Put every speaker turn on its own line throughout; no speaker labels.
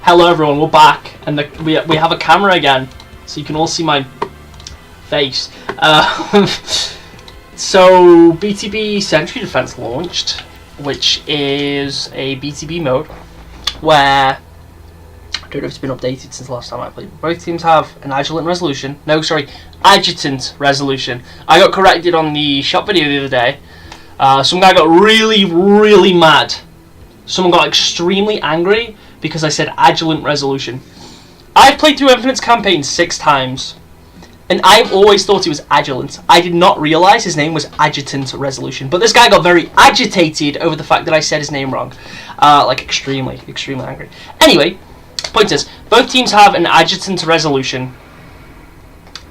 Hello everyone, we're back, and we have a camera again, so you can all see my face. So BTB Sentry Defense launched, which is a BTB mode where, I don't know if it's been updated since the last time I played, but both teams have an adjutant resolution. No, sorry, adjutant resolution. I got corrected on the shop video the other day. Some guy got really mad. Someone got extremely angry because I said adjutant resolution. I've played through Infinite's campaign 6 times, and I've always thought it was adjutant. I did not realise his name was adjutant resolution, but this guy got very agitated over the fact that I said his name wrong. Like extremely angry. Anyway, point is, both teams have an adjutant resolution.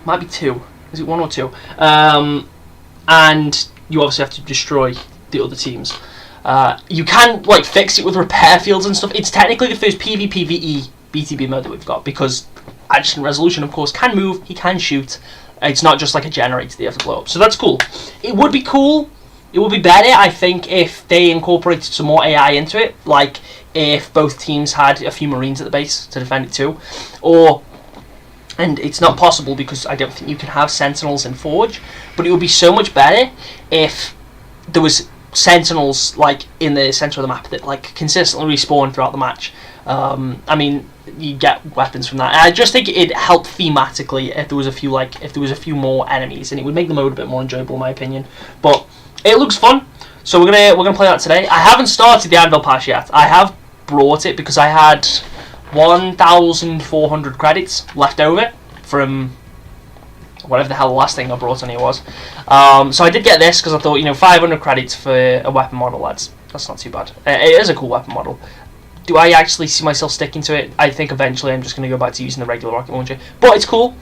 Might be 2. Is it 1 or 2? And you obviously have to destroy the other teams. You can like fix it with repair fields and stuff. It's technically the first PvPvE BTB mode that we've got, because adjutant resolution, of course, can move, he can shoot. It's not just like a generator that you have to blow up. So that's cool. It would be cool. It would be better, I think, if they incorporated some more AI into it. Like if both teams had a few Marines at the base to defend it too. And it's not possible because I don't think you can have Sentinels in Forge. But it would be so much better if there was Sentinels like in the center of the map that like consistently respawn throughout the match. I mean, you get weapons from that. And I just think it'd help thematically if there was a few more enemies, and it would make the mode a bit more enjoyable in my opinion. But it looks fun, so we're gonna play that today. I haven't started the Anvil Pass yet. I have brought it because I had 1,400 credits left over from whatever the hell the last thing I brought on here was. So I did get this because I thought, 500 credits for a weapon model, that's not too bad. It is a cool weapon model. Do I actually see myself sticking to it? I think eventually I'm just going to go back to using the regular rocket launcher. But it's cool.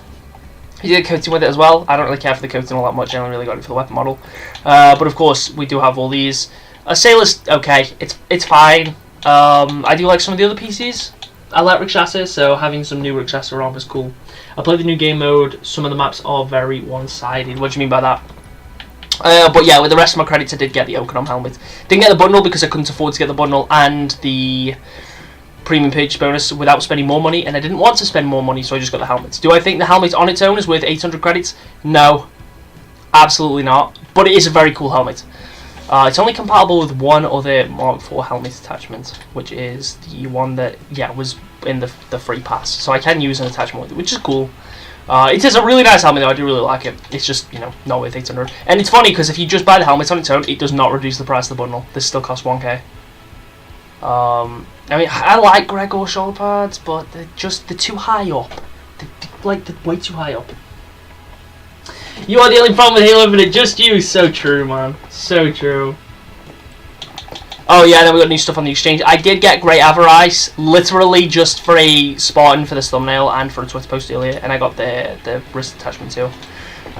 You did coating with it as well. I don't really care for the coating all that much. I only really got it for the weapon model. But of course, we do have all these. Sailor's okay. It's fine. I do like some of the other PCs. I like Rakshasa, so having some new Rakshasa ROM is cool. I played the new game mode. Some of the maps are very one-sided. What do you mean by that? But yeah, with the rest of my credits, I did get the Okonom helmet. Didn't get the bundle because I couldn't afford to get the bundle and the premium purchase bonus without spending more money, and I didn't want to spend more money, so I just got the helmet. Do I think the helmet on its own is worth 800 credits? No, absolutely not. But it is a very cool helmet. It's only compatible with one other Mark IV helmet attachment, which is the one that was in the free pass. So I can use an attachment with it, which is cool. It is a really nice helmet though, I do really like it. It's just, not worth 800. And it's funny because if you just buy the helmet on its own, it does not reduce the price of the bundle. This still costs 1k. I mean, I like Gregor shoulder pads, but they're too high up. They're way too high up. You are the only problem with Halo Infinite, just you. So true, man. So true. Oh yeah, then we got new stuff on the exchange. I did get Great Avarice, literally just for a Spartan for this thumbnail and for a Twitter post earlier, and I got the wrist attachment too.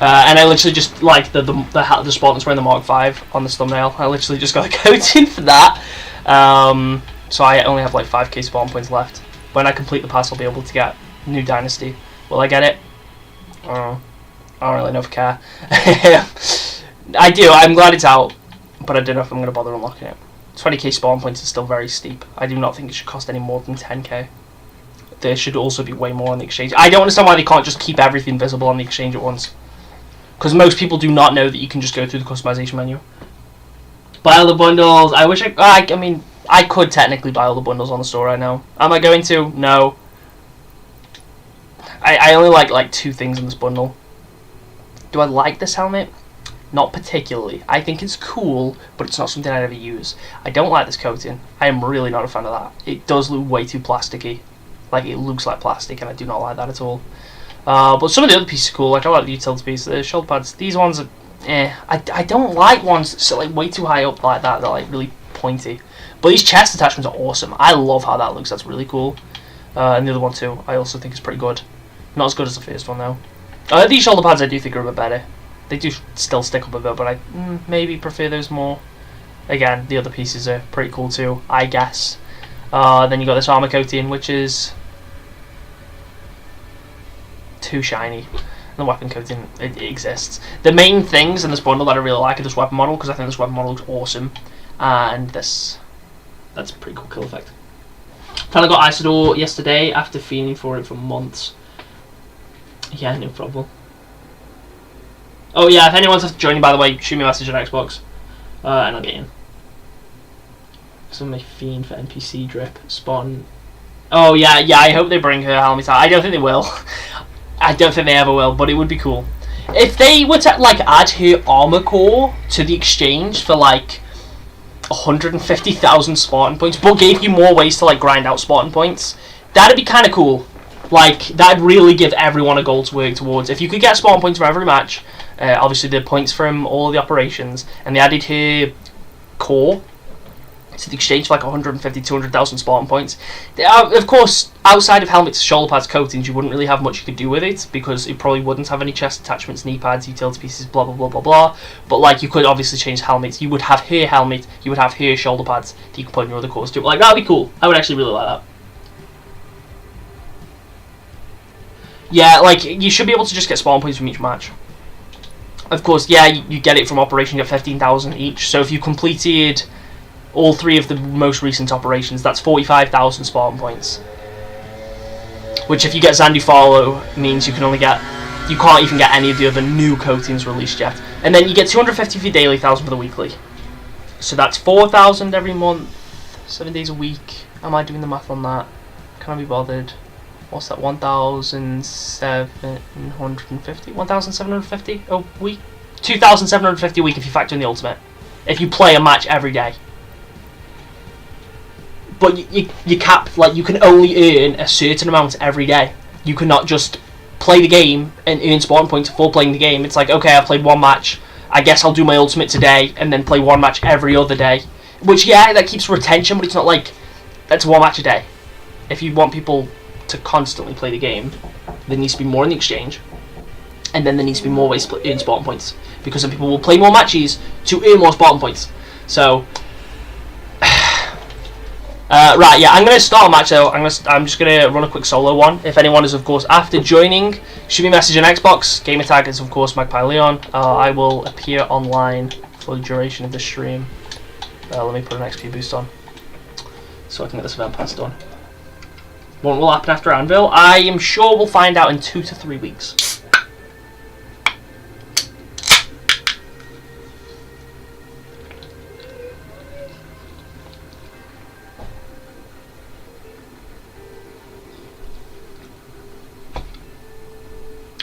And I literally just like the Spartans wearing the Mark V on this thumbnail. I literally just got a coating for that. So I only have like 5k spawn points left. When I complete the pass, I'll be able to get New Dynasty. Will I get it? I don't really know if I care. I do. I'm glad it's out, but I don't know if I'm going to bother unlocking it. 20k spawn points is still very steep. I do not think it should cost any more than 10k. There should also be way more on the exchange. I don't understand why they can't just keep everything visible on the exchange at once. Because most people do not know that you can just go through the customization menu. Buy all the bundles. I wish I mean, I could technically buy all the bundles on the store right now. Am I going to? No. I only like 2 things in this bundle. Do I like this helmet? Not particularly. I think it's cool, but it's not something I'd ever use. I don't like this coating. I am really not a fan of that. It does look way too plasticky. Like, it looks like plastic, and I do not like that at all. But some of the other pieces are cool. Like, I like the utility pieces. The shoulder pads. These ones are... I don't like ones that sit like way too high up like that. They're like really pointy. But these chest attachments are awesome. I love how that looks. That's really cool. And the other one too, I also think is pretty good. Not as good as the first one though. These shoulder pads I do think are a bit better. They do still stick up a bit, but I maybe prefer those more. Again, the other pieces are pretty cool too, I guess. Then you got this armor coating, which is too shiny. The weapon coating, it exists. The main things in this bundle that I really like are this weapon model, because I think this weapon model looks awesome, and this. That's a pretty cool kill effect. Fella got Isidore yesterday after feeling for it for months. Yeah, no problem. Oh yeah, if anyone wants to join you, by the way, shoot me a message on Xbox. And I'll get in. Some of my fiend for NPC drip. Spawn. Oh yeah, I hope they bring her helmet out. I don't think they will. I don't think they ever will, but it would be cool. If they were to like add her armor core to the exchange for like 150,000 Spartan points, but gave you more ways to like grind out Spartan points, that'd be kind of cool. Like, that'd really give everyone a goal to work towards. If you could get Spartan points for every match, obviously the points from all of the operations, and they added her core to the exchange for like 150, 200,000 Spartan points. Of course, outside of helmets, shoulder pads, coatings, you wouldn't really have much you could do with it, because it probably wouldn't have any chest attachments, knee pads, utility pieces, blah blah blah blah blah. But like, you could obviously change helmets. You would have her helmet, you would have her shoulder pads that you could put in your other cores too. Like, that'd be cool. I would actually really like that. Yeah, like, you should be able to just get Spartan points from each match. Of course, yeah, you get it from operation, you get 15,000 each. So if you completed all 3 of the most recent operations, that's 45,000 Spartan points. Which, if you get Zandu Follow, means you can't even get any of the other new coatings released yet. And then you get 250 for your daily, 1,000 for the weekly. So that's 4,000 every month, 7 days a week. Am I doing the math on that? Can I be bothered? What's that? 1,750? 1,750 a week? 2,750 a week if you factor in the ultimate. If you play a match every day. But you cap, like, you can only earn a certain amount every day. You cannot just play the game and earn Spartan points for playing the game. It's like, okay, I played one match, I guess I'll do my ultimate today, and then play one match every other day. Which, yeah, that keeps retention, but it's not like, that's one match a day. If you want people to constantly play the game, there needs to be more in the exchange, and then there needs to be more ways to earn Spartan points, because some people will play more matches to earn more Spartan points. So, right, yeah, I'm going to start a match though. I'm just going to run a quick solo one. If anyone is, of course, after joining, shoot me a message on Xbox. Gamer tag is, of course, Magpie Leon. I will appear online for the duration of the stream. Let me put an XP boost on, so I can get this event pass done. What will happen after Anvil? I am sure we'll find out in 2 to 3 weeks.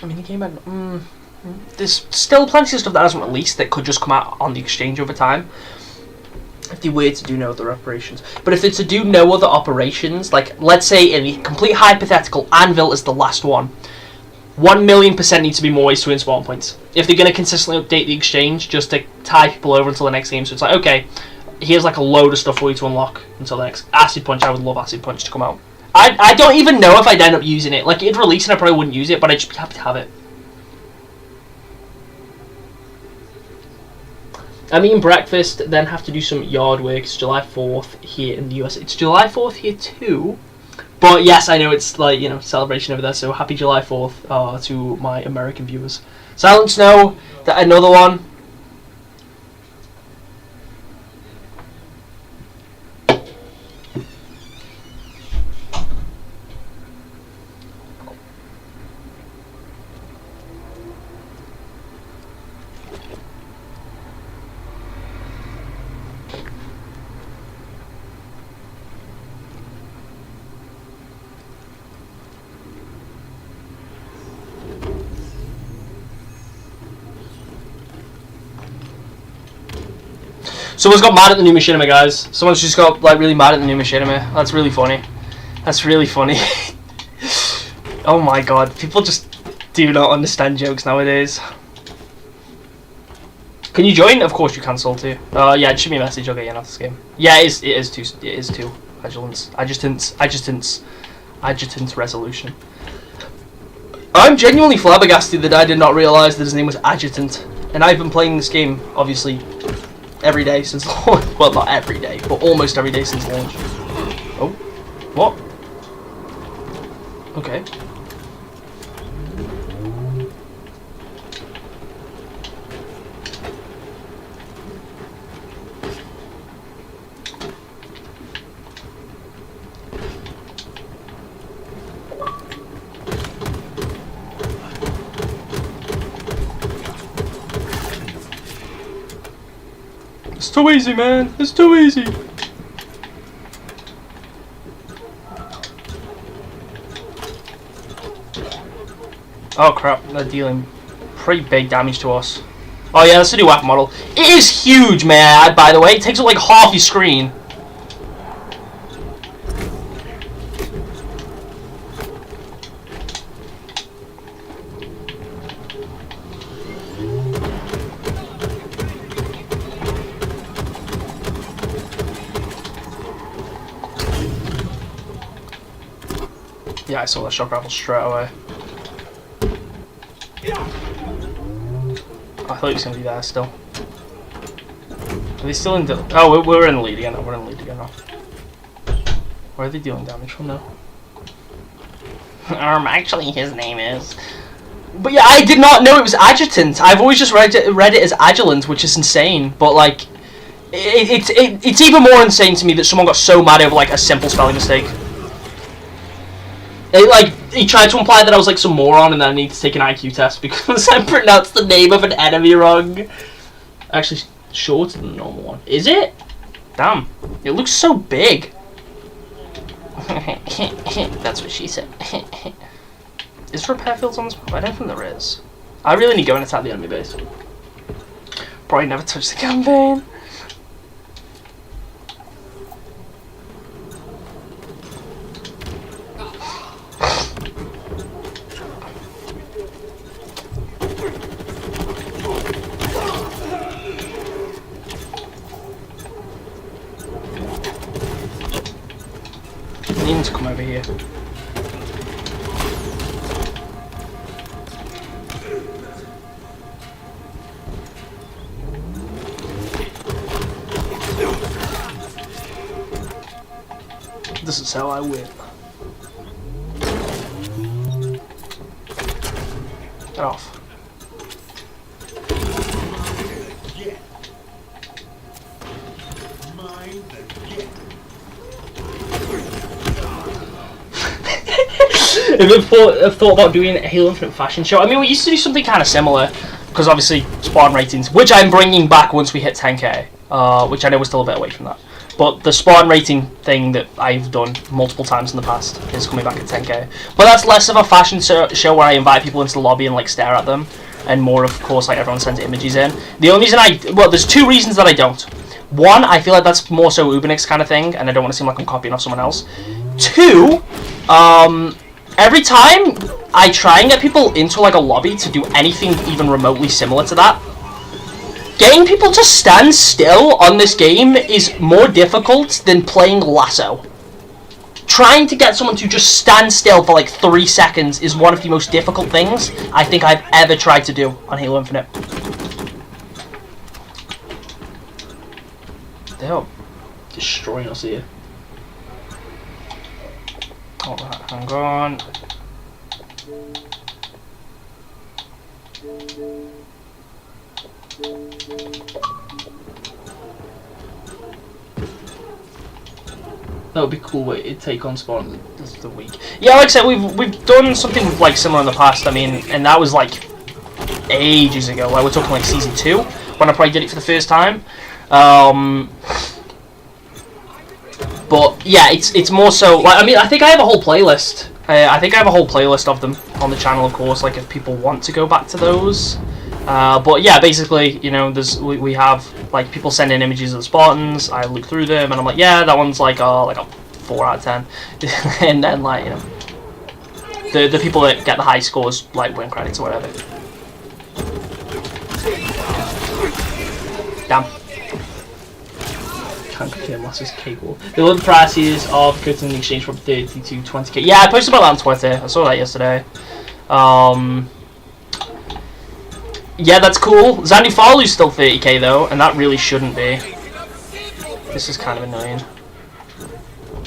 I mean, the game had... there's still plenty of stuff that hasn't released that could just come out on the exchange over time, if they were to do no other operations. But if they're to do no other operations, like, let's say in the complete hypothetical, Anvil is the last one, 1,000,000% needs to be more ways to earn Spartan points. If they're going to consistently update the exchange just to tie people over until the next game, so it's like, okay, here's like a load of stuff for you to unlock until the next Acid Punch. I would love Acid Punch to come out. I don't even know if I'd end up using it. Like, it'd release and I probably wouldn't use it, but I'd just be happy to have it. I'm eating breakfast, then have to do some yard work. It's July 4th here in the US. It's July 4th here too. But yes, I know it's like, you know, celebration over there, so happy July 4th to my American viewers. Silent Snow, another one. Someone's got mad at the new machinima, guys. Someone's just got like really mad at the new machinima. That's really funny. That's really funny. Oh my god, people just do not understand jokes nowadays. Can you join? Of course you can, Soul too. Yeah, shoot me a message. I'll get you in after this game. Yeah, it is too. Vigilance. Adjutant resolution. I'm genuinely flabbergasted that I did not realise that his name was Adjutant. And I've been playing this game, obviously, every day since well, not every day, but almost every day since launch. Oh, what? Okay. It's too easy, man. It's too easy. Oh crap, they're dealing pretty big damage to us. Oh yeah, that's a new weapon model. It is huge, may I add, by the way. It takes up like half your screen. Yeah, I saw that shock rifle straight away. I thought he was going to be there still. Are they still in the... Oh, we're in the lead again now. We're in the lead again now. Where are they dealing damage from now? Actually his name is... But yeah, I did not know it was Adjutant. I've always just read it as Agilant, which is insane. But like, it's even more insane to me that someone got so mad over like a simple spelling mistake. He tried to imply that I was like some moron and that I need to take an IQ test because I pronounced the name of an enemy wrong. Actually, shorter than the normal one. Is it? Damn. It looks so big. That's what she said. Is there repair fields on this map? I don't think there is. I really need to go and attack the enemy base. Probably never touch the campaign. I need to come over here. This is how I win. Get off. I've thought about doing a Halo Infinite fashion show. I mean, we used to do something kind of similar, because obviously spawn ratings, which I'm bringing back once we hit 10k, which I know we're still a bit away from that. But the spawn rating thing that I've done multiple times in the past is coming back at 10k. But that's less of a fashion show where I invite people into the lobby and like stare at them, and more of course like everyone sends images in. The only reason there's two reasons that I don't. One, I feel like that's more so Ubinix kind of thing, and I don't want to seem like I'm copying off someone else. Two, every time I try and get people into like a lobby to do anything even remotely similar to that, getting people to stand still on this game is more difficult than playing Lasso. Trying to get someone to just stand still for like 3 seconds is one of the most difficult things I think I've ever tried to do on Halo Infinite. They are destroying us here. Alright, hang on. That would be a cool way to take on spawn this the week. Yeah, like I said, we've done something like similar in the past. I mean, and that was like ages ago. Like we're talking like season 2 when I probably did it for the first time. But yeah, it's more so like, I mean, I think I have a whole playlist. I think I have a whole playlist of them on the channel, of course. Like if people want to go back to those. But yeah, basically, you know, we have like people send in images of the Spartans. I look through them and I'm like, yeah, that one's like a 4 out of 10. And then like, you know, the people that get the high scores like win credits or whatever. Damn. Can't compare losses cakewalk. The other prices of goods in exchange from 30 to 20k. Yeah, I posted about that on Twitter. I saw that yesterday. Yeah, that's cool. Zandy Farley's still 30k though, and that really shouldn't be. This is kind of annoying.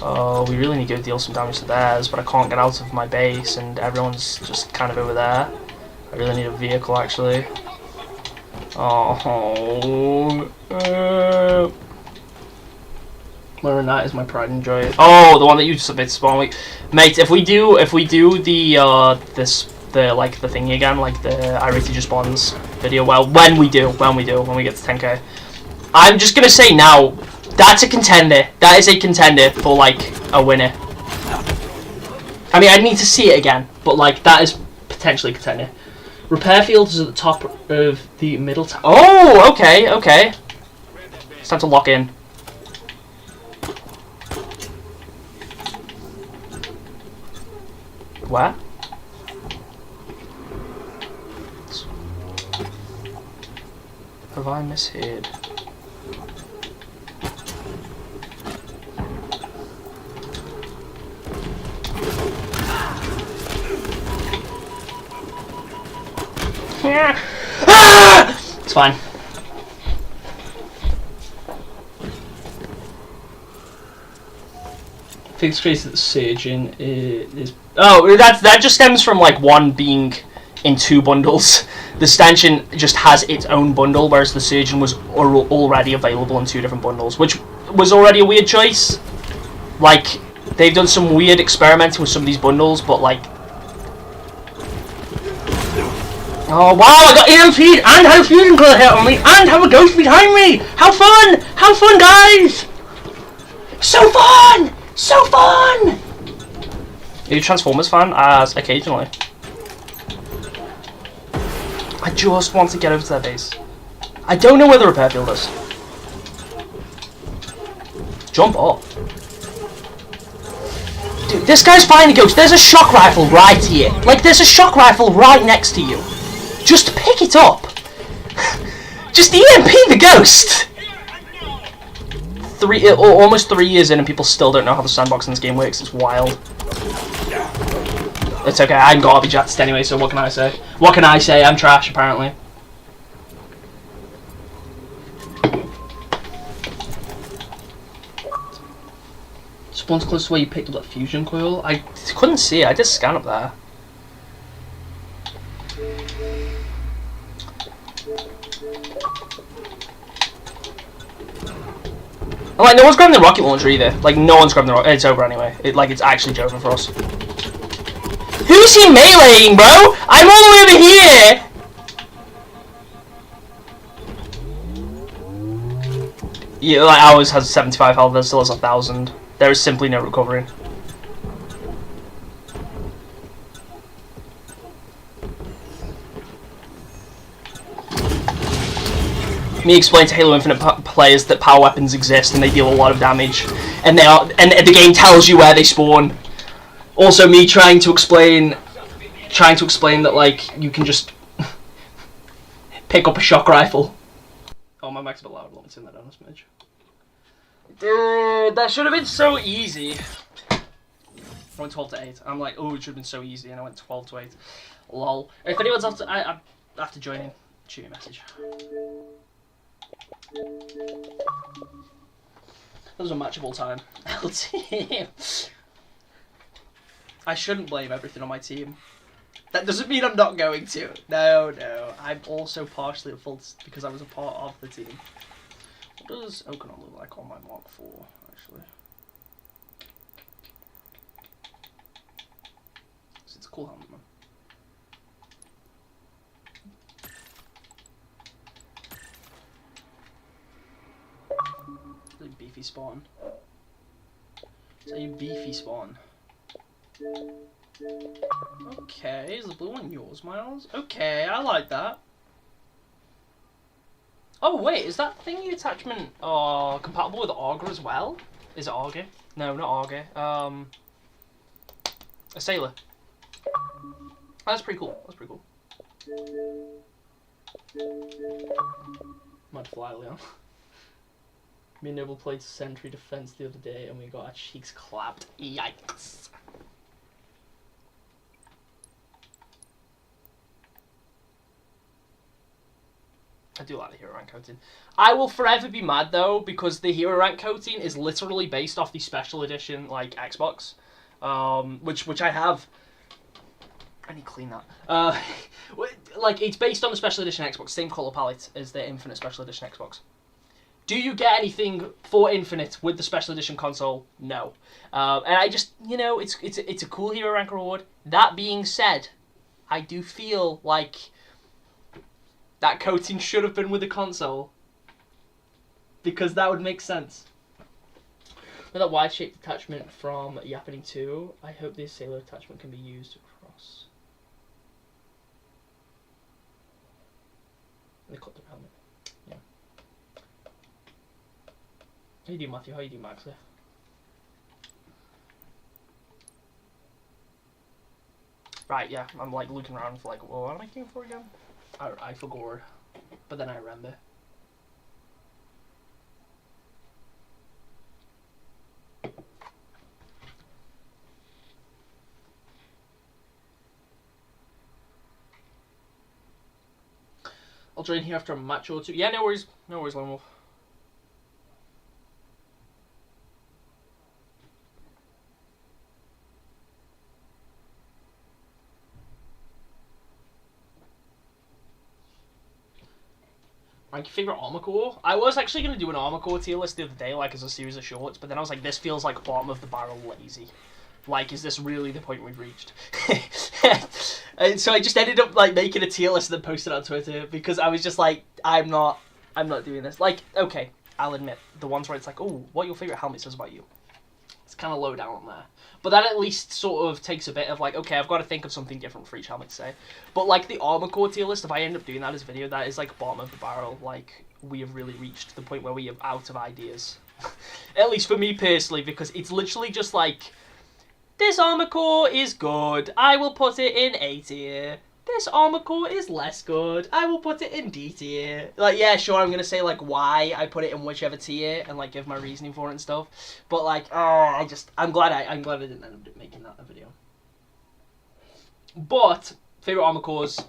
Oh, we really need to go deal some damage to theirs, but I can't get out of my base, and everyone's just kind of over there. I really need a vehicle, actually. Oh. Where that is my pride and joy. Oh, the one that you submitted spawn week, mate. If we do the like the thingy again, like the I rated your spawns video. Well, when we get to 10k, I'm just gonna say now, that's a contender. That is a contender for like a winner. I mean, I'd need to see it again, but like that is potentially a contender. Repair field is at the top of the middle. Oh, okay, okay. It's time to lock in. Where? Have I misheard? Ah! It's fine. Fixed crazy that the surgeon is. Oh, that just stems from like one being in two bundles. The stanchion just has its own bundle, whereas the surgeon was already available in two different bundles, which was already a weird choice. Like, they've done some weird experimenting with some of these bundles, but like. Oh wow, I got EMP'd and had a fusion core hit on me and have a ghost behind me! How fun! How fun, guys! So fun! So fun! Are you a Transformers fan? As occasionally. I just want to get over to their base. I don't know where the repair field is. Jump up. Dude, this guy's finding a ghost. There's a shock rifle right here. Like, there's a shock rifle right next to you. Just pick it up. Just EMP the ghost. Almost 3 years in and people still don't know how the sandbox in this game works. It's wild. It's okay, I'm garbage at it anyway, so what can I say? What can I say? I'm trash, apparently. Spawn's close to where you picked up that fusion coil. I couldn't see it, I did scan up there. And like, no one's grabbing the rocket launcher either. Like, no one's grabbing the rocket. It's over anyway. It's actually over for us. Who's he meleeing, bro? I'm all the way over here! Yeah, like, ours has 75 health, there still has 1,000. There is simply no recovery. Me explain to Halo Infinite players that power weapons exist and they deal a lot of damage, and the game tells you where they spawn. Also, me trying to explain that like you can just pick up a shock rifle. Oh, my mic's a bit loud. Let me turn that down a smidge. Dude, that should have been so easy. I went 12 to 8. I'm like, oh, it should have been so easy, and I went 12 to 8. Lol. If anyone's after, I have to join in. Shoot me a message. That was a match of all time. LT. I shouldn't blame everything on my team. That doesn't mean I'm not going to. No, no. I'm also partially at fault because I was a part of the team. What does Okonon look like on my Mark IV, actually? It's a cool helmet, man. It's a beefy spawn. It's a beefy spawn. Okay, is the blue one yours, Miles? Okay, I like that. Oh wait, is that thingy attachment compatible with Auger as well? Is it Auger? No, not Auger. A sailor. That's pretty cool. That's pretty cool. Might fly, Leon. Me and Noble played Sentry Defense the other day and we got our cheeks clapped. Yikes. I do like the hero rank coating. I will forever be mad though because the hero rank coating is literally based off the special edition like Xbox, which I have. I need to clean that. Like it's based on the special edition Xbox, same color palette as the Infinite special edition Xbox. Do you get anything for Infinite with the special edition console? No. And I just, you know, it's a cool hero rank reward. That being said, I do feel like that coating should have been with the console. because that would make sense. With that Y-shaped attachment from Yappening 2, I hope this sailor attachment can be used across. And they cut the helmet. Yeah. How you doing, Matthew? How you doing, Maxley? Right, yeah, I'm like looking around for like, well, what am I looking for again? I forgot, but then I remember. I'll join here after a match or two. Yeah, no worries, Lone Wolf. My favourite armor core? I was actually going to do an armor core tier list the other day, like as a series of shorts, but then I was like, this feels like bottom of the barrel lazy. Like, is this really the point we've reached? And so I just ended up like making a tier list and then posted it on Twitter because I was just like, I'm not doing this. Like, okay, I'll admit, the ones where it's like, oh, what your favourite helmet says about you. It's kind of low down on there. But that at least sort of takes a bit of like, okay, I've got to think of something different for each helmet to say. But like the armor core tier list, if I end up doing that as a video, that is like bottom of the barrel. Like, we have really reached the point where we are out of ideas. At least for me personally, because it's literally just like, this armor core is good, I will put it in A tier. This armor core is less good, I will put it in D tier. Like, yeah, sure, I'm gonna say like why I put it in whichever tier and like give my reasoning for it and stuff. But like, I'm glad I didn't end up making that a video. But favorite armor cores,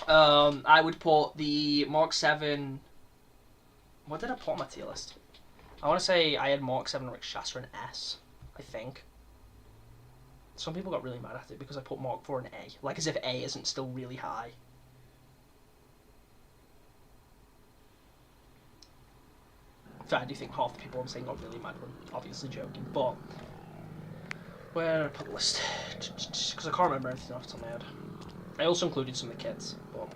I would put the Mark 7. What did I put on my tier list? I want to say I had Mark 7 Rikshastra in S, I think. Some people got really mad at it because I put Mark 4 in A. Like, as if A isn't still really high. So I do think half the people I'm saying got really mad, but I'm obviously joking. But, where I put the list? Because I can't remember anything off the top of my head. I also included some of the kits. But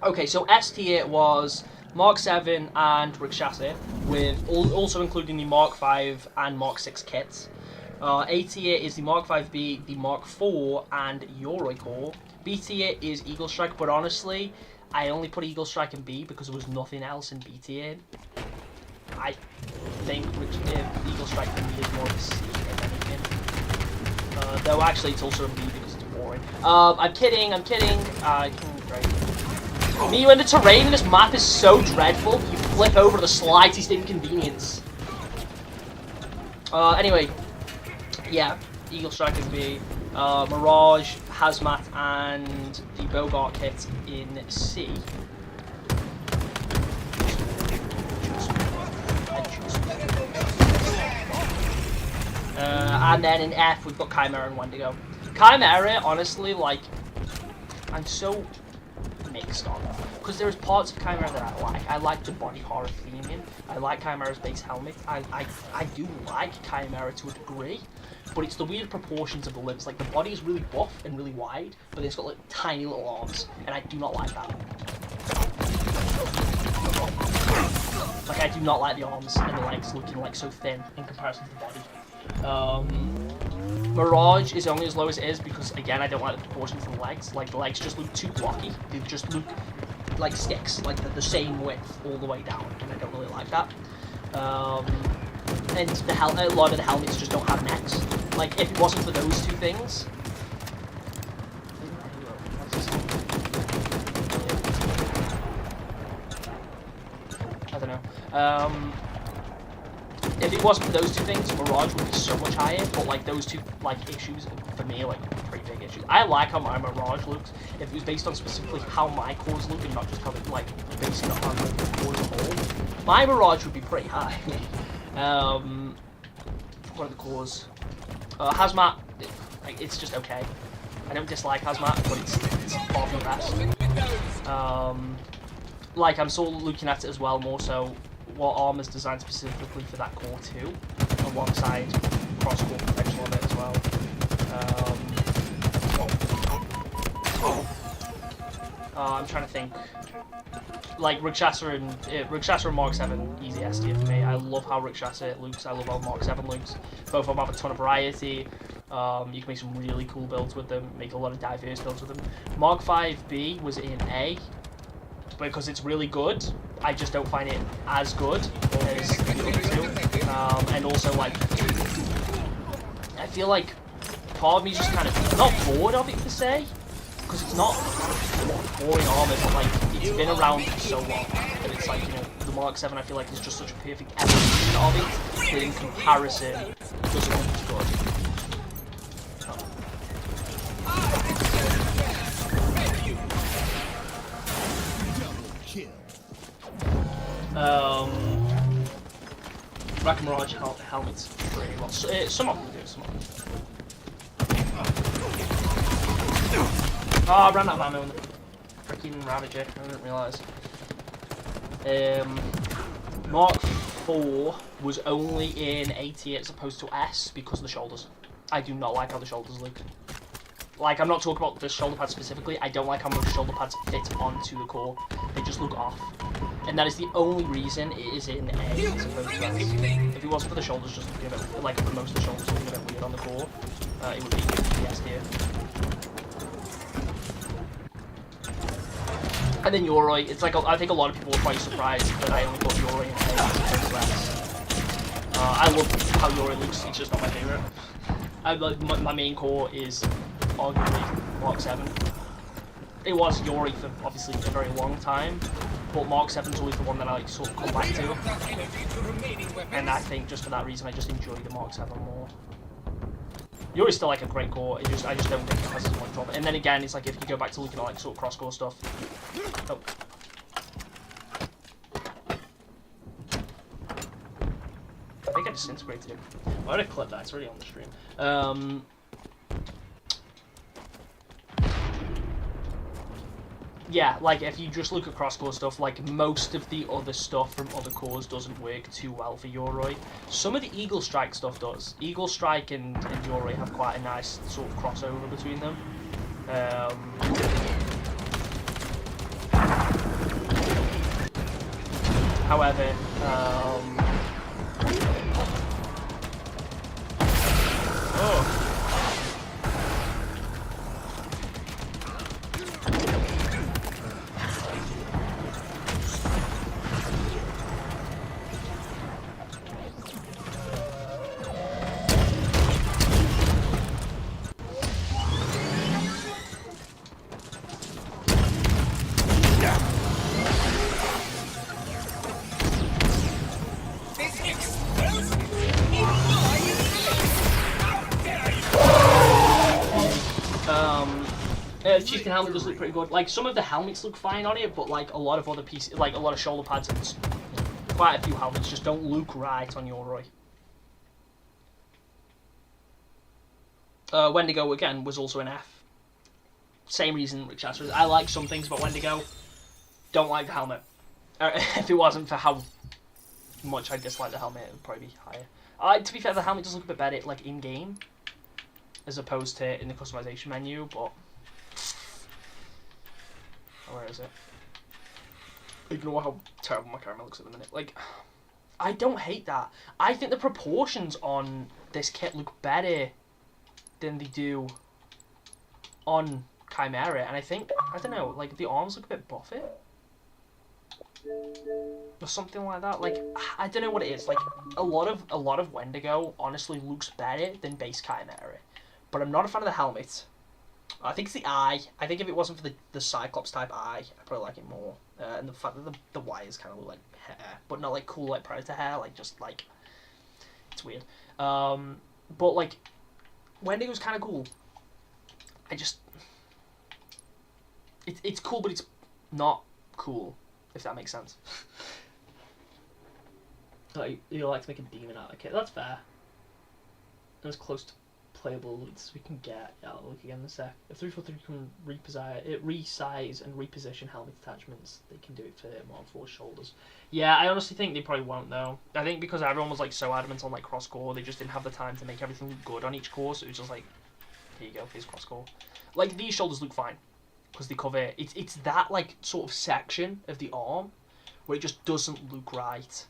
okay, so S tier was Mark 7 and Rikshastra, with also including the Mark 5 and Mark 6 kits. A tier is the Mark 5B, the Mark 4, and Yoroi core. B tier is Eagle Strike, but honestly, I only put Eagle Strike in B because there was nothing else in B tier. I think Eagle Strike for me is more of a C, if anything. Though actually it's also a B because it's boring. I'm kidding. Great. Me when the terrain in this map is so dreadful, you flip over to the slightest inconvenience. Anyway. Yeah, Eagle Strike in B, Mirage, Hazmat, and the Bogart kit in C. And then in F, we've got Chimera and Wendigo. Chimera, honestly, like, I'm so mixed on it. Because there's parts of Chimera that I like. I like the body horror theming. I like Chimera's base helmet. I do like Chimera to a degree. But it's the weird proportions of the limbs. Like, the body is really buff and really wide, but it's got, like, tiny little arms. And I do not like that. Like, I do not like the arms and the legs looking, like, so thin in comparison to the body. Mirage is only as low as it is because, again, I don't like the proportions of the legs. Like, the legs just look too blocky. They just look like sticks. Like, they're the same width all the way down. And I don't really like that. And a lot of the helmets just don't have necks. Like, if it wasn't for those two things... I don't know. If it wasn't for those two things, Mirage would be so much higher, but, like, those two, like, issues, for me, are, like, pretty big issues. I like how my Mirage looks, if it was based on specifically how my cores look, and not just how it, like, based on the core as a whole. My Mirage would be pretty high. What are the cores? Hazmat, it's just okay. I don't dislike Hazmat, but it's far from the best. Like, I'm sort of looking at it as well, more so what armor's designed specifically for that core too, alongside cross-core potential of it as well. I'm trying to think. like Rakshasa and Mark 7 easy S tier for me. I love how Rakshasa looks. I love how Mark 7 looks. Both of them have a ton of variety. You can make some really cool builds with them. Make a lot of diverse builds with them. Mark 5B was in A because it's really good. I just don't find it as good as the other two. And also, like, I feel like part of me is just kind of not bored of it per se, because it's not boring armor, but like it's been around for so long that it's like, you know, the Mark 7 I feel like is just such a perfect evolution of it that in comparison doesn't look as good. Rack and Mirage helmets pretty well. Some of them do, some of them. Oh, I ran out of ammo in the freaking Ravager, I didn't realise. Mark 4 was only in A tier as opposed to S because of the shoulders. I do not like how the shoulders look. Like, I'm not talking about the shoulder pads specifically, I don't like how most shoulder pads fit onto the core. They just look off. And that is the only reason it is in A as opposed to S. If it wasn't for the shoulders just looking a bit, like for most of the shoulders looking a bit weird on the core, it would be the S tier. And then Yoroi, it's like, I think a lot of people were quite surprised that I only got Yoroi in A as opposed to S. I love how Yoroi looks, it's just not my favourite. My main core is arguably Mark 7. It was Yoroi for obviously a very long time, but Mark 7's always the one that I like sort of come back to. And I think just for that reason I just enjoy the Mark 7 more. Yori's still like a great core, I just don't think it has as much of it. And then again, it's like if you go back to looking at like sort of cross-core stuff. Oh. I think I disintegrated him. Why did I clip that? It's already on the stream. Yeah, like if you just look at cross-core stuff, like most of the other stuff from other cores doesn't work too well for Yoroi. Some of the Eagle Strike stuff does. Eagle Strike and Yoroi have quite a nice sort of crossover between them. However, oh. Chieftain helmet does look pretty good. Like some of the helmets look fine on it, but like a lot of other pieces, like a lot of shoulder pads and quite a few helmets just don't look right on Yoroi. Wendigo again was also an F. Same reason Rakshasa. I like some things about Wendigo. Don't like the helmet. If it wasn't for how much I dislike the helmet, it would probably be higher. To be fair, the helmet does look a bit better like in game, as opposed to in the customization menu, but. Where is it? Ignore how terrible my camera looks at the minute. Like, I don't hate that. I think the proportions on this kit look better than they do on Chimera, and I think, I don't know, like the arms look a bit buffy or something like that. Like, I don't know what it is. Like a lot of Wendigo honestly looks better than base Chimera, but I'm not a fan of the helmet. I think it's the eye. I think if it wasn't for the Cyclops type eye, I'd probably like it more. And the fact that the wires kind of look like hair, but not like cool like Predator hair, like just like, it's weird. But like, Wendigo's kind of cool. It's cool, but it's not cool, if that makes sense. Like, you like to make a demon out of a kit. That's fair. As close to playable as we can get. Yeah, I'll look again in a sec. If 343 can resize and reposition helmet attachments, they can do it for Mark 4 shoulders. Yeah, I honestly think they probably won't though. I think because everyone was like so adamant on like cross core, they just didn't have the time to make everything look good on each core, so it was just like, here you go, here's cross core. Like these shoulders look fine. because they cover it's that like sort of section of the arm where it just doesn't look right.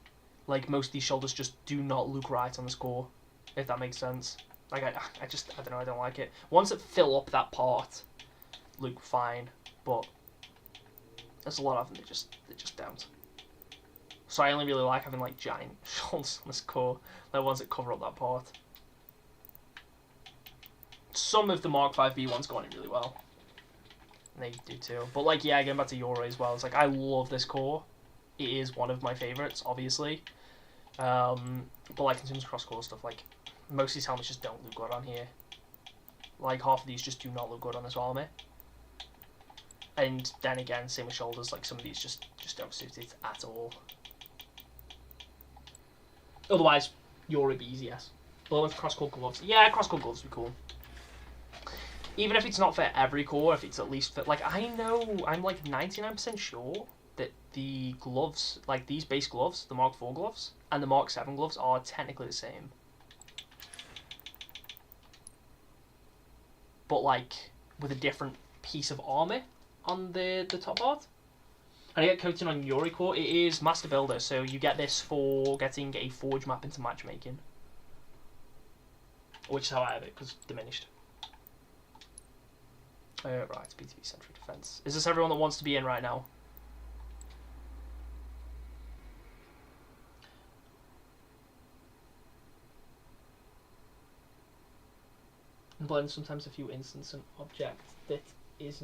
Like most of these shoulders just do not look right on the score, if that makes sense. Like I don't know, I don't like it. Once it fill up that part, look fine, but there's a lot of them that just don't. So I only really like having like giant shoulders on this core, like ones that cover up that part. Some of the Mark 5B ones go on it really well. And they do too. But like, yeah, going back to Yuri as well, it's like I love this core. It is one of my favourites, obviously. But like in terms of cross-core stuff, like most of these helmets just don't look good on here. Like half of these just do not look good on this army. And then again, same with shoulders, like some of these just don't suit it at all. Otherwise, Yuri B's, yes. But with cross-core gloves, yeah, cross-core gloves would be cool. Even if it's not for every core, if it's at least for, like, I know, I'm like 99% sure that the gloves, like these base gloves, the Mark IV gloves, and the Mark 7 gloves are technically the same. But like, with a different piece of armour on the top part. And I get coating on Yuri core, it is Master Builder, so you get this for getting a Forge map into matchmaking. Which is how I have it, because diminished. Right, BTB Century Defense. Is this everyone that wants to be in right now? Blend sometimes a few instance an object that is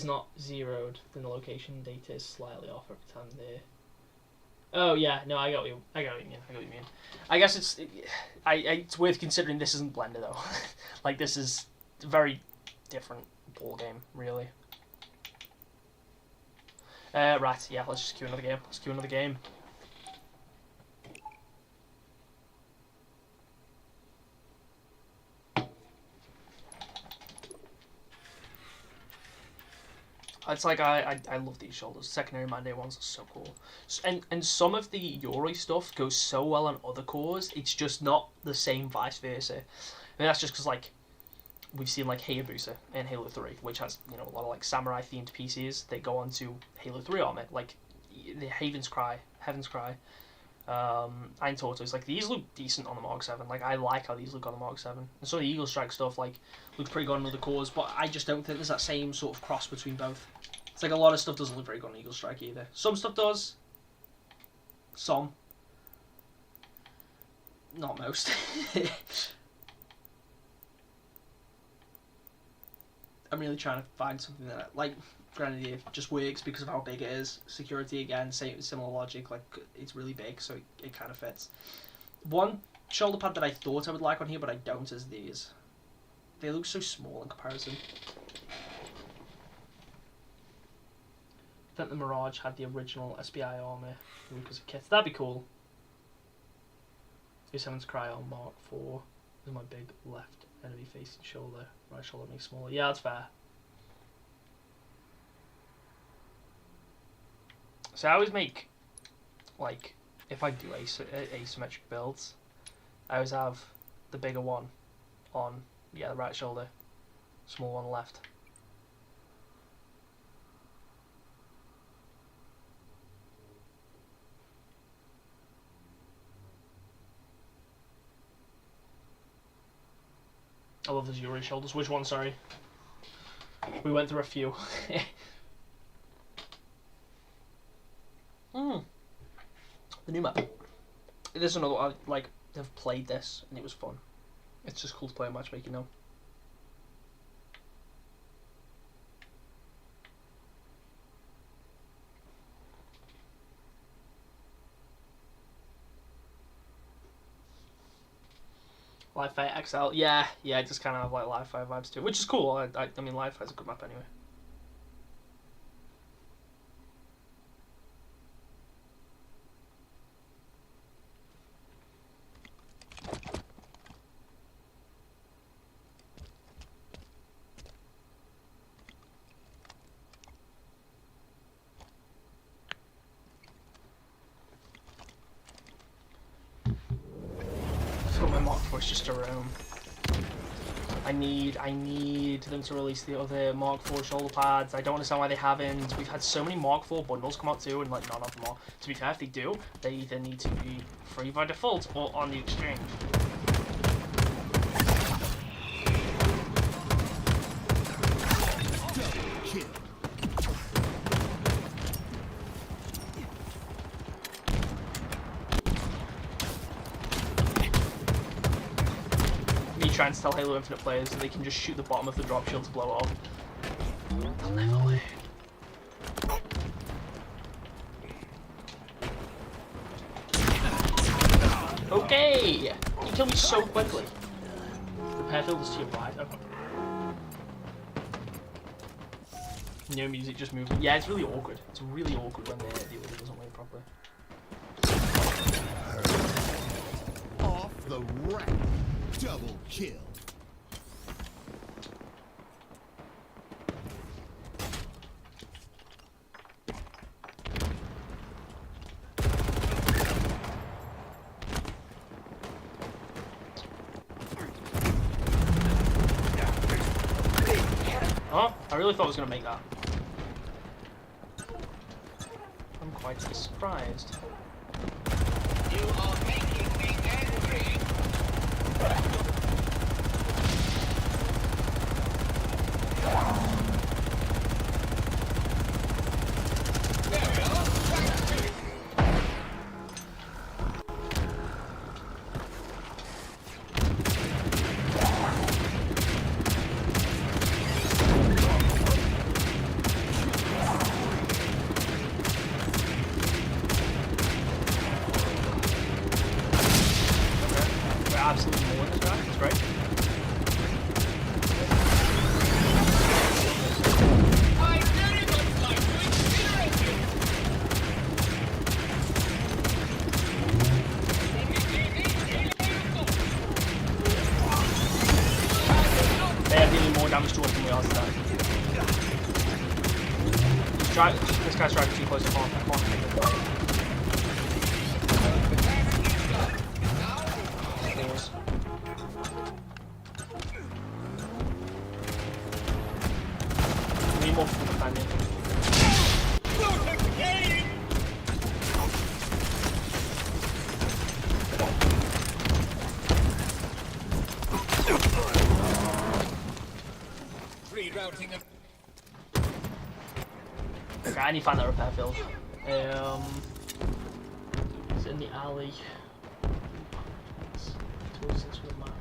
not zeroed, then the location data is slightly off every time there. Oh yeah, no, I got what you mean. I guess it's worth considering this isn't Blender though. Like this is very different ball game, really. Right, yeah, let's just queue another game. It's like I love these shoulders. Secondary mandate ones are so cool, and some of the Yuri stuff goes so well on other cores. It's just not the same, vice versa. I mean that's just because like we've seen like Hayabusa in Halo 3, which has a lot of like samurai themed pieces that go onto Halo 3 armor, like the Heaven's Cry. Iron Tortoise, like these look decent on the Mark 7. Like I like how these look on the Mark 7. And some of the Eagle Strike stuff like looks pretty good on other cores, but I just don't think there's that same sort of cross between both. It's like a lot of stuff doesn't look very good on Eagle Strike either. Some stuff does. Some. Not most. I'm really trying to find something that, like, Grenadier just works because of how big it is. Security, again, similar logic, like, it's really big, so it kind of fits. One shoulder pad that I thought I would like on here, but I don't, is these. They look so small in comparison. I think the Mirage had the original SBI armor because of kits. That'd be cool. 7's Cry on Mark 4 is my big left enemy facing shoulder. Right shoulder makes smaller. Yeah, that's fair. So I always make, like, if I do asymmetric builds, I always have the bigger one on, the right shoulder, small one left. I love those Yuri shoulders. Which one, sorry? We went through a few. The new map. There's another one, like, I've played this and it was fun. It's just cool to play a matchmaking now. Live Fire XL, yeah, it just kind of have like Live Fire vibes too, which is cool. I mean, Live Fire's a good map anyway. It's just a room. I need them to release the other Mark IV shoulder pads. I don't understand why they haven't. We've had so many Mark IV bundles come out too, and like none of them are. To be fair, if they do, they either need to be free by default or on the exchange. Trying to tell Halo Infinite players that they can just shoot the bottom of the drop shield to blow up. They'll never learn. Okay! You killed me so quickly. Repair field is to your right. Okay. No music, just movement. Yeah, it's really awkward. It's really awkward when the audio doesn't work properly.
Off the rack. Double kill.
Oh, I really thought I was going to make that. I'm quite surprised.
You are making me angry.
Absolutely no one this guy. That's great.
I very much like to incinerate you.
They are dealing more damage to us than we are today. This guy's driving too close to farm. I can't take it. Need more from the companion.
Rerouting of
Okay, I need to find that repair field. Is it in the alley? It's towards this one map.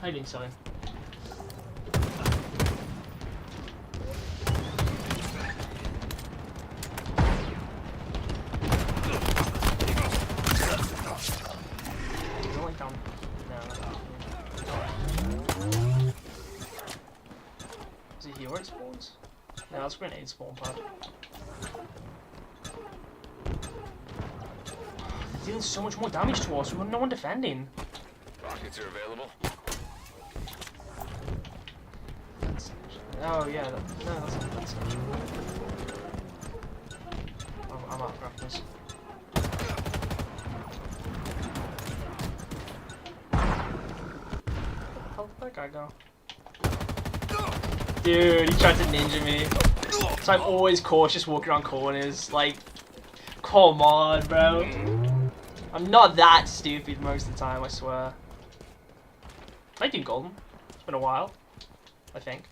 How you doing, Sally? Down. No. Is it here where it spawns? No, that's grenade spawn pad. They're dealing so much more damage to us. We've got no one defending.
Rockets are available.
Oh yeah, no, that's not that's not true. I'm out of grapplers. Where did that guy go? Dude, he tried to ninja me. So I'm always cautious walking around corners. Like, come on, bro. I'm not that stupid most of the time, I swear. I do golden. It's been a while, I think.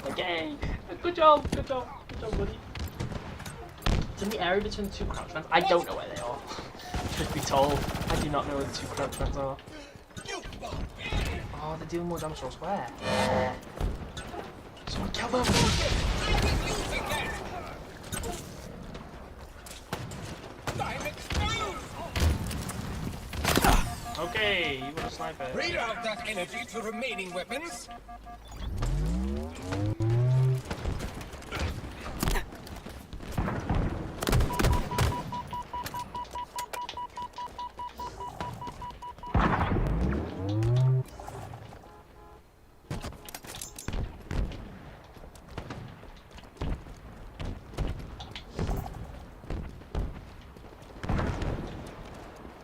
Okay, good job, buddy. It's in the area between the two crouch fans. I don't know where they are. Truth be told, I do not know where the two crouch fans are. Oh, they're dealing more damage to us. Where? Someone kill them! Okay, you got a sniper.
reroute that energy to remaining weapons.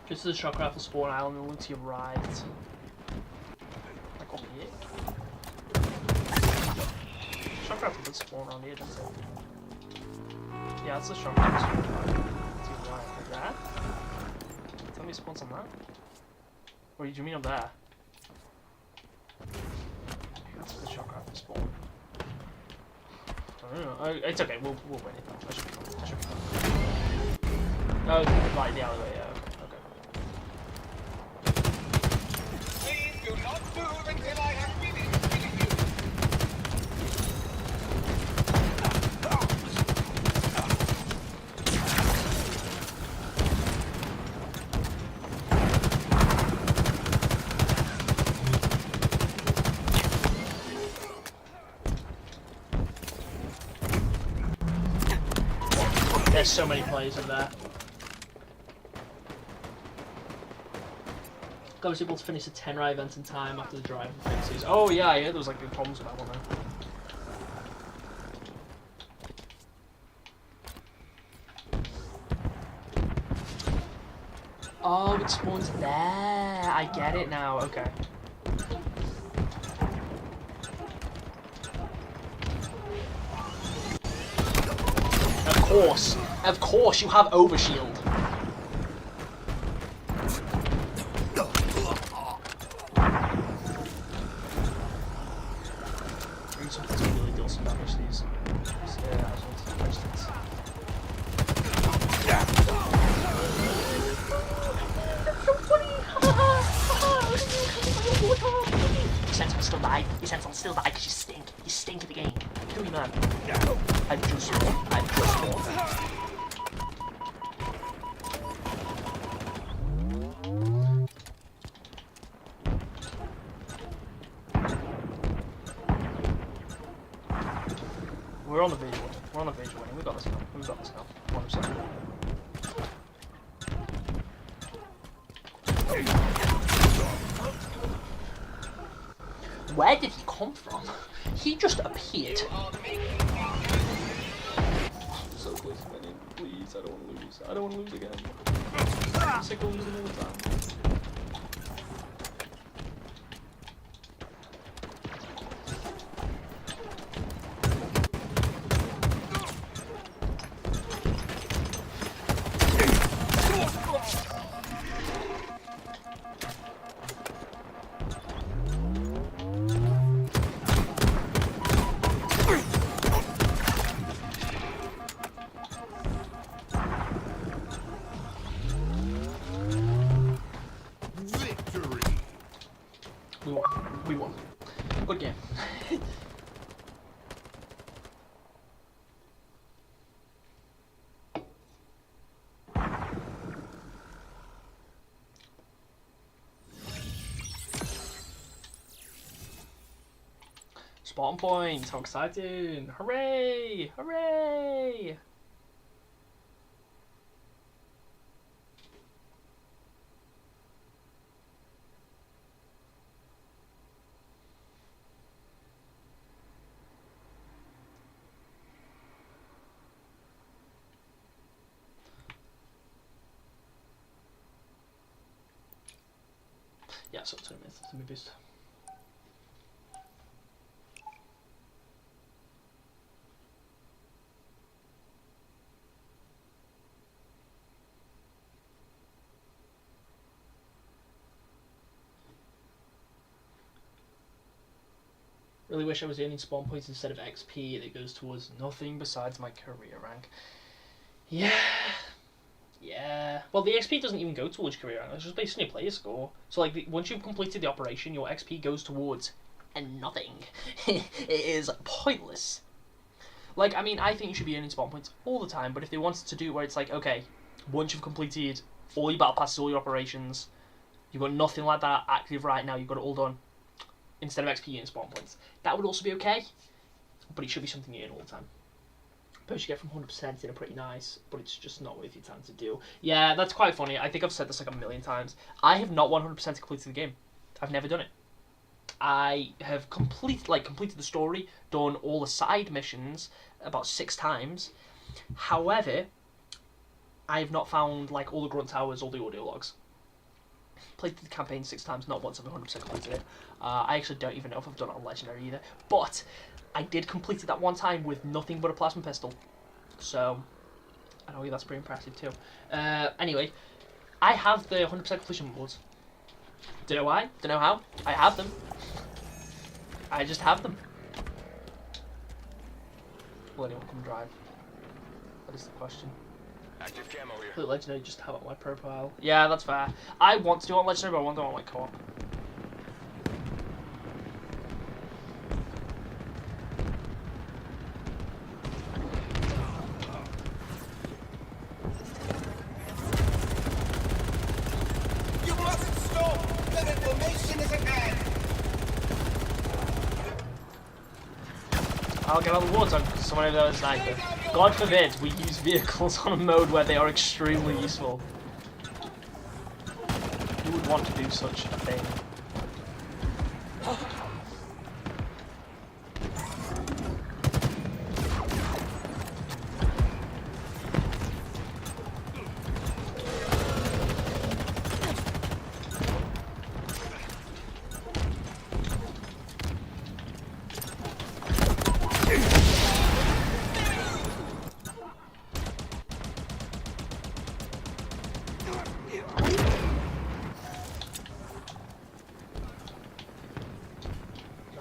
Just as the shock rifle spawn island and look to your right. Like up here. Shock rifle did spawn around here, didn't it? Yeah, that's the shock rifle spawn island. To your right, like that. Tell me it spawns on that. Or do you mean up there? That's the shock rifle spawn. I don't know. Oh, it's okay, we'll win it though. That should be fun. That should be fun. Oh, right, the alleyway, yeah.
Please do not move until I have finished killing you.
There's so many players over there. I was able to finish the 10 ride event in time after the drive fixes. Oh yeah, I heard there was like big problems with that one then. Oh, it spawns there. I get it now. Okay. Of course, you have overshield. Something to really deal some damage to these assholes, for instance. You sense I'm still die. You sense I'm still die because you stink. You stink at the game. Kill you, man. I just won. We're on the verge of winning. We're on the verge of winning. We got this now. We got this now. 100%. Where did he come from? He just appeared. So close to winning. Please, I don't want to lose. I don't want to lose again. I'm sick of losing all the time. We won. Good game. Spawn point! How exciting! Hooray! Hooray! Yeah, so 2 minutes. Let me boost. Really wish I was earning spawn points instead of XP that goes towards nothing besides my career rank. Yeah. Yeah. Well, the XP doesn't even go towards career rank. It's just based on your player score. So, like, once you've completed the operation, your XP goes towards nothing. It is pointless. Like, I mean, I think you should be earning spawn points all the time, but if they wanted to do where it's like, okay, once you've completed all your battle passes, all your operations, you've got nothing like that active right now, you've got it all done, instead of XP and spawn points, that would also be okay, but it should be something you earn all the time. But you get from 100% in a pretty nice, but it's just not worth your time to do. Yeah, that's quite funny. I think I've said this like a million times. I have not 100% completed the game. I've never done it. I have completed the story, done all the side missions about 6 times. However, I have not found like all the grunt towers, all the audio logs. played the campaign 6 times, not once have I 100% completed it. I actually don't even know if I've done it on Legendary either. But I did complete it that one time with nothing but a plasma pistol. So, I know that's pretty impressive too. Anyway, I have the 100% completion rewards. Don't know why, don't know how. I have them. I just have them. Will anyone come drive? That is the question.
Active camo here.
Put Legendary just have it on my profile. Yeah, that's fair. I want to do it on Legendary, but I want to do it on like co-op.
You mustn't stop! The reformation is at hand!
I'll get on the water because someone over there is a sniper. God forbid we use vehicles on a mode where they are extremely useful. Who would want to do such a thing?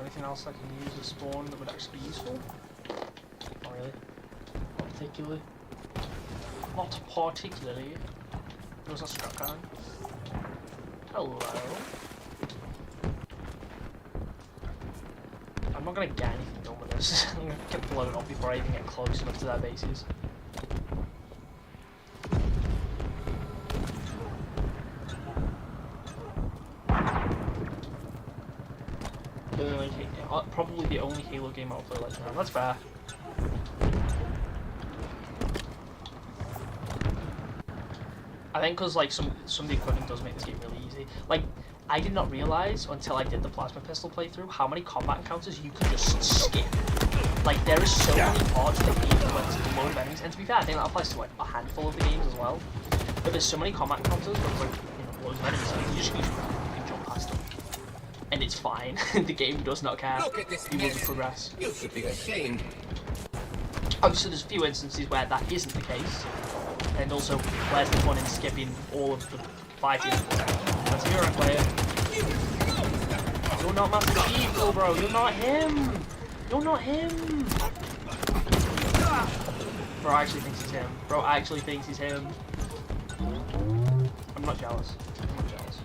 Anything else I can use as spawn that would actually be useful? Not really. Not particularly. Not particularly. There's a shotgun. Hello. I'm not gonna get anything done with this. I'm gonna get blown up before I even get close enough to their bases. Probably the only Halo game I'll play like now. That's fair. I think because like some of the equipment does make this game really easy. Like I did not realize until I did the plasma pistol playthrough how many combat encounters you can just skip. Like there is so many parts of the game where there's a load of enemies, and to be fair, I think that applies to like a handful of the games as well. But there's so many combat encounters where there's like loads of enemies, and you just can jump past them. And it's fine. The game does not care.
Look at this
You will
mess.
progress.
You should be ashamed.
Obviously, there's a few instances where that isn't the case, and also where's the fun in skipping all of the fighting? That's a Euro player. You're not Master Chief, bro. You're not him. You're not him. Bro actually thinks he's him. Bro actually thinks he's him. I'm not jealous. I'm not jealous.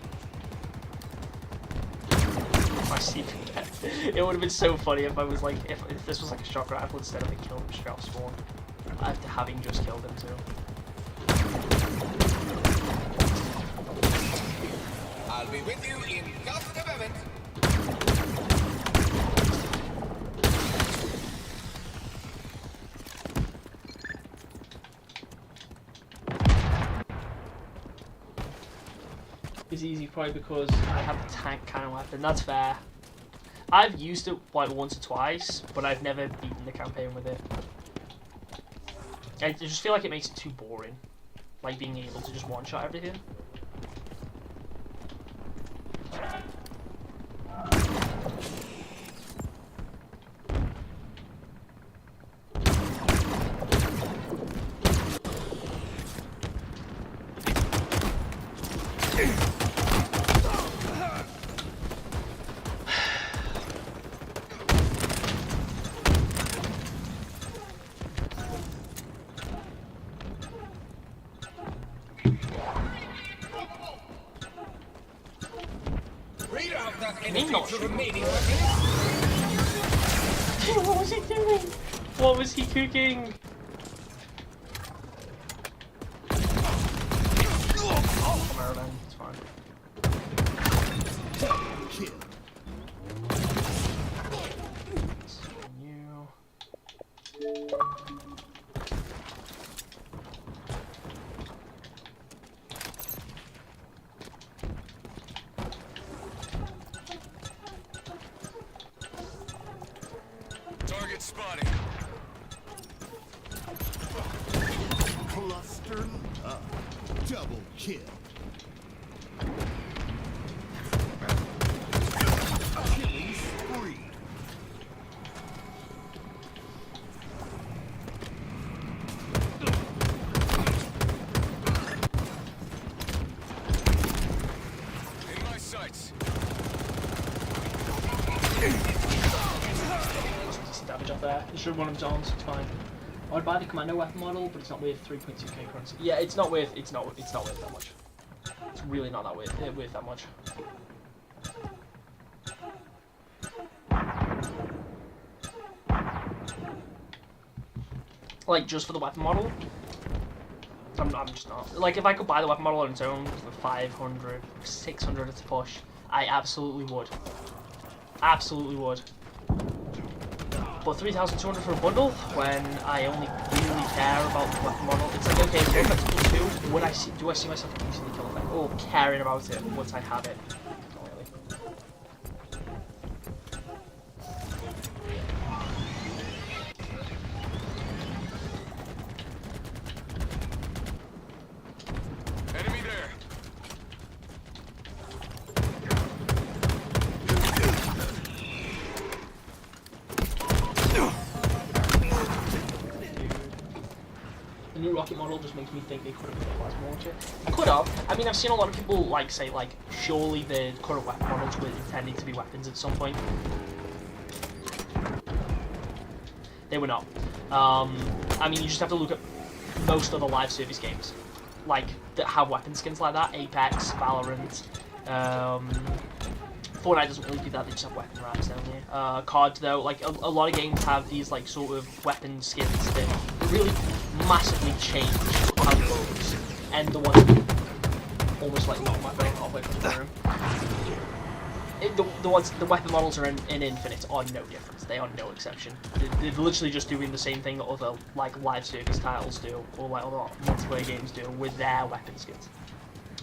My secret death. It would have been so funny if I was like, if this was like a shock rifle instead of a kill him straight off spawn. After having just killed him too.
I'll be with you in just a moment.
It's easy probably because I have the tank kind of weapon. That's fair. I've used it like once or twice, but I've never beaten the campaign with it. I just feel like it makes it too boring, like being able to just one-shot everything.
Read out that
Me not
energy to
shooting.
remaining weapons.
What was he doing? What was he cooking? Oh, come here then. It's fine.
Kill.
You.
Target spotted.
Cluster up. Double kill.
not there. You should run them zones. It's fine. I'd buy the commando weapon model, but it's not worth 3.2k currency. Yeah, it's not worth that much. It's really not that worth that much. Like, just for the weapon model, I'm just not. Like, if I could buy the weapon model on its own for 500, 600 at a push, I absolutely would. Absolutely would. But 3,200 for a bundle, when I only really care about the weapon model, it's like, okay, if it's cool too, do I see myself using the kill effect, or caring about it once I have it? Not really.
Enemy there.
The new rocket model just makes me think they could have put a plasma launcher. Could have. I mean, I've seen a lot of people like say like, surely the current weapon models were intended to be weapons at some point. They were not. I mean, you just have to look at most other live service games, like that have weapon skins like that. Apex, Valorant. Fortnite doesn't really do that, they just have weapon wraps down here. COD though, like a lot of games have these like sort of weapon skins that really massively change how it looks. And the ones almost like not my brain halfway through the room. The weapon models are in Infinite are no different. They are no exception. They're literally just doing the same thing that other like live service titles do, or like other multiplayer games do with their weapon skins.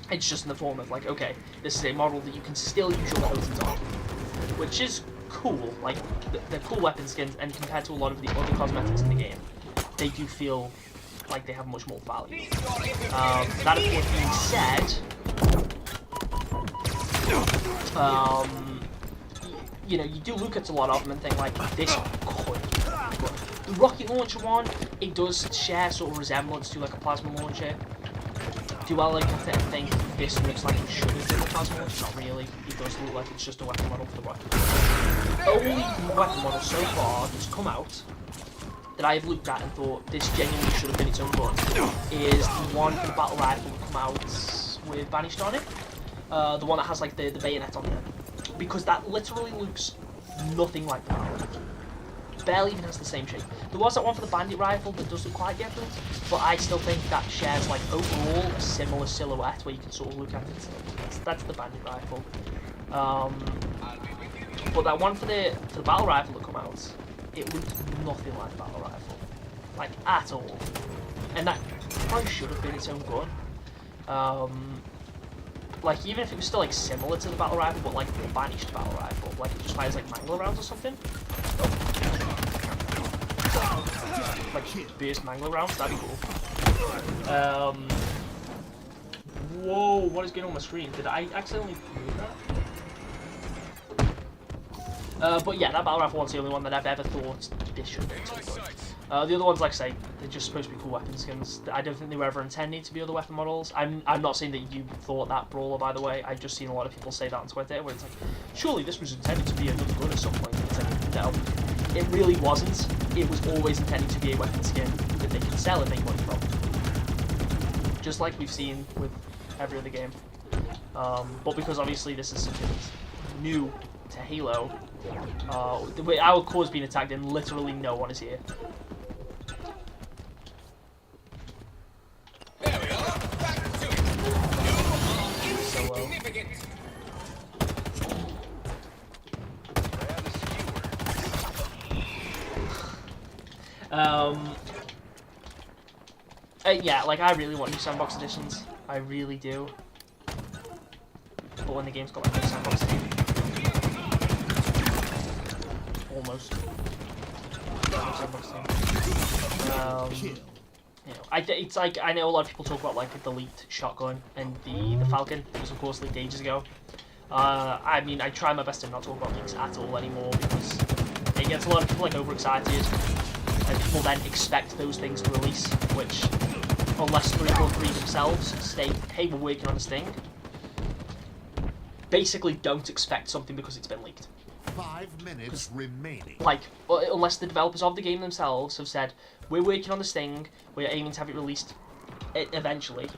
It's just in the form of like, okay, this is a model that you can still use your weapons on, which is cool. Like, they're cool weapon skins, and compared to a lot of the other cosmetics in the game, they do feel like they have much more value. That of course being said, you know, you do look at a lot of them and think like, this could be good. The rocket launcher one, it does share sort of resemblance to like a plasma launcher. Do I like to think this looks like it should have been a plasma launcher? Not really. It does look like it's just a weapon model for the weapon. The only weapon model so far that's come out that I have looked at and thought this genuinely should have been its own gun is the one for the battle rifle that come out with Banished on it. The one that has like the bayonet on there. Because that literally looks nothing like the battle rifle. Barely even has the same shape. There was that one for the bandit rifle that does look quite different, but I still think that shares like overall a similar silhouette where you can sort of look at it. That's the bandit rifle. But that one for the battle rifle that come out, it looks nothing like the battle rifle, like at all. And that probably should have been its own gun. Like even if it was still like similar to the battle rifle, but like the banished battle rifle, like it just fires like mangler rounds or something. Like burst mangler rounds, that'd be cool. Whoa, what is going on my screen? Did I accidentally move that? But yeah, that battle rifle one's the only one that I've ever thought this should be. The other ones, like I say, they're just supposed to be cool weapon skins. I don't think they were ever intended to be other weapon models. I'm not saying that you thought that, Brawler, by the way. I've just seen a lot of people say that on Twitter, where it's like, surely this was intended to be another gun at some point. It's like, no. It really wasn't. It was always intended to be a weapon skin that they could sell and make money from. Just like we've seen with every other game. But because obviously this is something that's new to Halo, the way our core's being attacked and literally no one is here.
There we are. Back to it. You are insignificant.
Yeah, like I really want new sandbox editions. I really do. But when the game's got like no sandbox theme. Almost. No sandbox theme. You know, it's like, I know a lot of people talk about like the leaked shotgun and the Falcon. It was of course leaked ages ago. I mean, I try my best to not talk about leaks at all anymore because it gets a lot of people like overexcited. And people then expect those things to release, which, unless 343 themselves state, hey, we're working on this thing, basically don't expect something because it's been leaked.
5 minutes remaining.
Like, unless the developers of the game themselves have said, we're working on this thing, we're aiming to have it released eventually,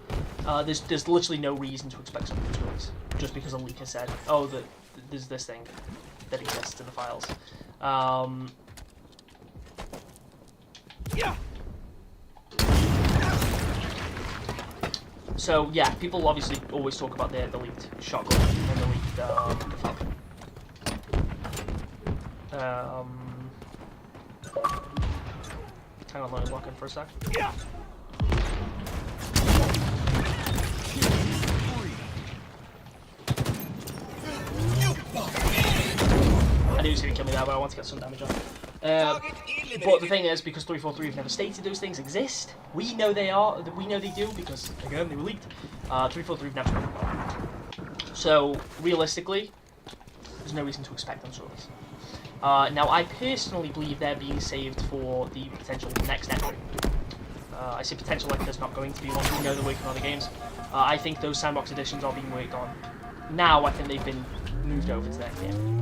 there's literally no reason to expect something to release. Just because a leaker said, oh, there's this thing that exists in the files.
Yeah.
So yeah, people obviously always talk about the leaked shotgun and the leaked Falcon. Hang on, let me lock in for a sec.
Yeah.
I knew he was going to kill me there, but I want to get some damage on. But the thing is, because 343 have never stated those things exist, we know they are, we know they do, because, again, they were leaked. 343 have never spoken about them. So, realistically, there's no reason to expect them to release. Now, I personally believe they're being saved for the potential next entry. I say potential like there's not going to be one. We know they're working on the games. I think those sandbox editions are being worked on. Now, I think they've been moved over to that game.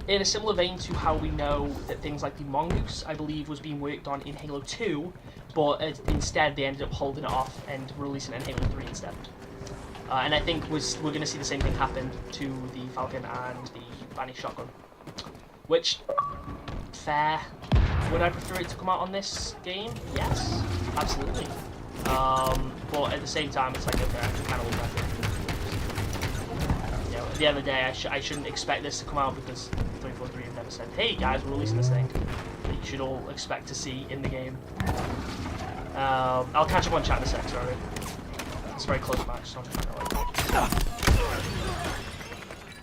In a similar vein to how we know that things like the Mongoose, I believe, was being worked on in Halo 2, but instead they ended up holding it off and releasing it in Halo 3 instead. And I think we're going to see the same thing happen to the Falcon and the Banished Shotgun. Which, fair. Would I prefer it to come out on this game? Yes, absolutely. But at the same time, it's like, okay, I can kind of look at it. You know, at the end of the day, I shouldn't expect this to come out because 343 have never said, hey guys, we're releasing this thing that you should all expect to see in the game. I'll catch up on chat in a sec, sorry. It's a very close match, so I'm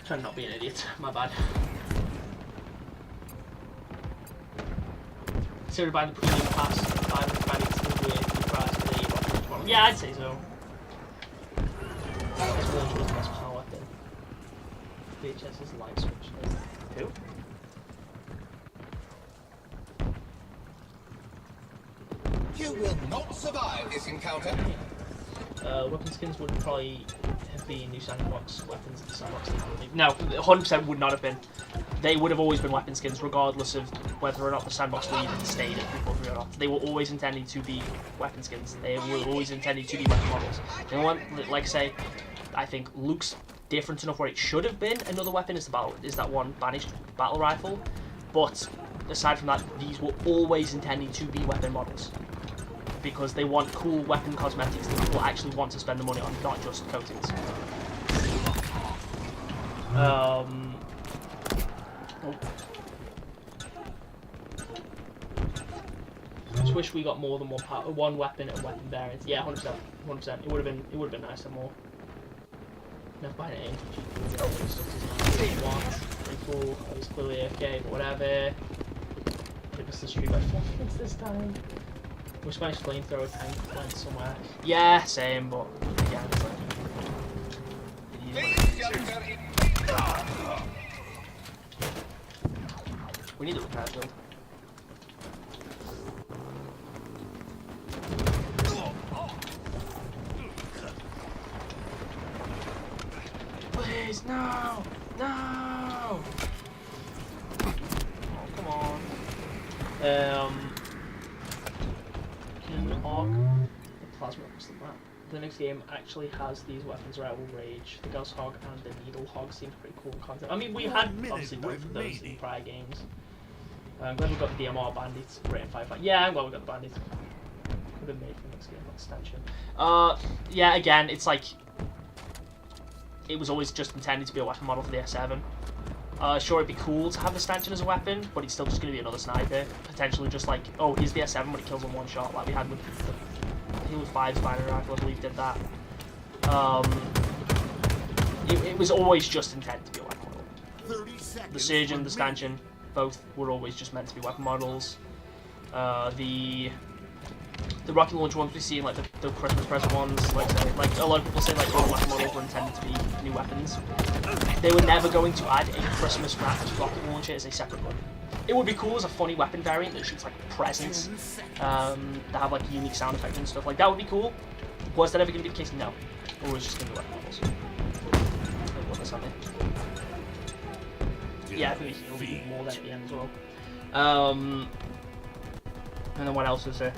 trying to not be an idiot. My bad. Consider buying the premium pass, buying the price for the rocket launch model. Yeah, I'd say so. This launch was the best power weapon. VHS's light switch. Who?
You will not survive this encounter.
Weapon skins would probably have been new sandbox weapons at the sandbox. No, 100% would not have been. They would have always been weapon skins, regardless of whether or not the sandbox lead had stayed at 343 or not. They were always intended to be weapon skins. They were always intended to be weapon models. You know what? Like I say, I think Luke's different enough where it should have been another weapon is that one banished battle rifle. But aside from that, these were always intended to be weapon models. Because they want cool weapon cosmetics that people actually want to spend the money on, not just coatings. Oh. I just wish we got more than one weapon and weapon variants. Yeah, 100%. 100%. It would have been nice to have more. Never buying it in. Pretty cool. I was clearly AFK, but whatever. Give us the street by 4 minutes this time. Wish Spanish flamethrower tank went somewhere. Yeah, same, but yeah, it's like. We need a repair build. Please, no! No! Oh, come on. The plasma across the map. The next game actually has these weapons, Rival Rage, the Ghost Hog, and the Needle Hog. Seems pretty cool content. I mean, we had obviously both of those in prior games. I'm glad we got the DMR Bandits, Great and Firefight. Yeah, I'm glad we got the Bandits. Could have made for the next game, not stanchion. Yeah, again, it's like it was always just intended to be a weapon model for the S7. Sure, it'd be cool to have the stanchion as a weapon, but it's still just going to be another sniper. Potentially just like, oh, here's the S7, but it kills in one shot, like we had with the Halo 5's binary rifle, I believe, did that. It was always just intended to be a weapon model.
30 seconds
The Surgeon, the stanchion, both were always just meant to be weapon models. The rocket launch ones we see in like the Christmas present ones, like a lot of people say like all weapon models were intended to be new weapons. They were never going to add a Christmas wrapped rocket launcher as a separate one. It would be cool as a funny weapon variant that shoots like presents, that have like unique sound effects and stuff. Like that would be cool. Was that ever going to be the case? No. Or was it just going to be weapon models? What does that mean? yeah, I think they healed more than at the end as well. And then what else is there?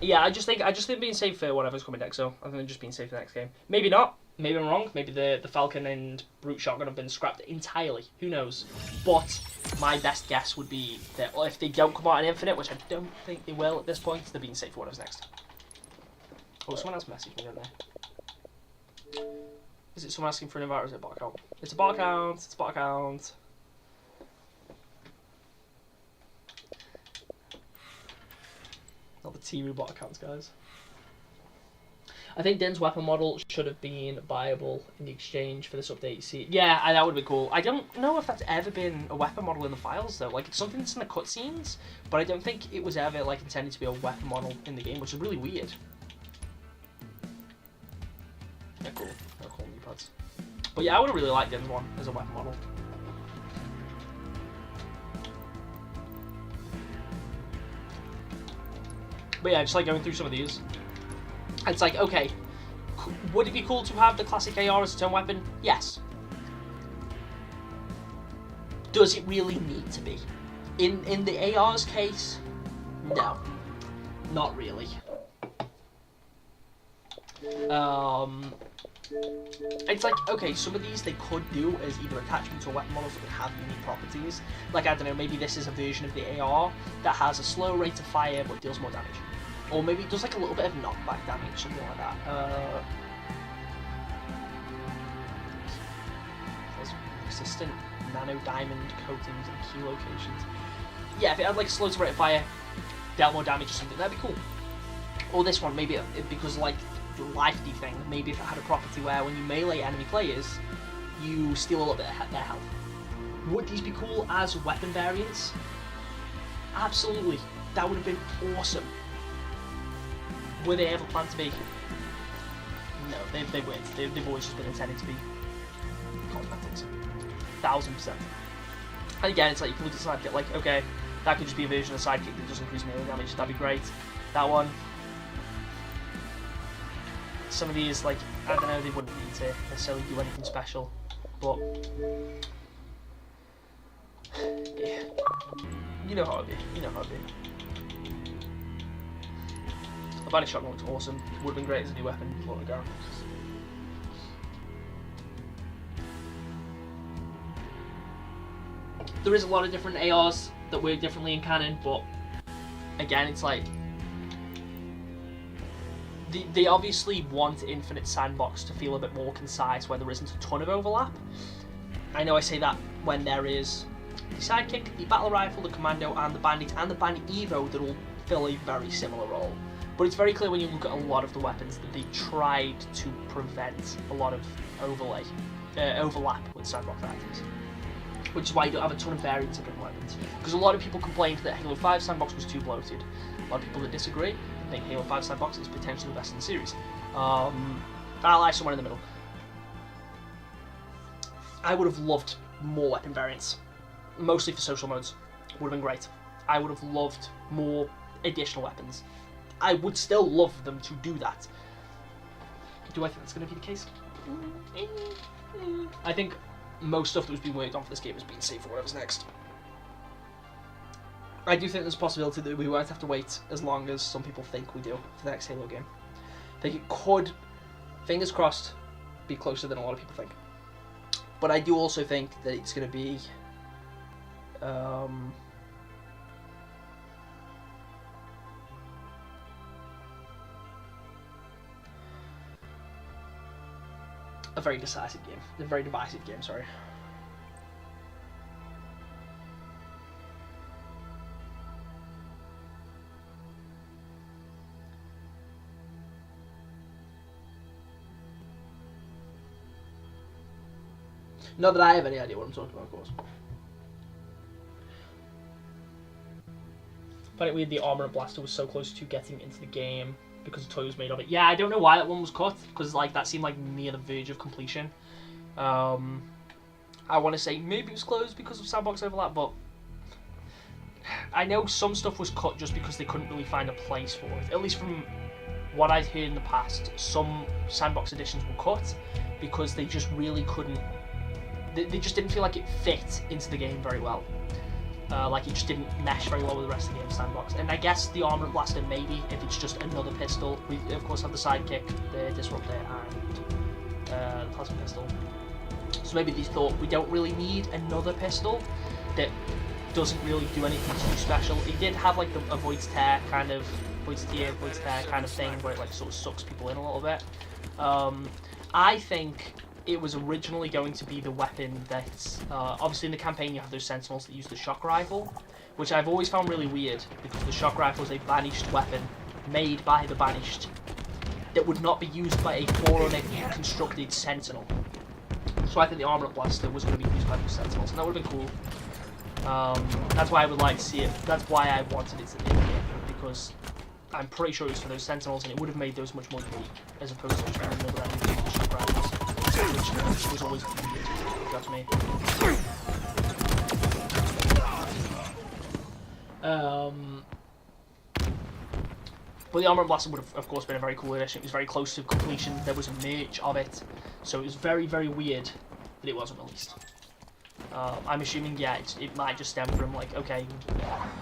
Yeah, I just think being safe for whatever's coming next. So I think they're just being safe for the next game. Maybe not. Maybe I'm wrong. Maybe the Falcon and Brute Shotgun have been scrapped entirely. Who knows? But my best guess would be that if they don't come out in Infinite, which I don't think they will at this point, they're being safe for whatever's next. Oh, someone else messaged me, don't they? Is it someone asking for an invite or is it a bot account? It's a bot account. It's a bot account. Not the Timu bot accounts, guys. I think Din's weapon model should have been viable in the exchange for this update. See, yeah, that would be cool. I don't know if that's ever been a weapon model in the files though. Like it's something that's in the cutscenes, but I don't think it was ever like intended to be a weapon model in the game, which is really weird. Yeah, cool. They're cool knee pads. But yeah, I would have really liked Din's one as a weapon model. But yeah, just like going through some of these. It's like, okay, would it be cool to have the classic AR as its own weapon? Yes. Does it really need to be? In the AR's case, no. Not really. It's like, okay, some of these they could do as either attachment to a weapon model that would have unique properties. Like, I don't know, maybe this is a version of the AR that has a slow rate of fire but deals more damage. Or maybe it does like a little bit of knockback damage, something like that. There's resistant nano diamond coatings in key locations. Yeah, if it had like a slow to rate of fire, dealt more damage or something, that'd be cool. Or this one, maybe because like the life thing, maybe if it had a property where when you melee enemy players, you steal a little bit of their health. Would these be cool as weapon variants? Absolutely. That would have been awesome. Were they ever planned to be? No, they weren't. They've always just been intended to be cosmetics. 1000%. And again, it's like you can look at the sidekick, like, okay, that could just be a version of the sidekick that does increase melee damage, that'd be great. That one. Some of these, like, I don't know, they wouldn't need to necessarily do anything special, but yeah. You know how it'd be. You know how it'd be. The Banner Shotgun looks awesome. Would have been great as a new weapon. What a go. There is a lot of different ARs that work differently in canon, but again, it's like they obviously want Infinite Sandbox to feel a bit more concise, where there isn't a ton of overlap. I know I say that when there is the Sidekick, the Battle Rifle, the Commando, and the Bandit Evo that all fill a very similar role. But it's very clear when you look at a lot of the weapons that they tried to prevent a lot of overlap with Sandbox items. Which is why you don't have a ton of variants of different weapons. Because a lot of people complained that Halo 5 Sandbox was too bloated. A lot of people that disagree think Halo 5 Sandbox is potentially the best in the series. I lie somewhere in the middle. I would have loved more weapon variants. Mostly for social modes. Would have been great. I would have loved more additional weapons. I would still love them to do that. Do I think that's going to be the case? I think most stuff that was being worked on for this game has been safe for whatever's next. I do think there's a possibility that we won't have to wait as long as some people think we do for the next Halo game. I think it could, fingers crossed, be closer than a lot of people think. But I do also think that it's going to be a very decisive game. A very divisive game, sorry. Not that I have any idea what I'm talking about, of course. But it weird the armor and blaster was so close to getting into the game because the toy was made of it. Yeah, I don't know why that one was cut, because like that seemed like near the verge of completion. I want to say maybe it was closed because of sandbox overlap, but I know some stuff was cut just because they couldn't really find a place for it. At least from what I've heard in the past, some sandbox editions were cut because they just really couldn't. they just didn't feel like it fit into the game very well. Like it just didn't mesh very well with the rest of the game sandbox. And I guess the armor blaster, maybe if it's just another pistol. We of course have the sidekick, the disruptor, and the plasma pistol. So maybe they thought we don't really need another pistol that doesn't really do anything too special. It did have like a void's tear kind of void's tear kind of thing where it like sort of sucks people in a little bit. I think it was originally going to be the weapon that obviously in the campaign you have those sentinels that use the shock rifle, which I've always found really weird because the shock rifle is a banished weapon made by the banished that would not be used by a forerunner constructed sentinel. So I think the armor blaster was going to be used by the sentinels, and that would have been cool. That's why I would like to see it. That's why I wanted it to be in the game, because I'm pretty sure it was for those sentinels, and it would have made those much more unique as opposed to just being another enemy with the shock rifles, which was always weird. That's me. But the Armor Blaster would have, of course, been a very cool addition. It was very close to completion. There was a merge of it, so it was very, very weird that it wasn't released. I'm assuming, yeah, it might just stem from, like, okay,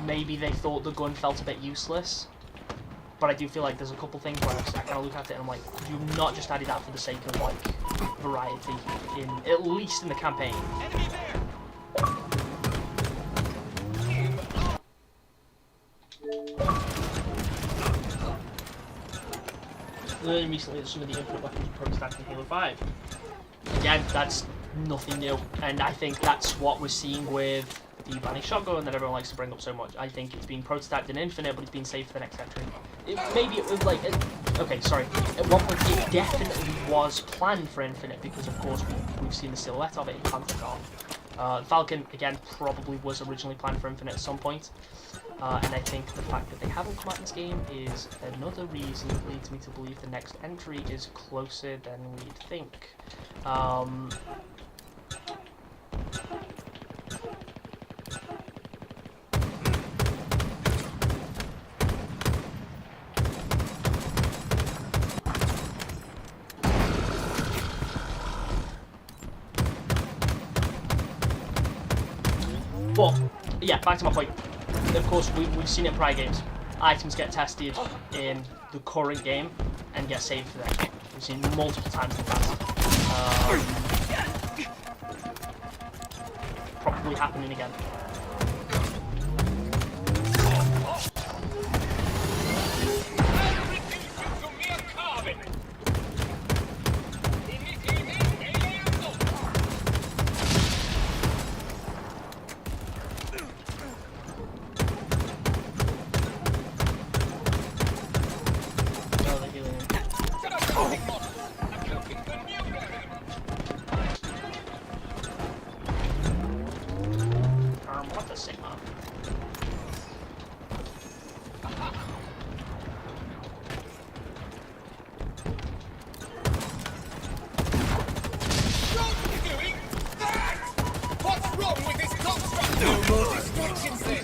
maybe they thought the gun felt a bit useless, but I do feel like there's a couple things where I kind of look at it and I'm like, you've not just added that for the sake of, like, variety, at least in the campaign. Learning recently that some of the infinite weapons are prototyped in Halo 5. Again, that's nothing new, and I think that's what we're seeing with the banished shotgun that everyone likes to bring up so much. I think it's been prototyped in Infinite, but it's been saved for the next entry. Maybe it was like, okay, sorry, at one point it definitely was planned for Infinite, because of course we've seen the silhouette of it in Panther. Falcon, again, probably was originally planned for Infinite at some point. And I think the fact that they haven't come out in this game is another reason that leads me to believe the next entry is closer than we'd think. But, yeah, back to my point. Of course, we've seen it in prior games. Items get tested in the current game and get saved for that game. We've seen multiple times in the past. Probably happening again. What the Sigma?
What's wrong with this construct? No more distractions then.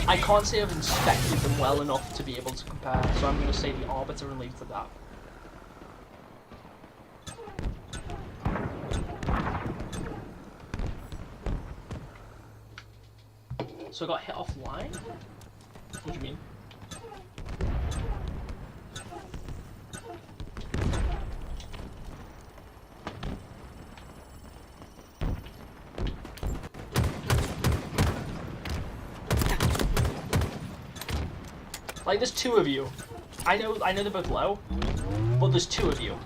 I can't say I've inspected them well enough to be able to compare, so I'm going to say the Arbiter and leave it to that. So I got hit offline? What do you mean? Like, there's two of you. I know they're both low, but there's two of you.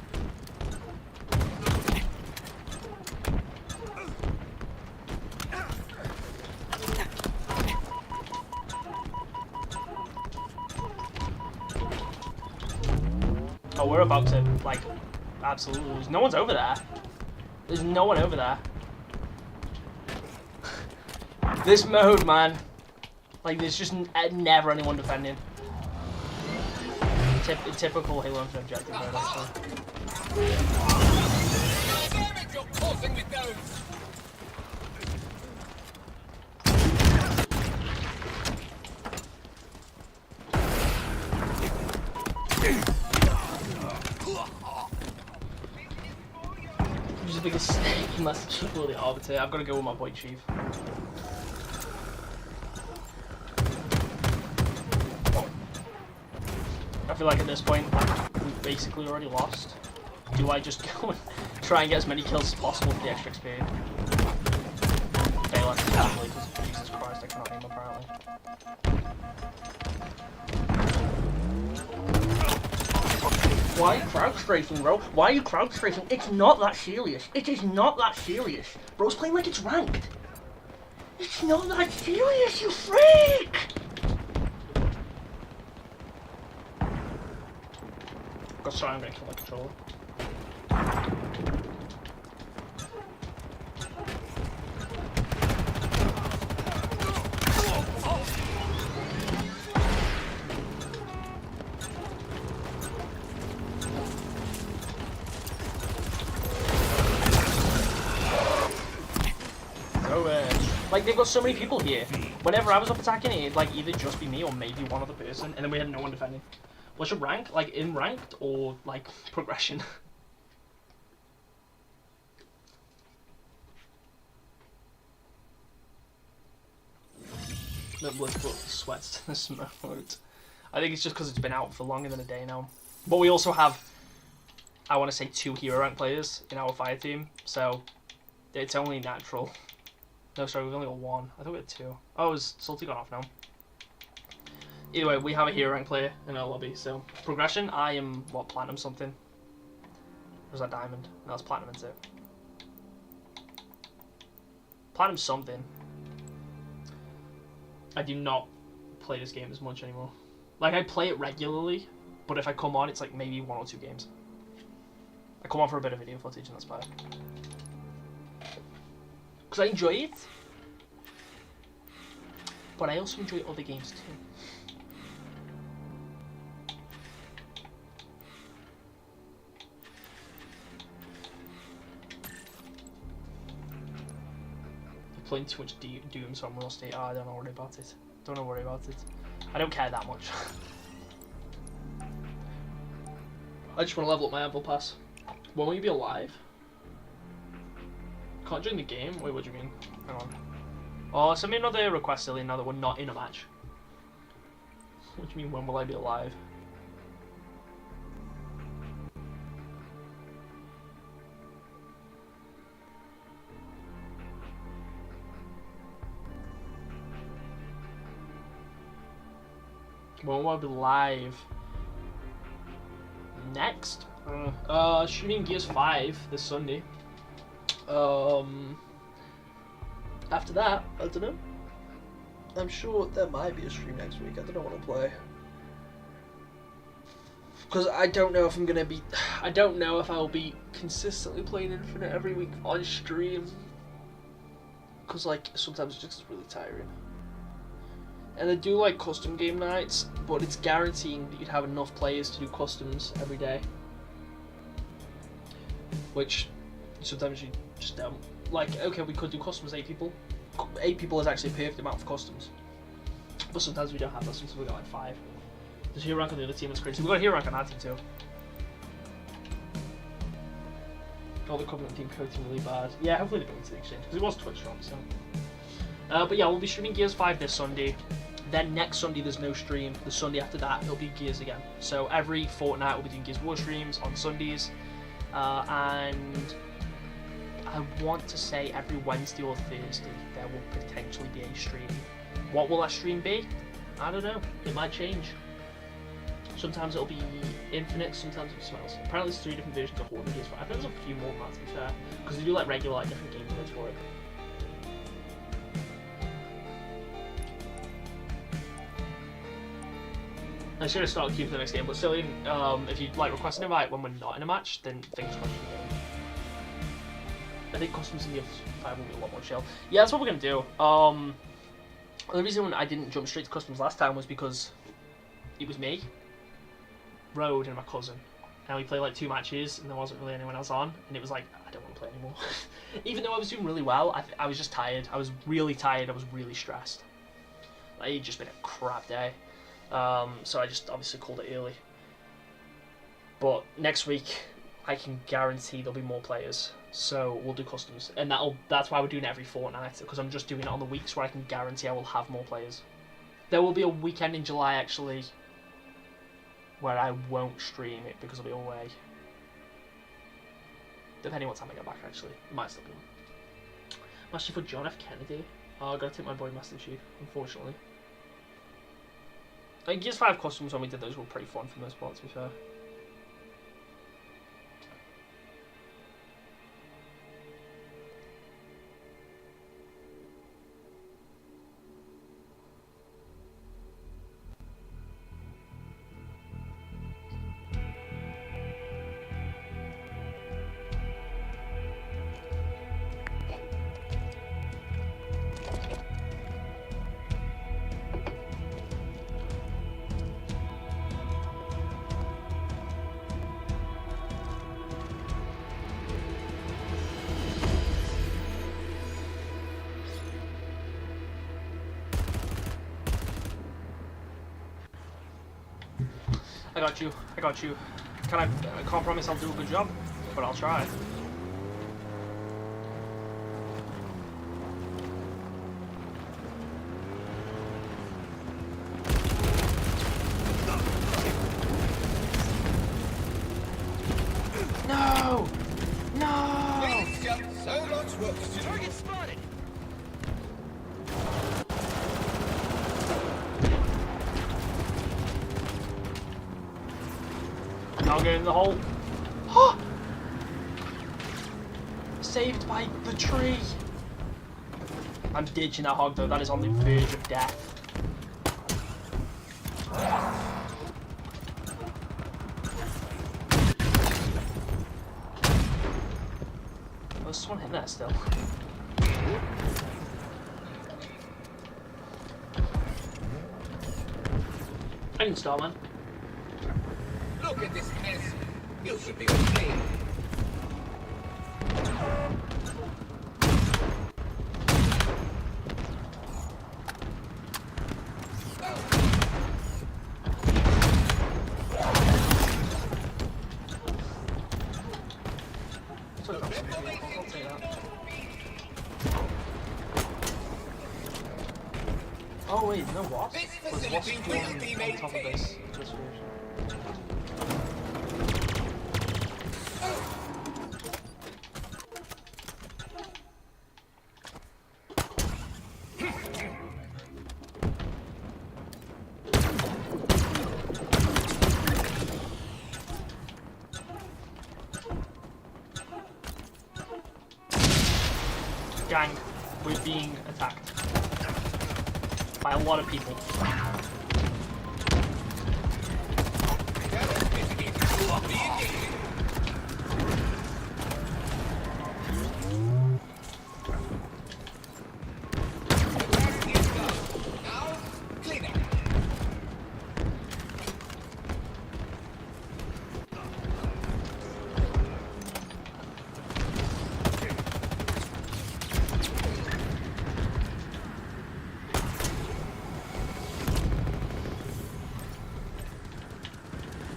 Oh, we're about to, like, absolutely lose. No one's over there. There's no one over there. This mode, man. Like, there's just never anyone defending. Typical Halo Infinite objective mode, actually.
Damn it, you're causing me those.
the biggest snake unless the Chief or the Arbiter. I've got to go with my boy Chief. I feel like at this point, we've basically already lost. Do I just go and try and get as many kills as possible for the extra XP? Okay, let's definitely, because Jesus Christ, I cannot aim apparently. Why are you crowd strafing, bro? Why are you crowd strafing? It's not that serious. It is not that serious. Bro's playing like it's ranked. It's not that serious, you freak! God, sorry, I'm gonna kill my controller. Like, they've got so many people here. Whenever I was up attacking, it'd like either just be me or maybe one other person, and then we had no one defending. What's your rank? Like, in ranked or, like, progression? No blood but sweats to the smoke. I think it's just because it's been out for longer than a day now. But we also have, I want to say, 2 hero rank players in our fire team, so it's only natural. No, sorry, we've only got 1. I thought we had 2. Oh, is Salty gone off now? Either way, we have a hero rank player in our lobby, so progression, I am, what, platinum something? Or was that diamond? No, that's platinum, isn't it? Platinum something. I do not play this game as much anymore. Like, I play it regularly, but if I come on, it's like maybe 1 or 2 games. I come on for a bit of video footage and that's fine. Because I enjoy it, but I also enjoy other games too. I'm playing too much Doom, so I'm rusty. Oh, I don't worry about it. Don't worry about it. I don't care that much. I just want to level up my Anvil Pass. When will you be alive? Can't join the game? Wait, what do you mean? Hang on. Oh, send me another request, Cillian, now that we're not in a match. What do you mean, when will I be alive? When will I be live? Next? Shooting Gears 5 this Sunday. After that, I don't know. I'm sure there might be a stream next week. I don't know what I'll play. Because I don't know if I'm gonna be. I don't know if I'll be consistently playing Infinite every week on stream. Because, like, sometimes it's just really tiring. And I do like custom game nights, but it's guaranteeing that you'd have enough players to do customs every day. Which sometimes you just don't. Like, okay, we could do customs 8 people. 8 people is actually a perfect amount for customs. But sometimes we don't have that, sometimes we got like 5. There's hero rank on the other team, that's crazy. We've got a hero rank on our team too. All the Covenant team coaching really bad. Yeah, hopefully they go into the exchange, because it was Twitch strong, so. But yeah, we'll be streaming Gears 5 this Sunday. Then next Sunday there's no stream. The Sunday after that it'll be Gears again. So every fortnight we'll be doing Gears War streams on Sundays. And I want to say every Wednesday or Thursday there will potentially be a stream. What will that stream be? I don't know. It might change. Sometimes it'll be Infinite, sometimes it'll be something else. Apparently there's 3 different versions of Horde and Gears 5. I think there's a few more than that, to be fair. Because they do like regular, like different game modes for it. I should have started queuing for the next game, but still, if you like request an invite when we're not in a match, then fingers crossed you get it. I think customs in Gears 5 will be a lot more chill. Yeah, that's what we're gonna do. The reason I didn't jump straight to customs last time was because it was me, Road, and my cousin. And we played like 2 matches, and there wasn't really anyone else on, and it was like, I don't want to play anymore. Even though I was doing really well, I was just tired. I was really tired. I was really stressed. Like, it'd just been a crap day. So I just obviously called it early. But next week, I can guarantee there'll be more players. So we'll do customs, and that's why we're doing it every fortnight, because I'm just doing it on the weeks where I can guarantee I will have more players. There will be a weekend in July actually where I won't stream it because I'll be away. Depending what time I get back, actually, it might still be on. Master Chief for John F. Kennedy. Oh, I gotta take my boy Master Chief, unfortunately. I think Gears 5 customs when we did those were pretty fun for the most part, to be fair. I got you. I got you. I can't promise I'll do a good job, but I'll try. No! No!
It's just so much work to do. Target spotted.
I'll get in the hole. Saved by the tree. I'm ditching that hog though, that is on the verge of death. There's someone hitting that still. I can start, man.
Look at this mess. You should be ashamed.
I'll take that. Oh wait, no wasp?
This
Was wasp
facility will be
on
made
top of this version? Gang, we're being attacked by a lot of people.
Now, clean up.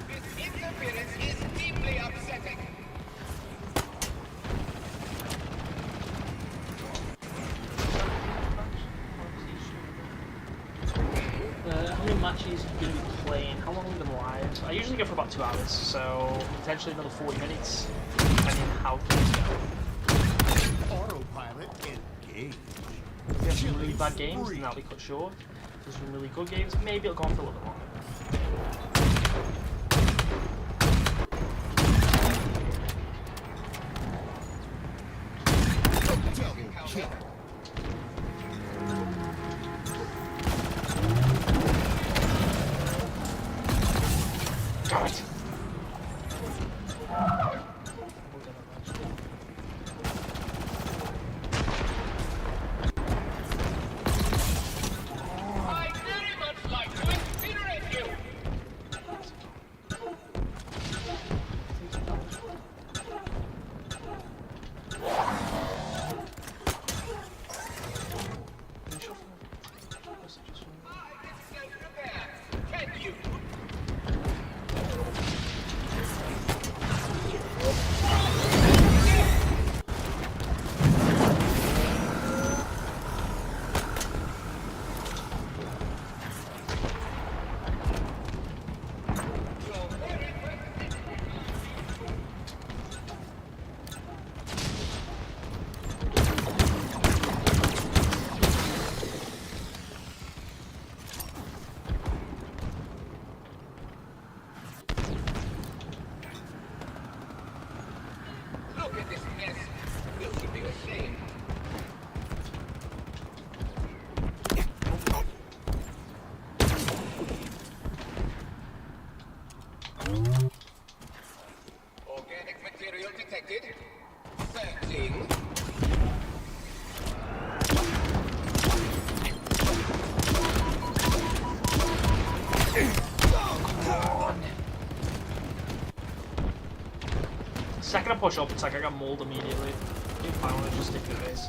This interference is deeply upsetting.
How many matches are you going to be playing? How long have we been live? I usually go for about 2 hours, so potentially another 40 minutes, depending on how things go.
Autopilot engaged.
If we have some really bad games, then that'll be cut short. If there's some really good games, maybe it'll go on for a little bit longer.
Double kill.
Damn it!
I'd very much like to incinerate you.
push up, it's like I got mauled immediately. If I want to just stick your base.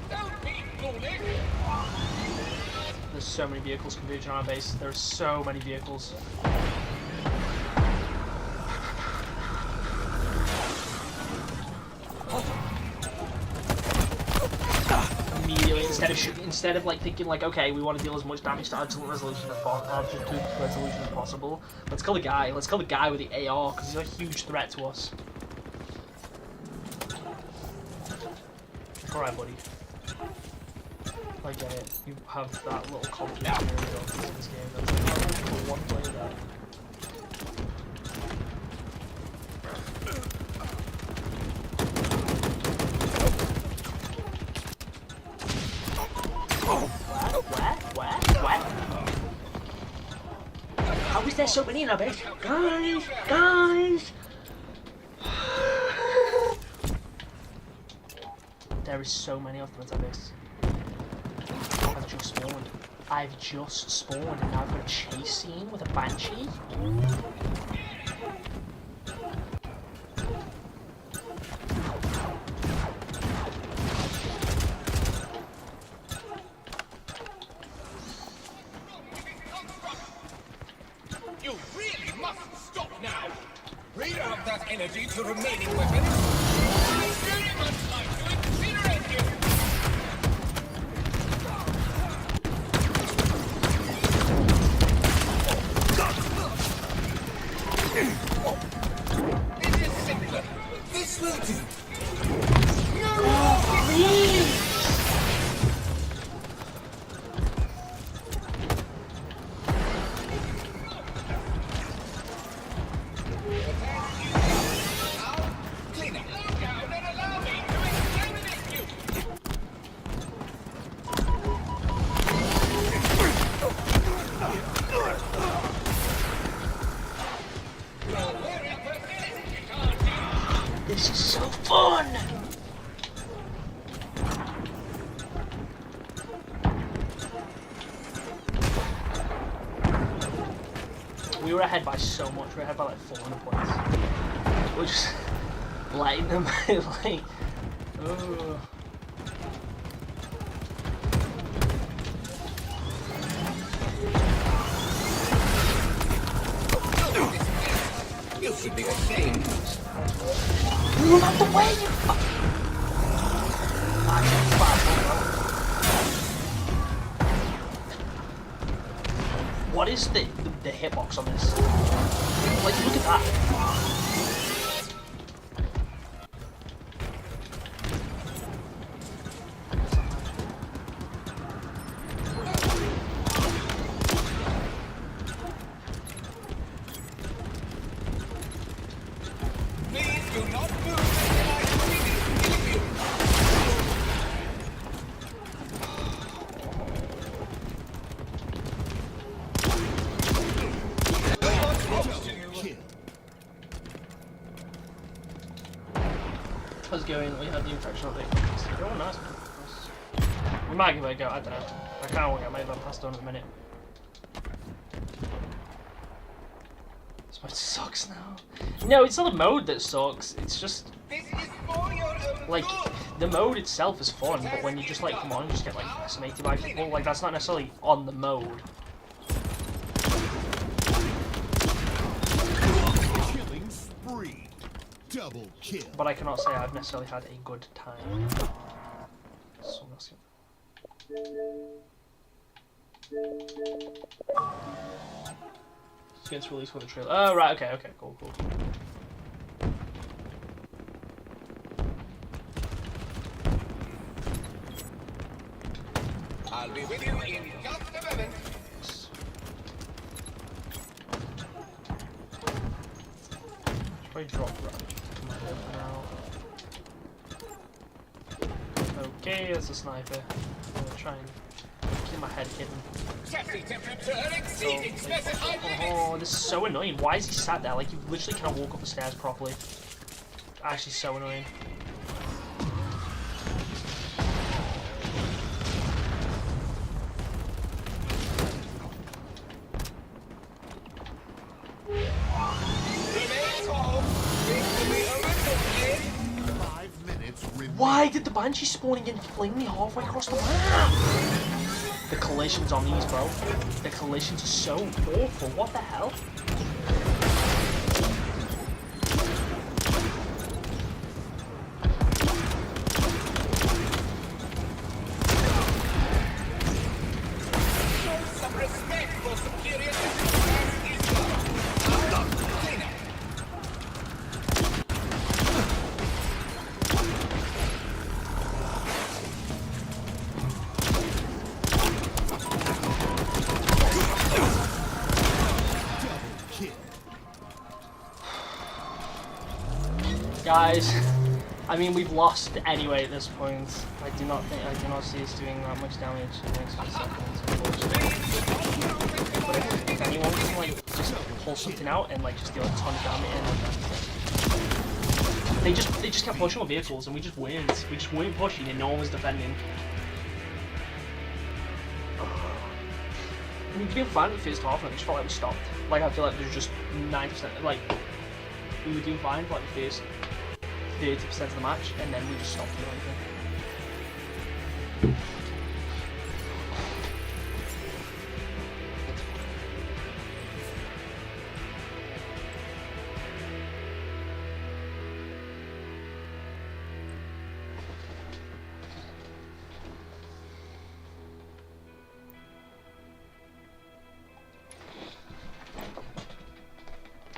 Don't be foolish.
There's so many vehicles converging on our base. There's so many vehicles. Immediately, instead of like thinking like, okay, we want to deal as much damage to absolute resolution as possible. Let's kill the guy. Let's kill the guy with the AR because he's a huge threat to us. All right, buddy. I get it. You have that little confidence in this game. That's like one player there. What? How is there so many in our base? Guys! There is so many of them at our base. I've just spawned and now I've got a chase scene with a banshee.
You really must stop now. Reroute that energy to remaining weapons. I very much like to incinerate you. This is simpler. This will do. No!
Please!
Clean up. Slow down and allow me to exterminate you. You're very pathetic, aren't you?
This is so fun! We were ahead by so much. We were ahead by like 400 points. We're just letting them like. Oh.
You should be ashamed.
Move out the way, you fuck! What is the hitbox on this? Like, look at that.
Please do not move until I kill you.
Kill.
How's it going? We had the infection update. Oh, nice. We might give it a go. I don't know. I kind of want to get my event passed on in a minute. This mode sucks now. No, it's not the mode that sucks. It's just
This is for your own
like
good.
the mode itself is fun, but when you just like come on and just get like decimated by people, like that's not necessarily on the mode.
Killing spree. Double kill.
But I cannot say I've necessarily had a good time. So that's good. It's going to release with a trailer. Oh, right, okay, cool.
I'll be with you in just a moment.
Should probably drop right now. Okay, that's a sniper. I'm gonna try and keep my head hidden.
Chassis temperature exceeding specified limits.
Oh, this is so annoying. Why is he sat there? Like, you literally cannot walk up the stairs properly. Actually, so annoying.
This
did the Banshee spawning in fling me halfway across the map? The collisions on these, bro. The collisions are so awful. What the hell?
Some respect for superior.
Guys, I mean, we've lost anyway at this point. I do not see us doing that much damage in the next few seconds, unfortunately. But if anyone can like just pull something out and like just deal a ton of damage and they just kept pushing with vehicles and we just weren't. We just weren't pushing and no one was defending. I mean, we did fine in the first half and I just felt like we stopped. Like I feel like there's just 90%, like we were doing fine for like the first 30% of the match, and then we just stopped doing anything.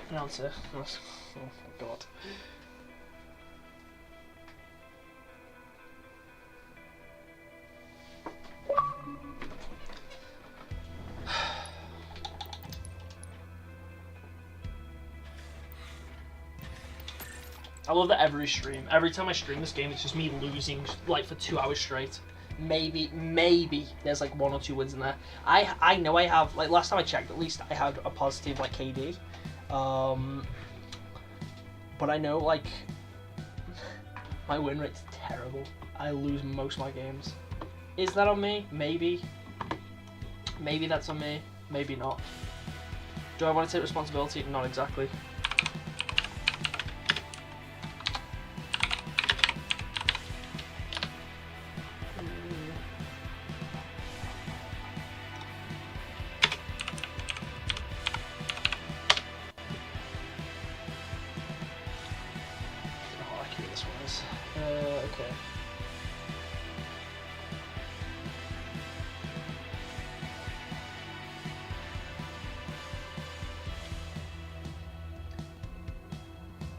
Announcer. Oh my god. I love that every time I stream this game, it's just me losing like for 2 hours straight. Maybe there's like 1 or 2 wins in there. I know I have, like last time I checked, at least I had a positive like KD. But I know like my win rate's terrible. I lose most of my games. Is that on me? Maybe. Maybe that's on me. Maybe not. Do I want to take responsibility? Not exactly. Okay.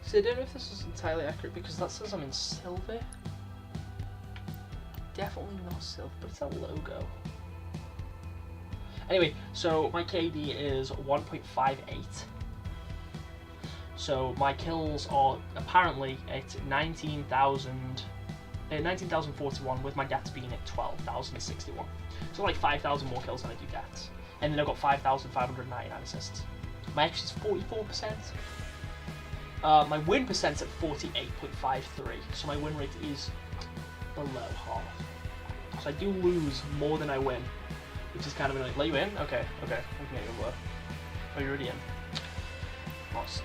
So I don't know if this is entirely accurate because that says I'm in silver. Definitely not silver, but it's a logo. Anyway, so my KD is 1.58. So my kills are apparently at 19,041 with my deaths being at 12,061. So like 5,000 more kills than I do deaths. And then I've got 5,599 assists. My X is 44%. My win percent's at 48.53. So my win rate is below half. So I do lose more than I win, which is kind of annoying. Let you in? Okay. We can get you a blur. Oh, you're already in. Nice.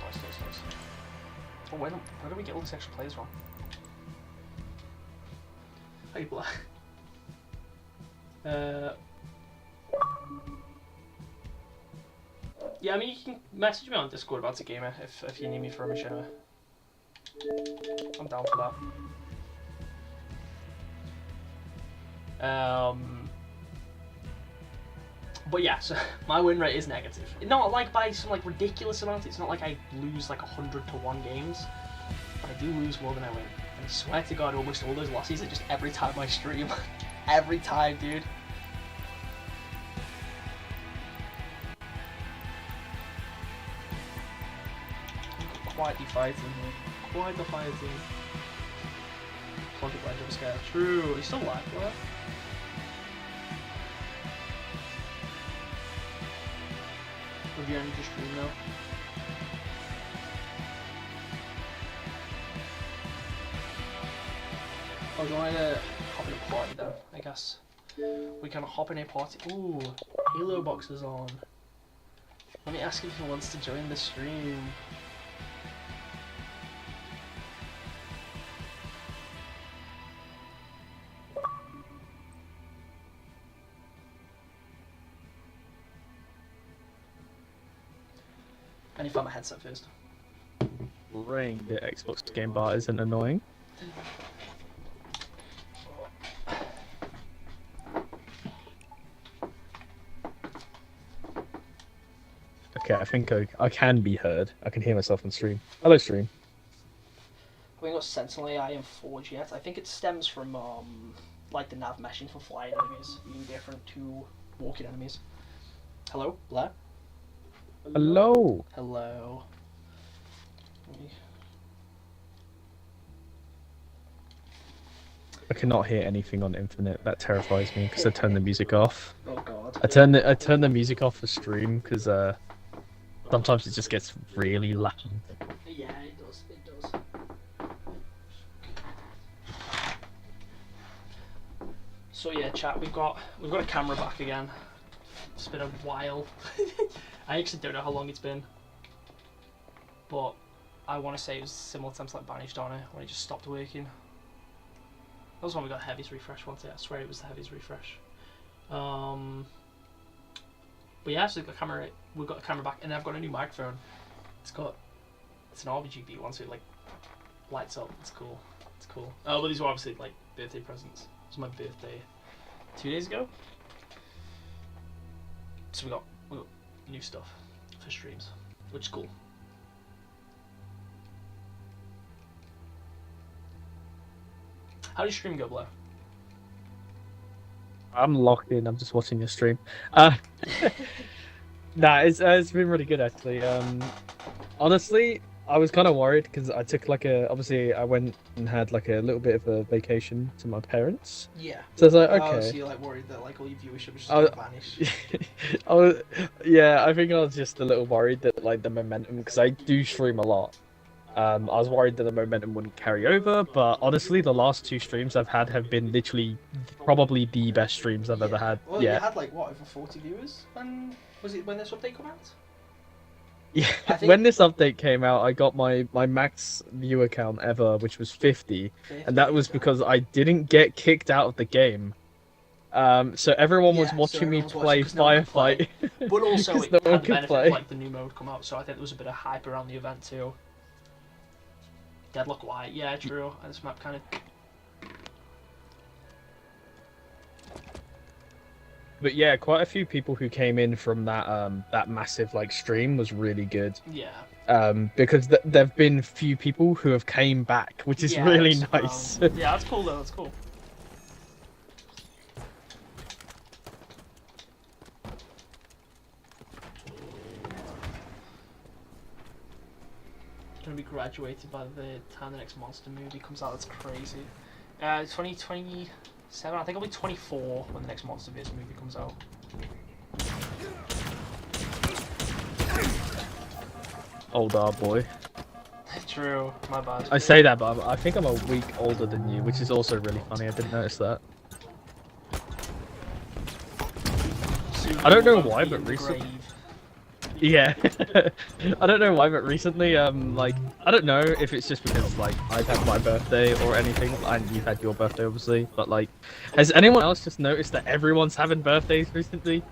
Oh, where do we get all these extra players from? Hey, Black. Yeah, I mean, you can message me on Discord about the gamer if you need me for a mission. I'm down for that. But yeah, so my win rate is negative. Not like by some like ridiculous amount. It's not like I lose like 100-1 games, but I do lose more than I win. And I swear to God, almost all those losses are just every time I stream. Every time, dude. Quite the fighting here. Quite the fighting. Pocket Legend jump scare. True. He's still alive, what? Of your energy stream now. Oh, do you want to hop in a party then? I guess we can hop in a party. Ooh, Halo box is on. Let me ask if he wants to join the stream. I need to find my headset first.
Ring the Xbox game bar isn't annoying. Okay, I think I can be heard. I can hear myself on stream. Hello, stream.
We haven't got Sentinel AI and Forge yet. I think it stems from like the nav meshing for flying enemies being different to walking enemies. Hello, Blair.
Hello.
Hello.
I cannot hear anything on Infinite. That terrifies me because I turn the music off.
Oh god.
I turn the music off for stream because sometimes it just gets really loud.
Yeah, it does. It does. So yeah, chat. We've got a camera back again. It's been a while. I actually don't know how long it's been, but I want to say it was similar times like Banished on it when it just stopped working. That was when we got Heavy's refresh, wasn't it? I swear it was the Heavy's refresh. But yeah, so we've got a camera back, and I've got a new microphone. It's an RGB one, so it like lights up. It's cool. It's cool. Oh, but these were obviously like birthday presents. It was my birthday 2 days ago. So we got new stuff for streams, which is cool. How did your stream go, Blair?
I'm locked in. I'm just watching your stream. Nah, it's been really good actually. Honestly, I was kind of worried because I took obviously I went and had like a little bit of a vacation to my parents.
Yeah.
So I was like,
Oh,
okay.
so you're like worried that like all your viewership was just gonna vanish.
Yeah, I think I was just a little worried that like the momentum, because I do stream a lot. I was worried that the momentum wouldn't carry over, but honestly, the last 2 streams I've had have been literally probably the best streams I've ever had.
Well,
yeah.
you had like what, over 40 viewers when this update come out?
Yeah,
I think-
when this update came out, I got my max viewer count ever, which was 50, and that was because I didn't get kicked out of the game. So everyone was
Yeah, so
watching me
everyone was
play
watching 'cause no one could
Firefight.
But also
'Cause
it
no one
had the
could
benefit
play.
of like the new mode come out, so I think there was a bit of hype around the event too. Deadlock White, yeah, true. And this map kind of.
But yeah, quite a few people who came in from that massive like stream was really good.
Yeah.
Because there've been few people who have came back, which is
Yeah,
really
it's,
nice.
Yeah, that's cool though. That's cool. Gonna be graduated by the time the next monster movie comes out. That's crazy. 2027. I think I'll be 24 when the next Monsterverse movie comes out.
Older boy.
True. My bad.
I say that, but I think I'm a week older than you, which is also really funny. I didn't notice that. I don't know why, but recently. Yeah, I don't know why, but recently, like, I don't know if it's just because, like, I've had my birthday or anything, and you've had your birthday, obviously, but, like, has anyone else just noticed that everyone's having birthdays recently?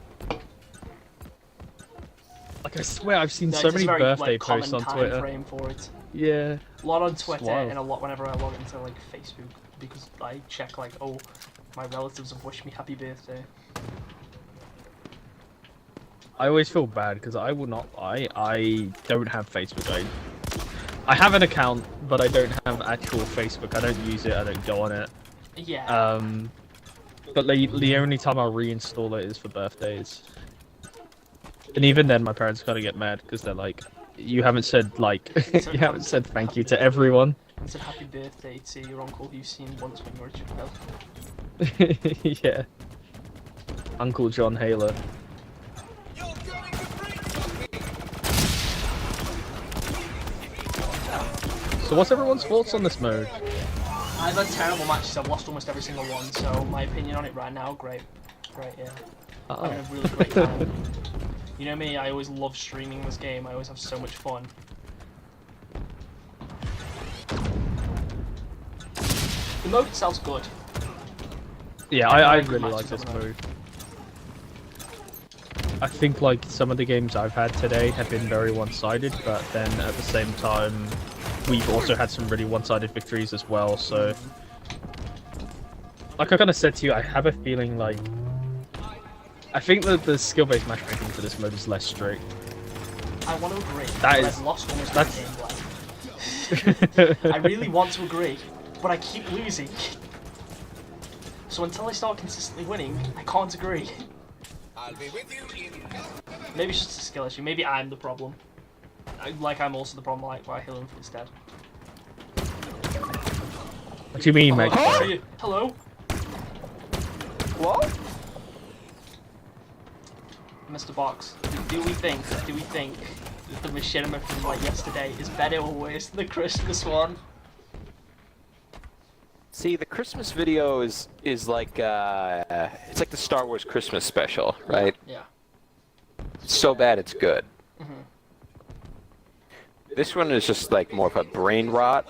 Like, I swear I've seen so many birthday posts on Twitter.
Frame for it.
Yeah.
A lot on Twitter
wild.
and a lot whenever I log into, like, Facebook, because I check, like, oh, my relatives have wished me happy birthday.
I always feel bad because I don't have Facebook. I have an account, but I don't have actual Facebook. I don't use it. I don't go on it.
Yeah.
But the only time I reinstall it is for birthdays. And even then, my parents kind of get mad because they're like, "You haven't said like, you haven't said thank you to everyone."
And said happy birthday to your uncle who you've seen once when you were a child.
Yeah. Uncle John Haler. So what's everyone's thoughts on this mode?
I've had terrible matches. I've lost almost every single one. So my opinion on it right now, great, yeah.
Oh.
Having a really great time. You know me, I always love streaming this game. I always have so much fun. The mode itself's good.
Yeah, I really like this mode. I think like some of the games I've had today have been very one-sided, but then at the same time, we've also had some really one-sided victories as well. So, like I kind of said to you, I have a feeling like I think that the skill-based matchmaking for this mode is less strict.
I want to agree.
That
but
is-
I've lost almost
that's-
every game play. I really want to agree, but I keep losing. So until I start consistently winning, I can't agree.
I'll be with you in...
Maybe it's just a skill issue. Maybe I'm the problem. I'm also the problem. Like why Halo Infinite's dead.
What do you mean, mate?
Hello.
What?
Mr. Box, do we think that the machinima from like yesterday is better or worse than the Christmas one?
See, the Christmas video is like it's like the Star Wars Christmas special, right?
Yeah.
It's so bad it's good. This one is just like more of a brain rot.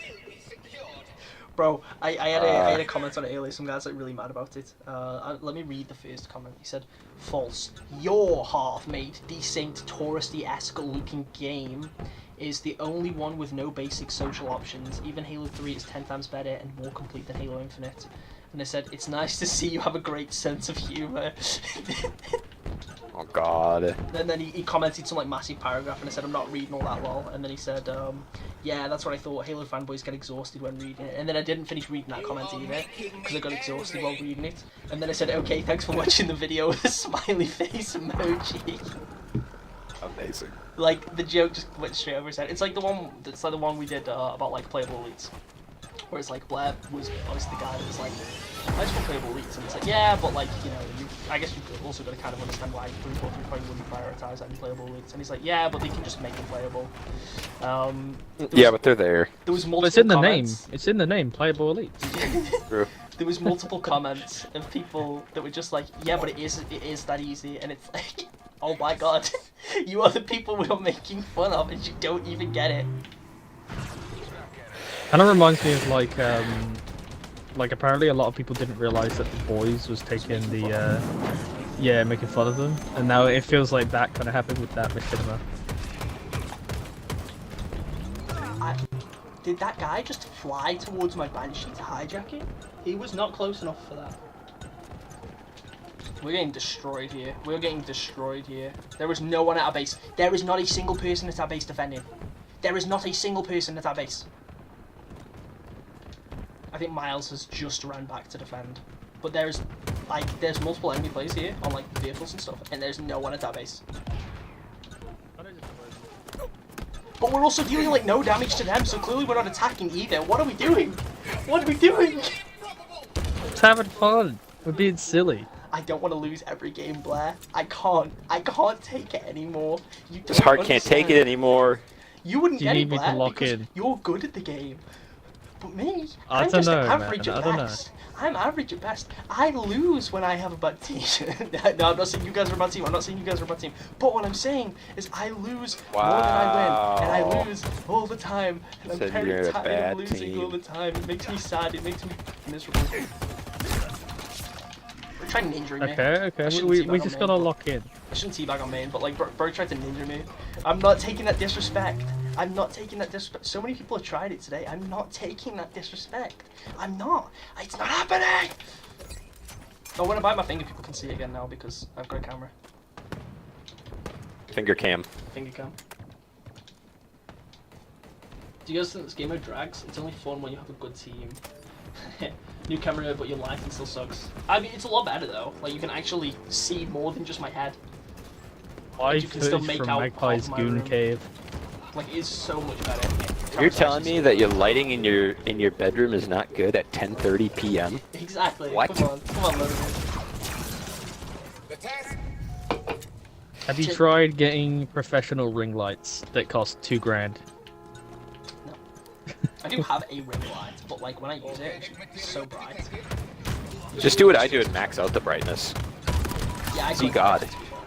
Bro, I had a comment on it earlier. Some guys like really mad about it. Let me read the first comment. He said, "False. Your half-made, desynced, touristy-esque looking game is the only one with no basic social options. Even Halo 3 is 10 times better and more complete than Halo Infinite." And I said, "It's nice to see you have a great sense of humor."
Oh God.
And then he commented some like massive paragraph, and I said, "I'm not reading all that well." And then he said, "Yeah, that's what I thought. Halo fanboys get exhausted when reading it." And then I didn't finish reading that comment either because I got exhausted while reading it. And then I said, "Okay, thanks for watching the video with a smiley face emoji."
Amazing.
Like the joke just went straight over his head. It's like the one. It's like the one we did about like playable elites, where it's like Blair was obviously the guy that was like, "I just want playable elites," and it's like, yeah, but like I guess you've also got to kind of understand why 343 probably wouldn't prioritize unplayable elites. And he's like, yeah, but they can just make them playable.
Yeah, but they're there.
There was multiple
Well, it's in the
comments.
name. It's in the name. Playable Elite.
True.
There was multiple comments of people that were just like, yeah, but it is that easy, and it's like, oh my god, you are the people we are making fun of, and you don't even get it.
Kind of reminds me of like apparently a lot of people didn't realize that The Boys was taking the making fun of them, and now it feels like that kind of happened with that machinima.
Did that guy just fly towards my banshee to hijack it? He was not close enough for that. We're getting destroyed here. We're getting destroyed here. There is no one at our base. There is not a single person at our base defending. There is not a single person at our base. I think Miles has just ran back to defend. But there's multiple enemy players here on like vehicles and stuff, and there's no one at our base. But we're also dealing like no damage to them, so clearly we're not attacking either. What are we doing? What are we doing?
Just having fun. We're being silly.
I don't want to lose every game, Blair. I can't take it anymore. You
This heart
don't
can't take it
understand.
anymore.
You wouldn't
Do you
get
need
it,
me to
Blair,
lock
because
in?
you're good at the game. But me,
I
I'm
don't
just
know,
average
man.
at
I don't know.
best. I'm average at best. I lose when I have a bad team. No, I'm not saying you guys are a bad team. I'm not saying you guys are a bad team. But what I'm saying is I lose more than I win. And I lose all the time. And I'm
Said
very
you're a
tired
bad
of losing
team.
all the time. It makes me sad. It makes me miserable. Bro tried ninja me.
Okay,
I
okay.
shouldn't
We
teabag on
just
main,
gotta
but-
lock in.
I shouldn't teabag on main, but like bro tried to ninja me. I'm not taking that disrespect. I'm not taking that disrespect. So many people have tried it today. I'm not taking that disrespect. I'm not. It's not happening. Oh, when I bite my finger, people can see it again now because I've got a camera.
Finger cam.
Finger cam. Do you guys think this game mode drags? It's only fun when you have a good team. New camera, but your lighting still sucks. I mean, it's a lot better though. Like you can actually see more than just my head.
Live
you can still
footage
make
from
out
Magpie's
half my
Goon
room.
Cave.
Like it's so much better.
You're telling me that your lighting in your bedroom is not good at 10:30 p.m.
Exactly.
What?
Come on, Logan.
The task.
Have you
Chip-
tried getting professional ring lights that cost $2,000?
I do have a ring light, but like when I use it, it's so bright.
Just do what I do and max out the brightness.
Yeah, I
See
could.
God.
To be fair.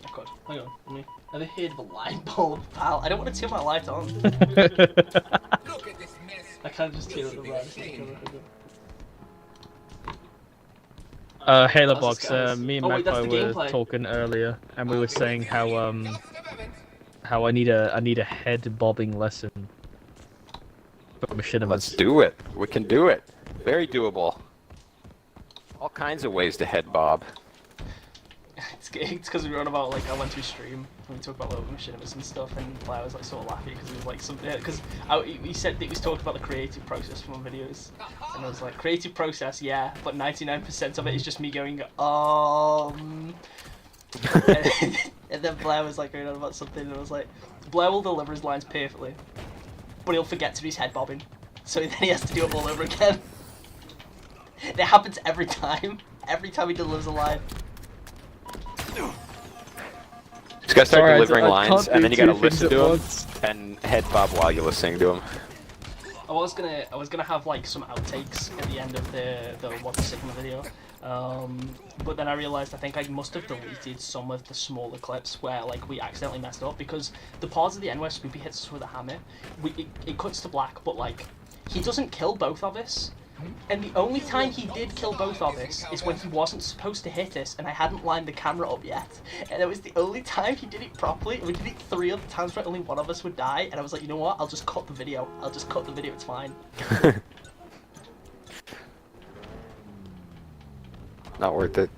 I could. Hang on, let me. Have you heard of a light bulb, pal? I don't want to turn my light on.
Look at this mess.
I can't just turn it the light.
Halo
How's
Box,
this, guys?
me and
Oh, wait, that's
Magpie
the
were
gameplay.
talking earlier, and we were saying how I need a head bobbing lesson for machinimas.
Let's do it. We can do it. Very doable. All kinds of ways to head bob.
It's because we were on about, like, I went to his stream and we talked about like machinimas and stuff, and I was like sort of laughing because he was like something, because he said that he was talking about the creative process from my videos, and I was like, creative process, yeah, but 99% of it is just me going, and then Blair was like going on about something, and I was like, Blair will deliver his lines perfectly, but he'll forget to do his head bobbing, so then he has to do it all over again. It happens every time he delivers a line.
Just gotta start
Sorry,
delivering
I
lines,
can't
and then
do
you gotta
two things
listen
at
to them
once.
and head bob while you listening to them.
I was gonna have like some outtakes at the end of the What the Sigma video, but then I realised I think I must have deleted some of the smaller clips where like we accidentally messed up, because the parts of the end where Spoopy hits us with a hammer, it cuts to black, but like he doesn't kill both of us. And the only time he did kill both of us is when he wasn't supposed to hit us and I hadn't lined the camera up yet. And it was the only time he did it properly. We did it 3 other times where only one of us would die, and I was like, you know what, I'll just cut the video. It's fine.
Not worth it.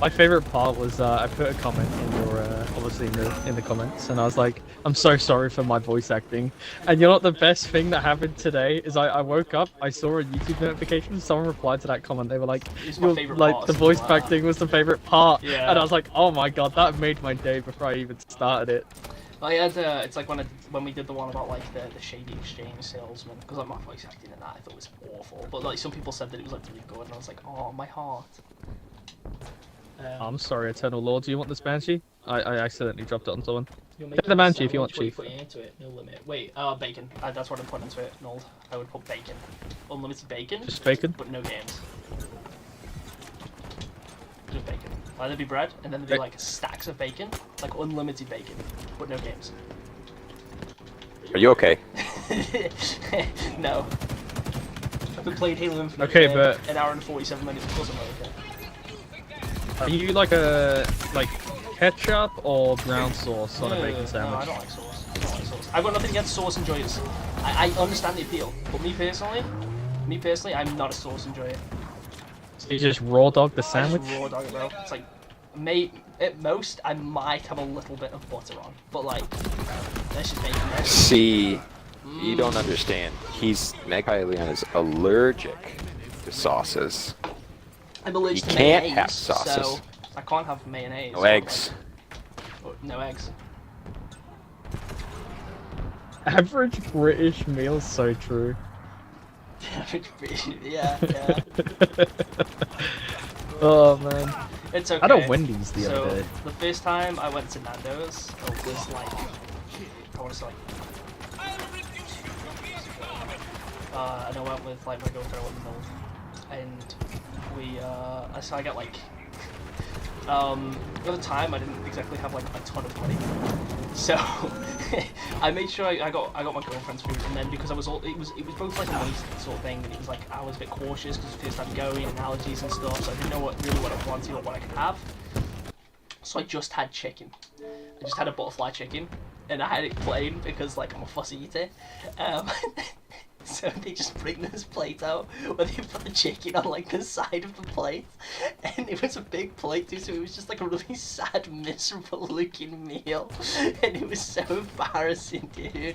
My favorite part was I put a comment in your obviously in the comments, and I was like, I'm so sorry for my voice acting. And you know what the best thing that happened today is I woke up, I saw a YouTube notification, someone replied to that comment, they were like,
It's my favourite part,
the
something
voice
like that.
acting was the favorite part.
Yeah.
And I was like, oh my god, that made my day before I even started it.
I had it's like when we did the one about like the shady exchange salesman, because like my voice acting in that I thought was awful, but like some people said that it was like really good, and I was like, oh, my heart.
I'm sorry, Eternal Lord, do you want this Banshee? I accidentally dropped it on someone.
You're
Take the Banshee if you want,
what are
Chief.
putting into it? No limit. Wait, bacon. That's what I'm putting into it, Nold. I would put bacon. Unlimited bacon.
Just bacon?
But no games. Just bacon. Either be bread, and then there'd be like stacks of bacon, like unlimited bacon, but no games.
Are you okay?
No. I've been playing Halo Infinite
Okay,
for
but-
an hour and 47 minutes, of course I'm okay.
Are you like ketchup or brown sauce on a bacon
No,
sandwich?
I don't like sauce. I've got nothing against sauce enjoyers. I understand the appeal, but me personally, I'm not a sauce enjoyer.
So you just raw dog the
I
sandwich?
just raw dog it, bro. It's like, at most, I might have a little bit of butter on, but like, that's just making it.
See, you don't understand. Magpie Leon is allergic to sauces.
I'm allergic
You
to
can't
mayonnaise,
have sauces.
so I can't have mayonnaise.
No eggs.
No eggs.
Average British meal, so true.
yeah.
Oh man.
It's okay.
I had a Wendy's the
So,
other day.
the first time I went to Nando's, it was like, I want to say like, and I went with like my girlfriend, I went with Noel, and so I got like, at the time I didn't exactly have like a ton of money, so I made sure I got my girlfriend's food, and then because it was both like a money sort of thing, and it was like I was a bit cautious because first time going and allergies and stuff, so I didn't know what I wanted or what I could have, so I just had chicken. I just had a butterfly chicken, and I had it plain because like I'm a fussy eater. So they just bring this plate out where they put the chicken on like the side of the plate, and it was a big plate too, so it was just like a really sad, miserable looking meal, and it was so embarrassing, dude.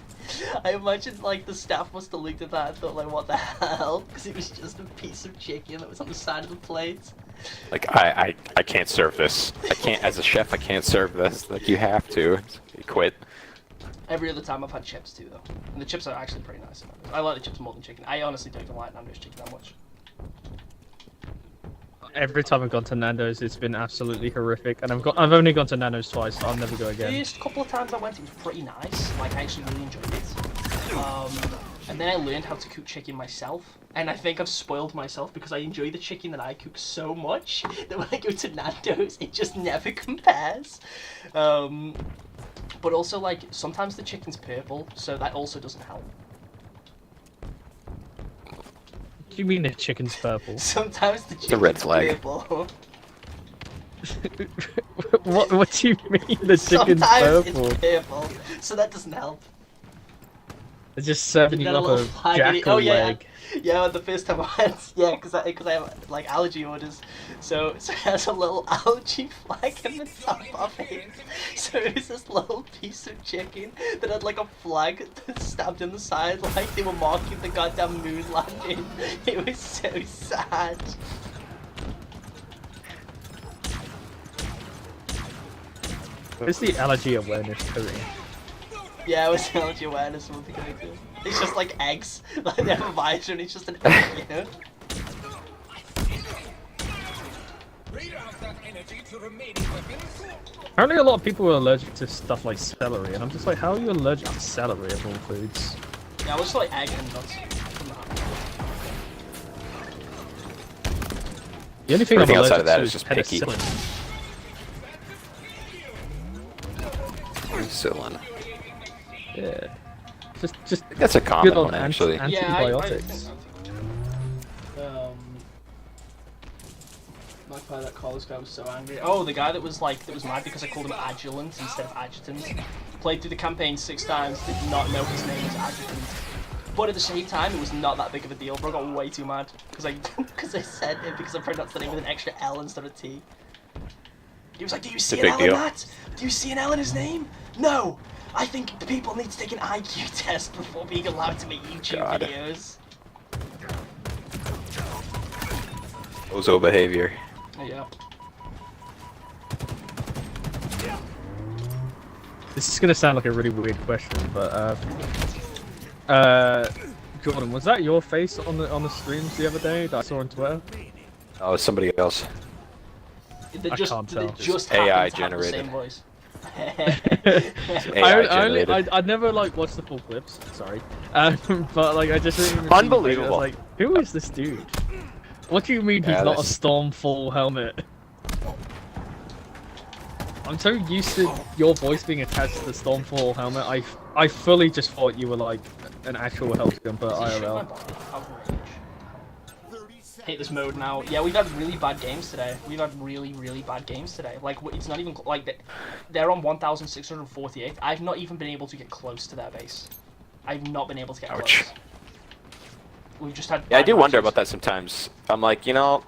I imagine like the staff must have looked at that and thought like, what the hell, because it was just a piece of chicken that was on the side of the plate.
Like, I can't serve this. I can't, as a chef, I can't serve this. Like, you have to. You quit.
Every other time I've had chips too though, and the chips are actually pretty nice. I like the chips more than chicken. I honestly don't even like Nando's chicken that much.
Every time I've gone to Nando's, it's been absolutely horrific, and I've only gone to Nando's twice. So I'll never go
The
again.
first couple of times I went, it was pretty nice. Like I actually really enjoyed it. And then I learned how to cook chicken myself, and I think I've spoiled myself because I enjoy the chicken that I cook so much that when I go to Nando's, it just never compares. But also, like, sometimes the chicken's purple, so that also doesn't help.
do you mean the chicken's purple?
Sometimes the
a red
chicken's
flag.
purple.
What do you mean the chicken's
Sometimes
purple?
it's purple, so that doesn't help.
They're just serving
Is
you
that a
up
little
a
flag?
jackal
Oh yeah,
leg.
yeah. The first time I went, yeah, because I have like allergy orders, so it has a little allergy flag in the top of it. So it was this little piece of chicken that had like a flag stabbed in the side, like they were marking the goddamn moon landing. It was so sad.
Where's the allergy awareness coding?
Yeah, it was allergy awareness month ago too. It's just like eggs, like they have a visor and it's just an egg, you know?
Radar up that energy to remaining weapons.
Apparently a lot of people are allergic to stuff like celery, and I'm just like, how are you allergic to celery of all foods?
Yeah, I was like egg and nuts from that.
The only thing
Everything
I'm
outside
allergic
of that
to
is just picky.
penicillin.
Penicillin.
Yeah. Just
That's a
good
common
on
one, actually.
antibiotics.
Magpie, that college guy was so angry. Oh, the guy that was mad because I called him Adjutant instead of Adjutant. Played through the campaign 6 times, did not know his name was Adjutant. But at the same time, it was not that big of a deal, bro. I got way too mad because I said it because I pronounced the name with an extra L instead of T. He was like, "Do you see an
big
L in
deal.
that? Do you see an L in his name? No. I think the people need to take an IQ test before being allowed to make YouTube
God.
videos."
Ozo behavior.
Yeah.
This is gonna sound like a really weird question, but Jordan, was that your face on the streams the other day that I saw on Twitter?
Oh, it's somebody else.
They
I
just,
can't
they
tell.
just
AI
happen to have the same
generated.
voice.
AI
I never like watched the full clips. Sorry, but like I just remember
Unbelievable.
I was like, who is this dude? What do you mean he's
Yeah,
not a
that's-
Stormfall helmet? I'm so used to your voice being attached to the Stormfall helmet. I fully just thought you were like an actual health jumper IRL.
Hate this mode now. Yeah, we've had really bad games today. We've had really, really bad games today. Like, it's not even like they're on 1,648. I've not even been able to get close to their base. I've not been able to get
Ouch.
close. We've just had.
Yeah, I
bad
do wonder
matches.
about that sometimes. I'm like, you know,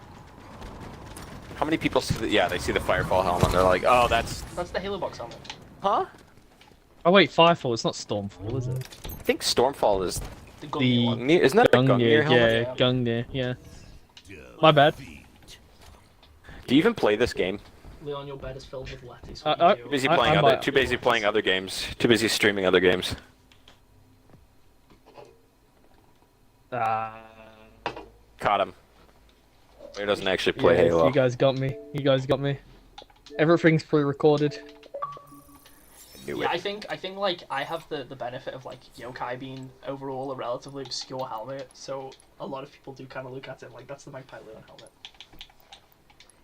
how many people see yeah, they see the Firefall helmet and they're like, oh, that's...
That's the Halo box helmet.
Huh?
Oh wait, Firefall. It's not Stormfall, is it?
I think Stormfall is...
The Gungnir one.
Isn't that the Gungnir
Gungnir,
helmet?
yeah, Gungnir, yeah. My bad.
Do you even play this game?
Leon, your bed is filled with lettuce.
Too busy playing too busy playing other games. Too busy streaming other games. Caught him. He doesn't actually play
Yeah,
Halo.
You guys got me. You guys got me. Everything's pre-recorded.
Knew
Yeah,
it.
I think like I have the benefit of like Yokai being overall a relatively obscure helmet, so a lot of people do kind of look at it like that's the Magpie Leon helmet.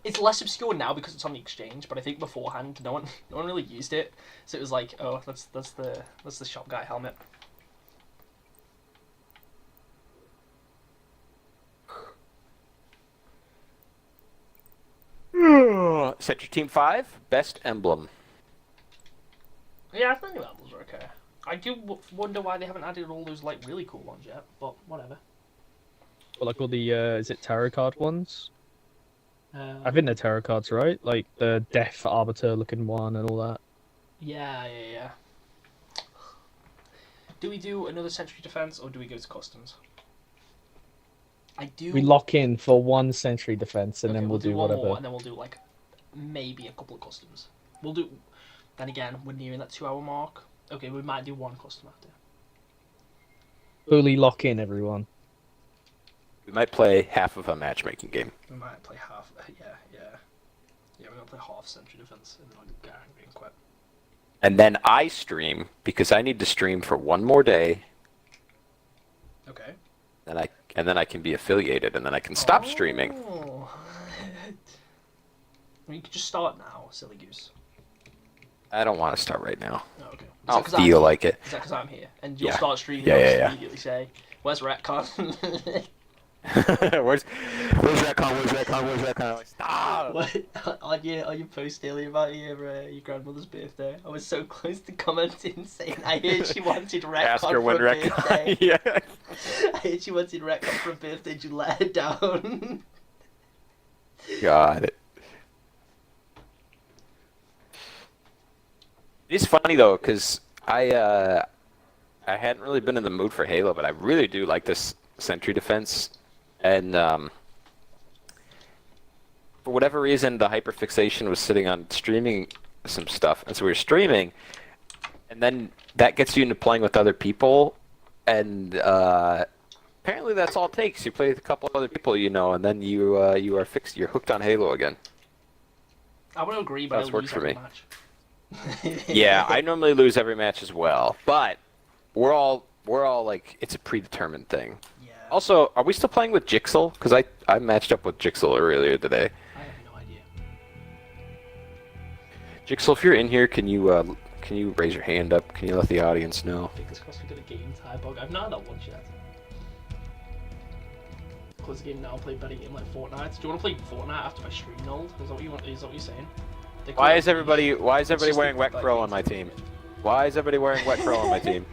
It's less obscure now because it's on the exchange, but I think beforehand no one really used it, so it was like, oh, that's the shop guy helmet.
Set your team 5. Best emblem.
Yeah, I think the emblems are okay. I do wonder why they haven't added all those like really cool ones yet, but whatever.
Well, like all the is it tarot card ones? I think they're tarot cards, right? Like the Death Arbiter looking one and all that.
Yeah. Do we do another Sentry Defense or do we go to customs? I do.
We lock in for one Sentry Defense and
Okay,
then we'll do
one
whatever.
more, and then we'll do like maybe a couple of customs. We'll do. Then again, we're nearing that 2-hour mark. Okay, we might do one custom after.
Fully lock in, everyone.
We might play half of a matchmaking game.
We might play half. Yeah. We're gonna play half Sentry Defense and then I'll get angry and quit.
And then I stream because I need to stream for one more day.
Okay.
And then I can be affiliated and then I can stop streaming.
Oh. You could just start now, silly goose.
I don't want to start right now.
Oh, okay.
I don't feel like it.
Is that because I'm here? And you'll
Yeah.
start streaming
Yeah,
and
yeah,
just
yeah.
immediately say, where's Retcon?
Where's Retcon? Where's Retcon? Where's Retcon? Stop!
What on your post earlier about your grandmother's birthday? I was so close to commenting saying I heard she wanted retcon
Ask her
for
when
a birthday.
Retcon. Yeah.
I heard she wanted retcon for a birthday. Did you let her down?
Got it. It's funny though, cause I hadn't really been in the mood for Halo, but I really do like this sentry defense, and for whatever reason, the hyperfixation was sitting on streaming some stuff, and so we were streaming, and then that gets you into playing with other people, and apparently that's all it takes. You play with a couple other people, you know, and then you are fixed. You're hooked on Halo again.
I would agree, but
That's
I
worked
lose
for
every
me.
match.
Yeah, I normally lose every match as well, but we're all like, it's a predetermined thing.
Yeah.
Also, are we still playing with Jixel? Because I matched up with Jixel earlier today.
I have no idea.
Jixel, if you're in here, can you raise your hand up? Can you let the audience know?
I think it's because we got a game tie bug. I've not had that once yet. Close the game now, play better game like Fortnite. Do you want to play Fortnite after my stream nulled? Is that what you want? Is that what you're saying?
Why is everybody
just
wearing
a
Wet
bug
Crow
game
on my
to
team? Why is everybody wearing Wet Crow on my team?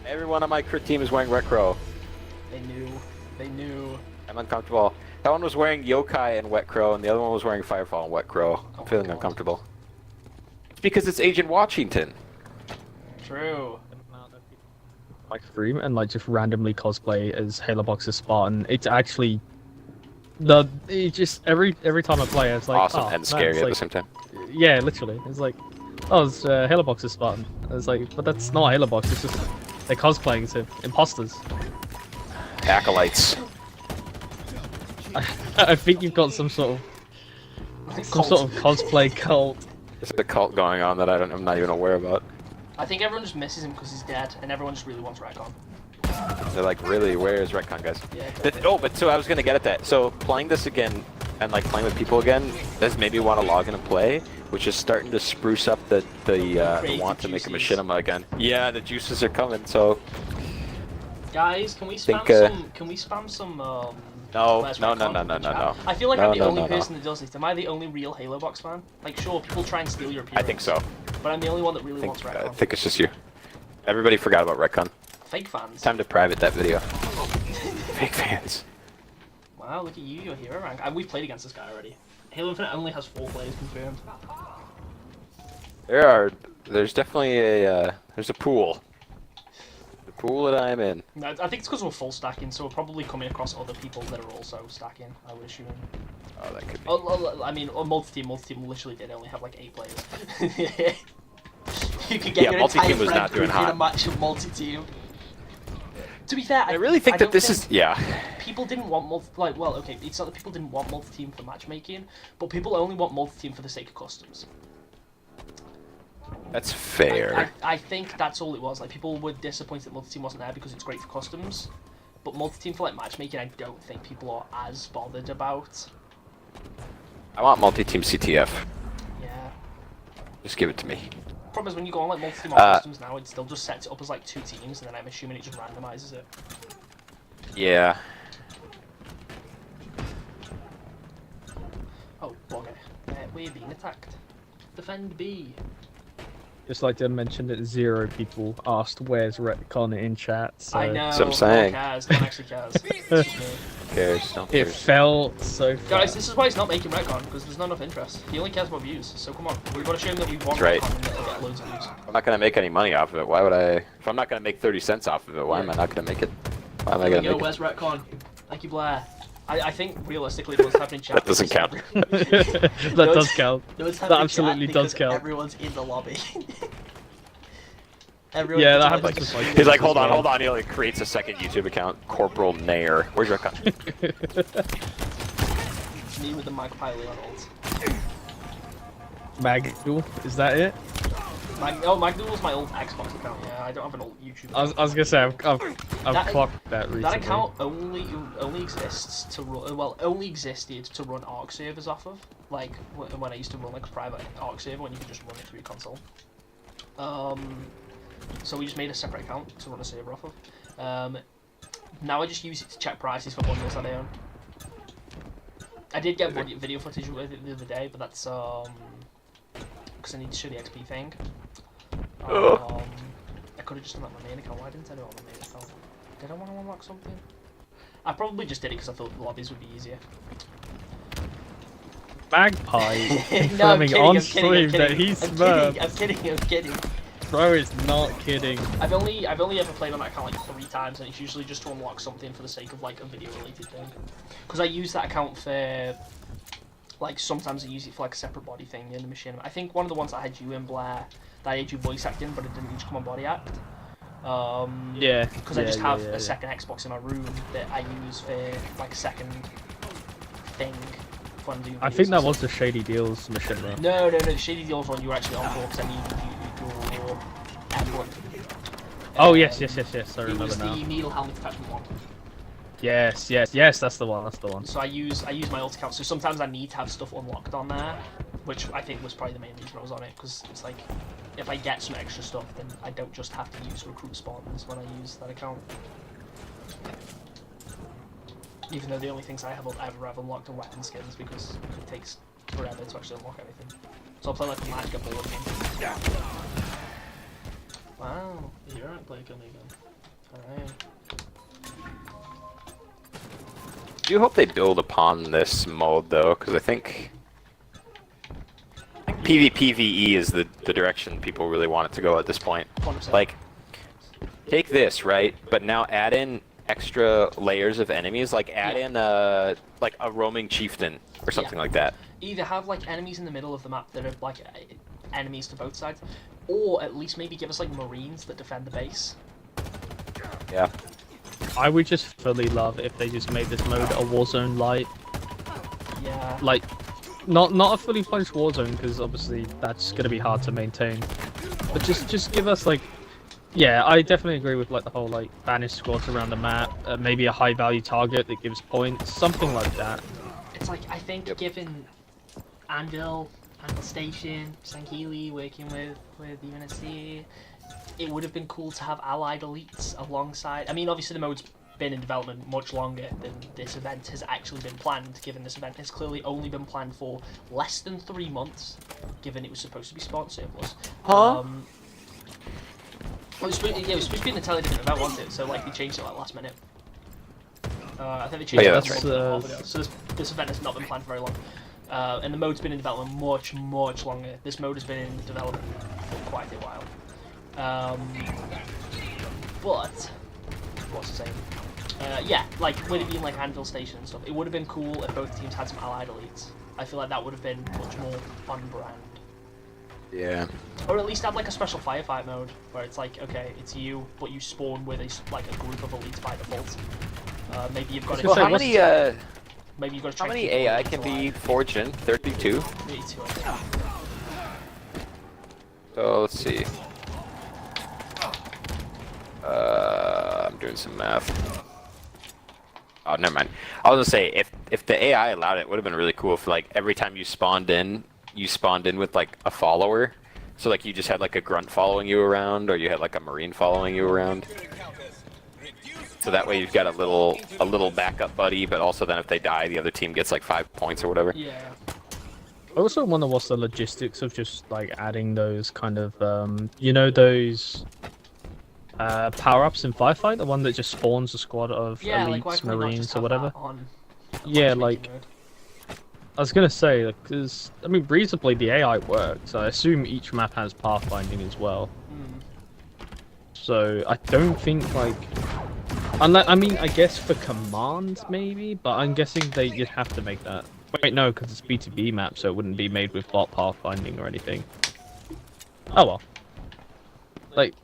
Everyone on my crit team is wearing Wet Crow.
They knew. They knew.
I'm uncomfortable. That one was wearing Yokai and Wet Crow, and the other one was wearing Firefall and Wet Crow. I'm feeling
God.
uncomfortable. It's because it's Agent Washington.
True.
Like stream and like just randomly cosplay as Halo Boxer Spartan. It's actually it just every time I play it's like
Awesome
oh,
and
man,
scary
it's
at
like,
the same time.
yeah, literally. It's like oh, it's Halo Boxer Spartan. It's like, but that's not Halo Box. It's just they're cosplaying as imposters.
Acolytes.
I think you've got some sort of cosplay cult.
There's a cult going on that I'm not even aware about.
I think everyone just misses him because he's dead, and everyone just really wants Recon.
They're like, really, where is Retcon, guys?
Yeah.
But so I was gonna get at that. So playing this again and like playing with people again does maybe want to log in and play, which is starting to spruce up the want to make a
juices.
machinima again. Yeah, the juices are coming. So
Guys, can we
Think,
spam some? Can we spam some?
no,
Where's
no,
Recon
no,
in
no,
the
no,
chat?
no.
I feel like
No,
I'm the
no,
only
no, no.
person that does this. Am I the only real Halo Box fan? Like, sure, people try and steal your appearance.
I think so.
But I'm the only one that really
I
wants
think,
Recon.
I think it's just you. Everybody forgot about Retcon.
Fake fans.
Time to private that video. Fake fans.
Wow, look at you, your hero rank. We've played against this guy already. Halo Infinite only has 4 players confirmed.
There's definitely there's a pool. The pool that I'm in.
No, I think it's because we're full stacking, so we're probably coming across other people that are also stacking, I would assume.
Oh, that could be.
I mean, multi-team literally did only have like 8 players. You could get
Yeah,
your
multi-team
entire
was
friend
not doing
group in a
hot.
match of multi-team. To be fair,
I really think that
don't
this is
people didn't want well, okay, it's not that people didn't want multi-team for matchmaking, but people only want multi-team for the sake of customs.
That's fair.
I think that's all it was. Like, people were disappointed that multi-team wasn't there because it's great for customs, but multi-team for like matchmaking, I don't think people are as bothered about.
I want multi-team CTF.
Yeah.
Just give it to me.
Problem is, when you go on like multi-team on customs now, it still just sets it up as like 2 teams, and then I'm assuming it just randomizes it.
Yeah.
Oh, bugger. We're being attacked. Defend B.
Just like to mention that 0 people asked where's Retcon in chat. So
I know.
That's what I'm saying.
No one cares. No one actually cares.
Who cares? Don't
It
care.
felt so far.
Guys, this is why he's not making Retcon, because there's not enough interest. He only cares about views, so come on. We've got to show him that we want
That's right.
Retcon and that we'll get loads of views.
I'm not gonna make any money off of it. Why would I? If I'm not gonna make 30 cents off of it, why am I not gonna make it? Why am I
There we
gonna
go,
make it?
where's Retcon? Thank you, Blair. I think, realistically, what's happening in chat...
That doesn't
is
count.
That
No,
does
it's-
count.
no, it's
That
happening in
absolutely
chat
does
because
count.
Everyone's in the lobby. Everyone
Yeah, that
just
happens
likes-
just like
He's like,
this
hold
as
on,
well.
hold on. He like creates a second YouTube account, Corporal Nair. Where's Retcon?
Me with the Magpie Leon ult.
Magduel, is that it?
Magduel's my old Xbox account, yeah. I don't have an old YouTube
I was gonna say I've clocked that recently.
That account only exists to run. Well, only existed to run Arc servers off of. Like when I used to run like a private Arc server, when you could just run it through your console. So we just made a separate account to run a server off of. Now I just use it to check prices for bundles that I own. I did get video footage with it the other day, but that's because I need to show the XP thing. I could have just done that on my main account. Why didn't I do it on my main account? Did I want to unlock something? I probably just did it because I thought the lobbies would be easier.
Magpie
No, I'm
confirming
kidding,
on
I'm kidding,
stream
I'm
that
kidding,
he's
I'm
smurfed.
kidding.
Bro is not kidding.
I've only ever played on that account like 3 times, and it's usually just to unlock something for the sake of like a video related thing. Because I use that account for like sometimes I use it for like a separate body thing in the machine. I think one of the ones I had you in, Blair, that I had you voice acting, but it didn't need to come on body act.
Yeah.
Because I just have a second Xbox in my room that I use for like a second thing when I'm doing
I
videos
think that
and
was
stuff.
the Shady Deals mission though.
No, the Shady Deals one you were actually on for because I needed your emblem.
Oh yes, I
It
remember
was
now.
the needle helmet attachment one.
Yes, that's the one.
So I use my ult account. So sometimes I need to have stuff unlocked on there, which I think was probably the main reason I was on it, because it's like if I get some extra stuff, then I don't just have to use recruit spawns when I use that account. Even though the only things I ever have unlocked are weapon skins, because it takes forever to actually unlock everything. So I'll play like a match, get bored of them. Yeah. Wow, you're right, play again. Alright.
Do you hope they build upon this mode though? Because I think PvPvE is the direction people really want it to go at this point.
100%.
Like, take this, right? But now add in extra layers of enemies. Like add in like a roaming chieftain or something like that.
Either have like enemies in the middle of the map that are like enemies to both sides, or at least maybe give us like marines that defend the base.
Yeah.
I would just fully love if they just made this mode a Warzone light.
Yeah.
Like, not a fully fledged Warzone, because obviously that's gonna be hard to maintain. But just give us like, yeah, I definitely agree with like the whole like banished squads around the map, maybe a high value target that gives points, something like that.
It's like I think given Anvil Station, Sankili working with UNSC, it would have been cool to have allied elites alongside. I mean, obviously the mode's been in development much longer than this event has actually been planned, given this event has clearly only been planned for less than 3 months, given it was supposed to be spawn surplus.
Huh?
It was supposed to be an entirely different event, wasn't it? So like they changed it like last minute. I think they changed it
that's
like
right.
a month ago. So this event has not been planned for very long. And the mode's been in development much longer. This mode has been in development for quite a while. But what's the saying? Yeah, like with it being like Anvil Station and stuff, it would have been cool if both teams had some allied elites. I feel like that would have been much more on brand.
Yeah.
Or at least have like a special firefight mode where it's like, okay, it's you, but you spawn with a group of elites by default. Maybe you've got
Well,
to.
how many
Maybe you've got to.
how many AI can be forged in? 32.
32.
So let's see. I'm doing some math. Oh, never mind. I was gonna say if the AI allowed it, would have been really cool if like every time you spawned in with like a follower. So like you just had like a grunt following you around, or you had like a marine following you around. So that way you've got a little backup buddy, but also then if they die, the other team gets like 5 points or whatever.
Yeah.
I also wonder what's the logistics of just like adding those kind of you know, those power-ups in Firefight, the one that just spawns a squad of
Yeah, like why
elites,
can we not
marines,
just
or
have
whatever.
that on
Yeah,
matchmaking
like
mode?
I was gonna say, because I mean, reasonably the AI works. I assume each map has pathfinding as well. So I don't think like, unless I mean, I guess for command maybe, but I'm guessing you'd have to make that. Wait, no, because it's B2B map, so it wouldn't be made with bot pathfinding or anything. Oh well. Like,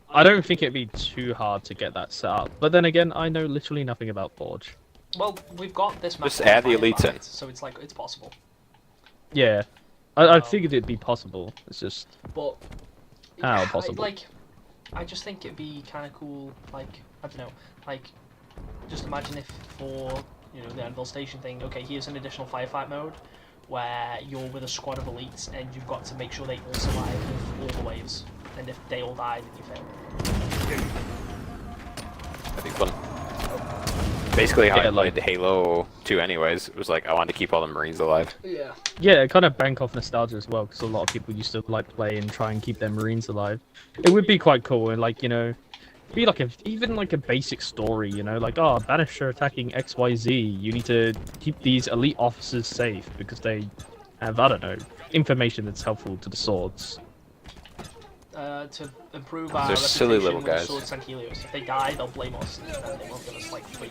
I don't think it'd be too hard to get that set up. But then again, I know literally nothing about Forge.
Well, we've got this map.
Just add the
on
elites in.
Firefight, so it's like it's possible.
Yeah, I figured it'd be possible. It's just
But
how possible.
I just think it'd be kind of cool. Like, I don't know. Like, just imagine if for the Anvil Station thing. Okay, here's an additional firefight mode where you're with a squad of elites and you've got to make sure they all survive with all the waves. And if they all die, then you fail.
That'd be fun. Basically how
Yeah,
I played Halo 2 anyways. It was like, I wanted to keep all the Marines alive.
Yeah.
Yeah, kind of bank off nostalgia as well, because a lot of people used to like play and try and keep their Marines alive. It would be quite cool, and like, you know, be like even like a basic story, you know, like, oh, Banisher attacking XYZ, you need to keep these elite officers safe because they have, I don't know, information that's helpful to the swords.
To improve our
They're
reputation
silly little
with
guys.
Swords and Helios. If they die, they'll blame us, and then they won't give us like free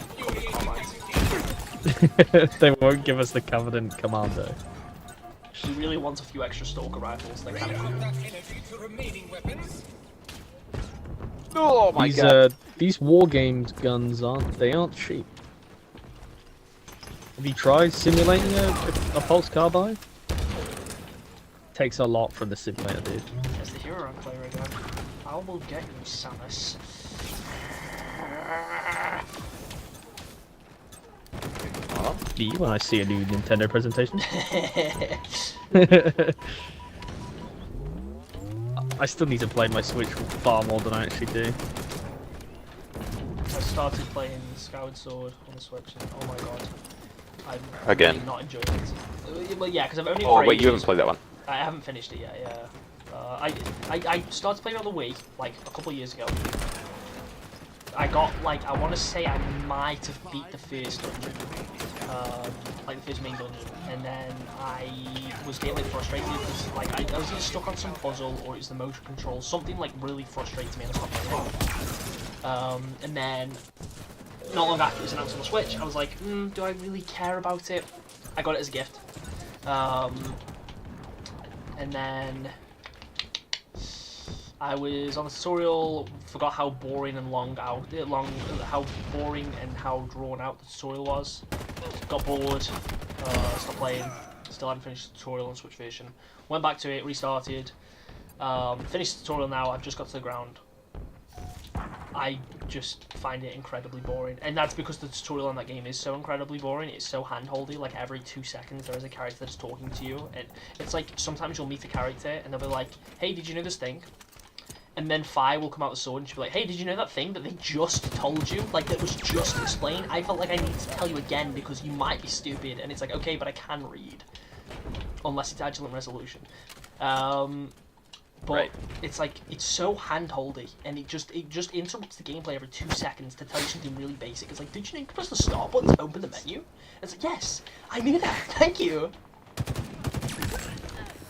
carbines.
They won't give us the Covenant Commando.
We really want a few extra Stalker rifles. They're kind of cool.
That energy to remaining weapons.
Oh
These war games guns aren't cheap. Have you tried simulating a pulse carbine? Takes a lot from the simulator, dude.
There's the hero rank player again. I will get you, Samus.
Me when I see a new Nintendo presentation. I still need to play my Switch far more than I actually do.
I started playing Skyward Sword on the Switch, and oh my god, I'm
Again.
really not enjoying it. Well, yeah, because I've only.
Oh wait, you haven't played that one.
I haven't finished it yet. Yeah. I started playing on the Wii like a couple of years ago. I got like I want to say I might have beat the first dungeon, like the first main dungeon, and then I was getting like frustrated because like I was either stuck on some puzzle or it's the motion control, something like really frustrated me and I stopped playing. And then not long after it was announced on the Switch, I was like, do I really care about it? I got it as a gift, and then I was on the tutorial, forgot how boring and how boring and how drawn out the tutorial was. Got bored, stopped playing, still hadn't finished the tutorial on Switch version. Went back to it, restarted, finished the tutorial now, I've just got to the ground. I just find it incredibly boring, and that's because the tutorial on that game is so incredibly boring. It's so handholdy, like every 2 seconds there is a character that's talking to you, and it's like sometimes you'll meet a character and they'll be like, hey, did you know this thing? And then Fi will come out with the sword and she'll be like, hey, did you know that thing that they just told you? Like, that was just explained? I felt like I need to tell you again because you might be stupid. And it's like, okay, but I can read. Unless it's Agilent Resolution. But
Right.
it's like, it's so hand-holdy. And it just interrupts the gameplay every 2 seconds to tell you something really basic. It's like, did you know you can press the start button to open the menu? And it's like, yes, I knew that. Thank you.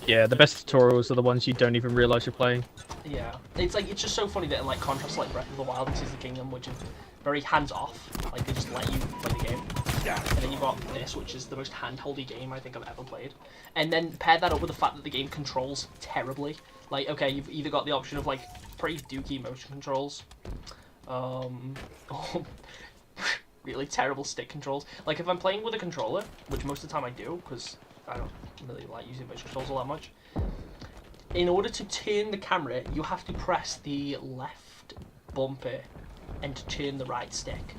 Yeah, the best tutorials are the ones you don't even realize you're playing.
Yeah, it's like, it's just so funny that in like contrast to like Breath of the Wild and Tears of the Kingdom, which is very hands-off, like they just let you play the game. Yeah. And then you've got this, which is the most hand-holdy game I think I've ever played. And then pair that up with the fact that the game controls terribly. Like, okay, you've either got the option of like pretty dookie motion controls, or really terrible stick controls. Like if I'm playing with a controller, which most of the time I do, because I don't really like using motion controls all that much. In order to turn the camera, you have to press the left bumper and to turn the right stick.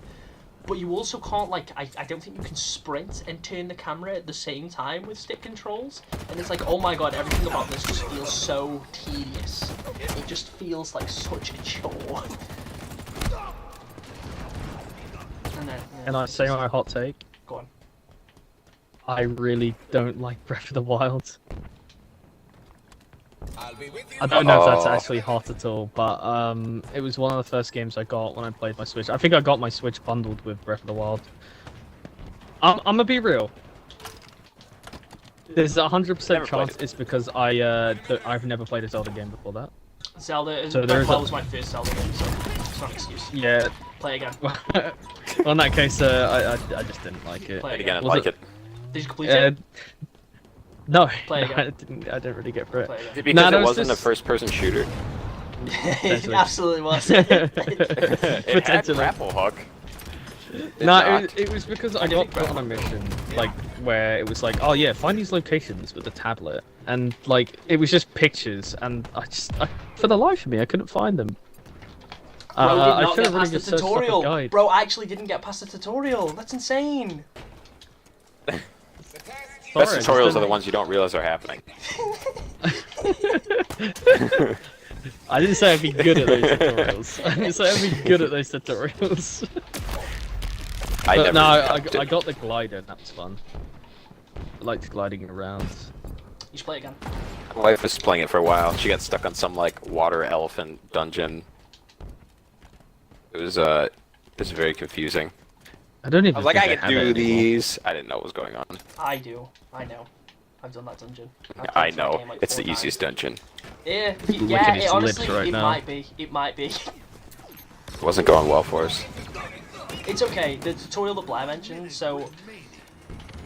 But you also can't, like, I don't think you can sprint and turn the camera at the same time with stick controls. And it's like, oh my god, everything about this just feels so tedious. It just feels like such a chore. And then, yeah,
And I say my hot take,
go on.
I really don't like Breath of the Wild.
I'll be with you.
I don't know if that's
Oh.
actually hot at all, but it was one of the first games I got when I played my Switch. I think I got my Switch bundled with Breath of the Wild. I'm gonna be real. There's a 100%
Never played
chance it's because I've never played a Zelda game before that.
Zelda,
So
Breath of
there's
the Wild
a-
was my first Zelda game, so it's not an excuse.
Yeah.
Play again.
Well, in that case, I just didn't like it.
Play
And again, I
Was
like
it-
it.
Did you complete
Uh,
it?
no,
Play
no,
again.
I didn't really get for it.
Play again.
Is it because
No,
it
no, it's
wasn't
just-
a first-person shooter?
It absolutely was.
It had
Potentially.
grapple hook. Did
No,
not.
it was because I
I
got
didn't
put on a mission, like, where it was like, oh yeah, find these locations with the tablet. And, like, it was just pictures, and for the life of me, I couldn't find them.
Bro did
I
not
should
get
have really
past the
just searched up a
tutorial.
guide.
Bro actually didn't get past the tutorial. That's insane.
Best
Sorry,
tutorials are the ones you don't realize are happening.
I didn't say I'd be good at those tutorials. I didn't say I'd be good at those tutorials.
I never.
No, I
touched it.
got the glider, and that was fun. I liked gliding around.
You should play it again.
My wife was playing it for a while. She got stuck on some like water elephant dungeon. It was very confusing.
I don't even
I was like,
think
I
have
can
it
do
anymore.
these. I didn't know what was going on.
I do. I know. I've done that dungeon. I've
I
played that
know.
game, like,
It's
4
the easiest
times.
dungeon.
Yeah,
Licking
yeah.
his
It, honestly,
lips right
it
now.
might be. It might be.
It wasn't going well for us.
It's okay. The tutorial that Blair mentioned. So,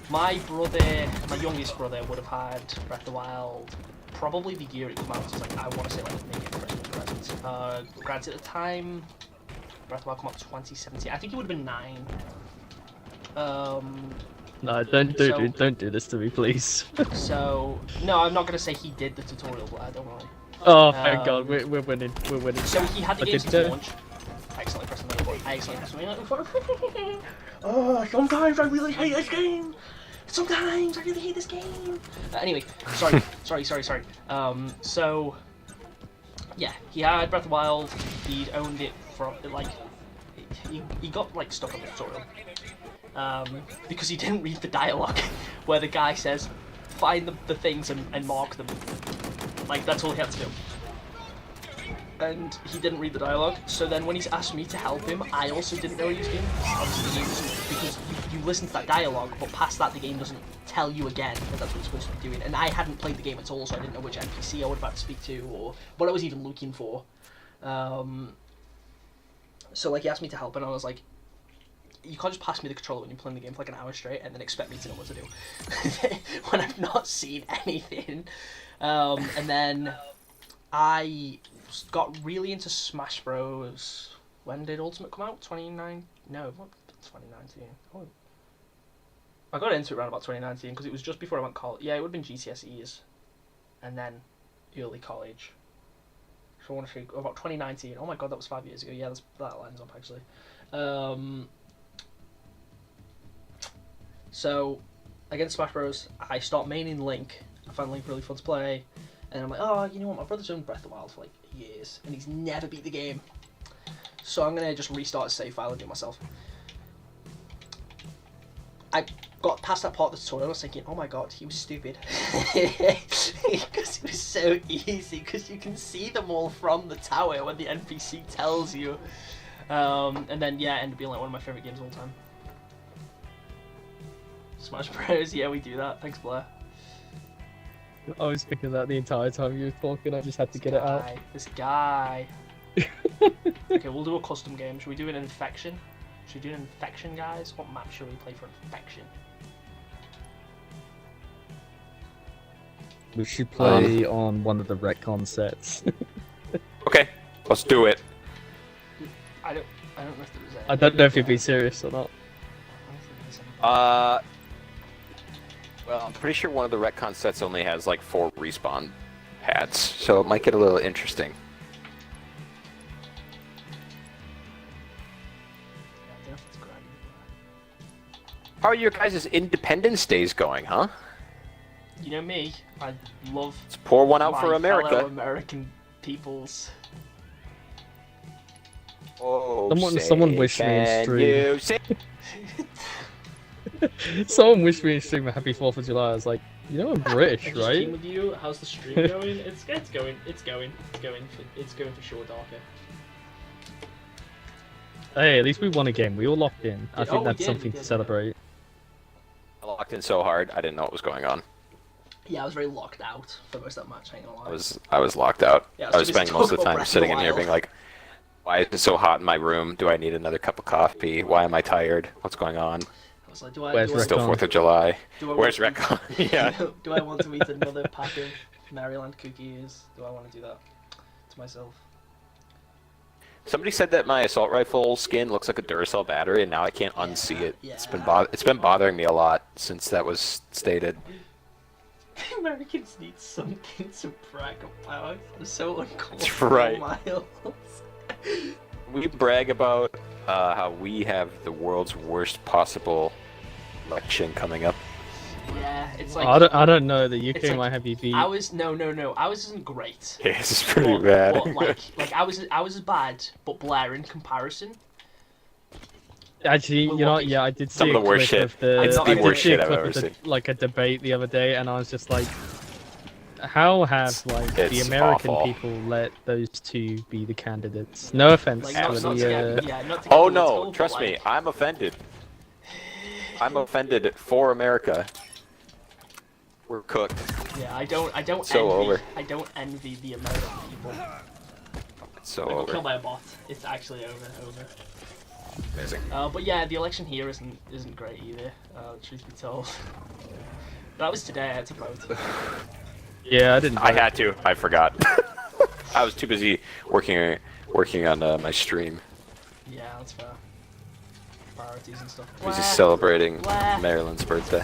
my brother, my youngest brother, would have had Breath of the Wild probably the year it came out. So it's like I want to say like maybe a Christmas present. Granted, at the time, Breath of the Wild came out 2017. I think he would have been 9.
No, don't
So-
don't do this to me, please.
So no, I'm not gonna say he did the tutorial, Blair. Don't worry.
Oh, thank God,
Um,
we're winning. We're winning.
So he had the
I
game
did
since
too.
launch. I accidentally pressed another button. I accidentally pressed another Oh, sometimes I really hate this game. Sometimes I really hate this game. Anyway, sorry. So yeah, he had Breath of the Wild. He'd owned it from like he got like stuck on the tutorial because he didn't read the dialogue where the guy says find the things and mark them. Like that's all he had to do. And he didn't read the dialogue, so then when he's asked me to help him, I also didn't know what he was doing. Obviously, the game doesn't, because you listen to that dialogue, but past that, the game doesn't tell you again that that's what you're supposed to be doing. And I hadn't played the game at all, so I didn't know which NPC I would have had to speak to, or what I was even looking for. So, like, he asked me to help, and I was like, you can't just pass me the controller when you're playing the game for like an hour straight, and then expect me to know what to do. When I've not seen anything. And then I got really into Smash Bros. When did Ultimate come out? 2019? No, what? 2019. Oh. I got into it around about 2019 because it was just before I went college. Yeah, it would have been GCSEs, and then early college. So I want to think about 2019. Oh my God, that was 5 years ago. Yeah, that lines up actually. So against Smash Bros, I start maining Link. I find Link really fun to play. And I'm like, oh, you know what, my brother's owned Breath of the Wild for like years, and he's never beat the game. So I'm going to just restart a save file and do it myself. I got past that part of the tutorial, I was thinking, oh my God, he was stupid. Because it was so easy, because you can see them all from the tower when the NPC tells you. And then, yeah, it ended up being like one of my favourite games of all time. Smash Bros, yeah, we do that. Thanks, Blair.
I was thinking that the entire time you were talking. I just had to get it out.
This guy. Okay, we'll do a custom game. Should we do an infection? Should we do an infection, guys? What map should we play for infection?
We should play on one of the retcon sets.
Okay, let's do it.
I don't know if there was
I don't know if you'd be serious or not.
Well, I'm pretty sure one of the retcon sets only has like 4 respawn pads, so it might get a little interesting. How are your guys' Independence Days going, huh?
You know me, I love
Let's pour one out
my
for America.
fellow American peoples.
Oh,
Someone wished me in
can
stream.
you say-
Someone wished me in stream a happy 4th of July. I was like, you know I'm British,
I'm just
right?
keen with you. How's the stream going? It's going for sure, Darker.
Hey, at least we won a game. We all locked in. I
Yeah,
think
we
that's
did,
something
we
to
did,
celebrate.
I locked in so hard, I didn't know what was going on.
Yeah, I was very locked out for most of that match. I ain't gonna lie.
I was locked out.
Yeah,
I was
so
spending
just
most of
talk
the
about
time
Breath of
sitting
the
in here
Wild.
being like, why is it so hot in my room? Do I need another cup of coffee? Why am I tired? What's going on?
I was like, do
Where's
I,
Still
Retcon?
4th of July.
do I
Where's
want to-
Retcon? Yeah.
Do I want to eat another pack of Maryland cookies? Do I want to do that to myself?
Somebody said that my assault rifle skin looks like a Duracell battery, and now I can't unsee it.
Yeah.
It's been bothering me a lot since that was stated.
Americans need something to brag about. I'm so uncalled
That's right.
miles.
We brag about how we have the world's worst possible election coming up.
Yeah, it's like
I don't know. The
it's
UK
like-
might have you beat.
ours. No. Ours isn't great.
Yeah, this is pretty
But,
bad.
but like ours is bad, but Blair in comparison.
Actually,
We're
you know,
lucky.
yeah, I did see
Some of
a
the worst
clip
shit.
of the.
It's the
I did
worst
see a
shit I've
clip
ever
of the,
seen.
like a debate the other day, and I was just like, how have like the
It's
American
awful.
people let those two be the candidates? No offense
Like,
to
not,
the.
not to get, yeah, not to get
Oh
political,
no,
but,
trust me,
like,
I'm offended. I'm offended for America. We're cooked.
Yeah, I don't
So
envy,
over.
I don't envy the American people.
It's so
I got
over.
killed by a bot. It's actually over.
Amazing.
But yeah, the election here isn't great either. Truth be told, that was today. I had to vote.
Yeah, I didn't.
I had to. I forgot. I was too busy working on my stream.
Yeah, that's fair. Priorities and stuff.
Busy
Blah,
celebrating
Blah.
Marilyn's birthday.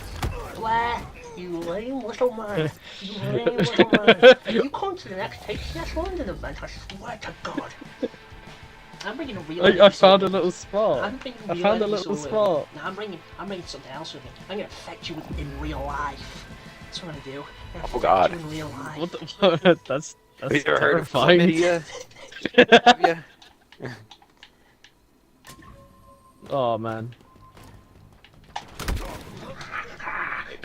blah, you lame little man. You lame little man. If you come to the next HCS London event, I swear to God. I'm bringing a real.
I found a little spot.
I'm bringing
I found a little spot.
No, I'm bringing something else with me. I'm gonna affect you in real life. That's what I'm gonna do. I'm gonna
Oh, God.
affect you in real life.
What the? That's
Have you ever heard of
terrifying.
chlamydia? Have you?
Oh man.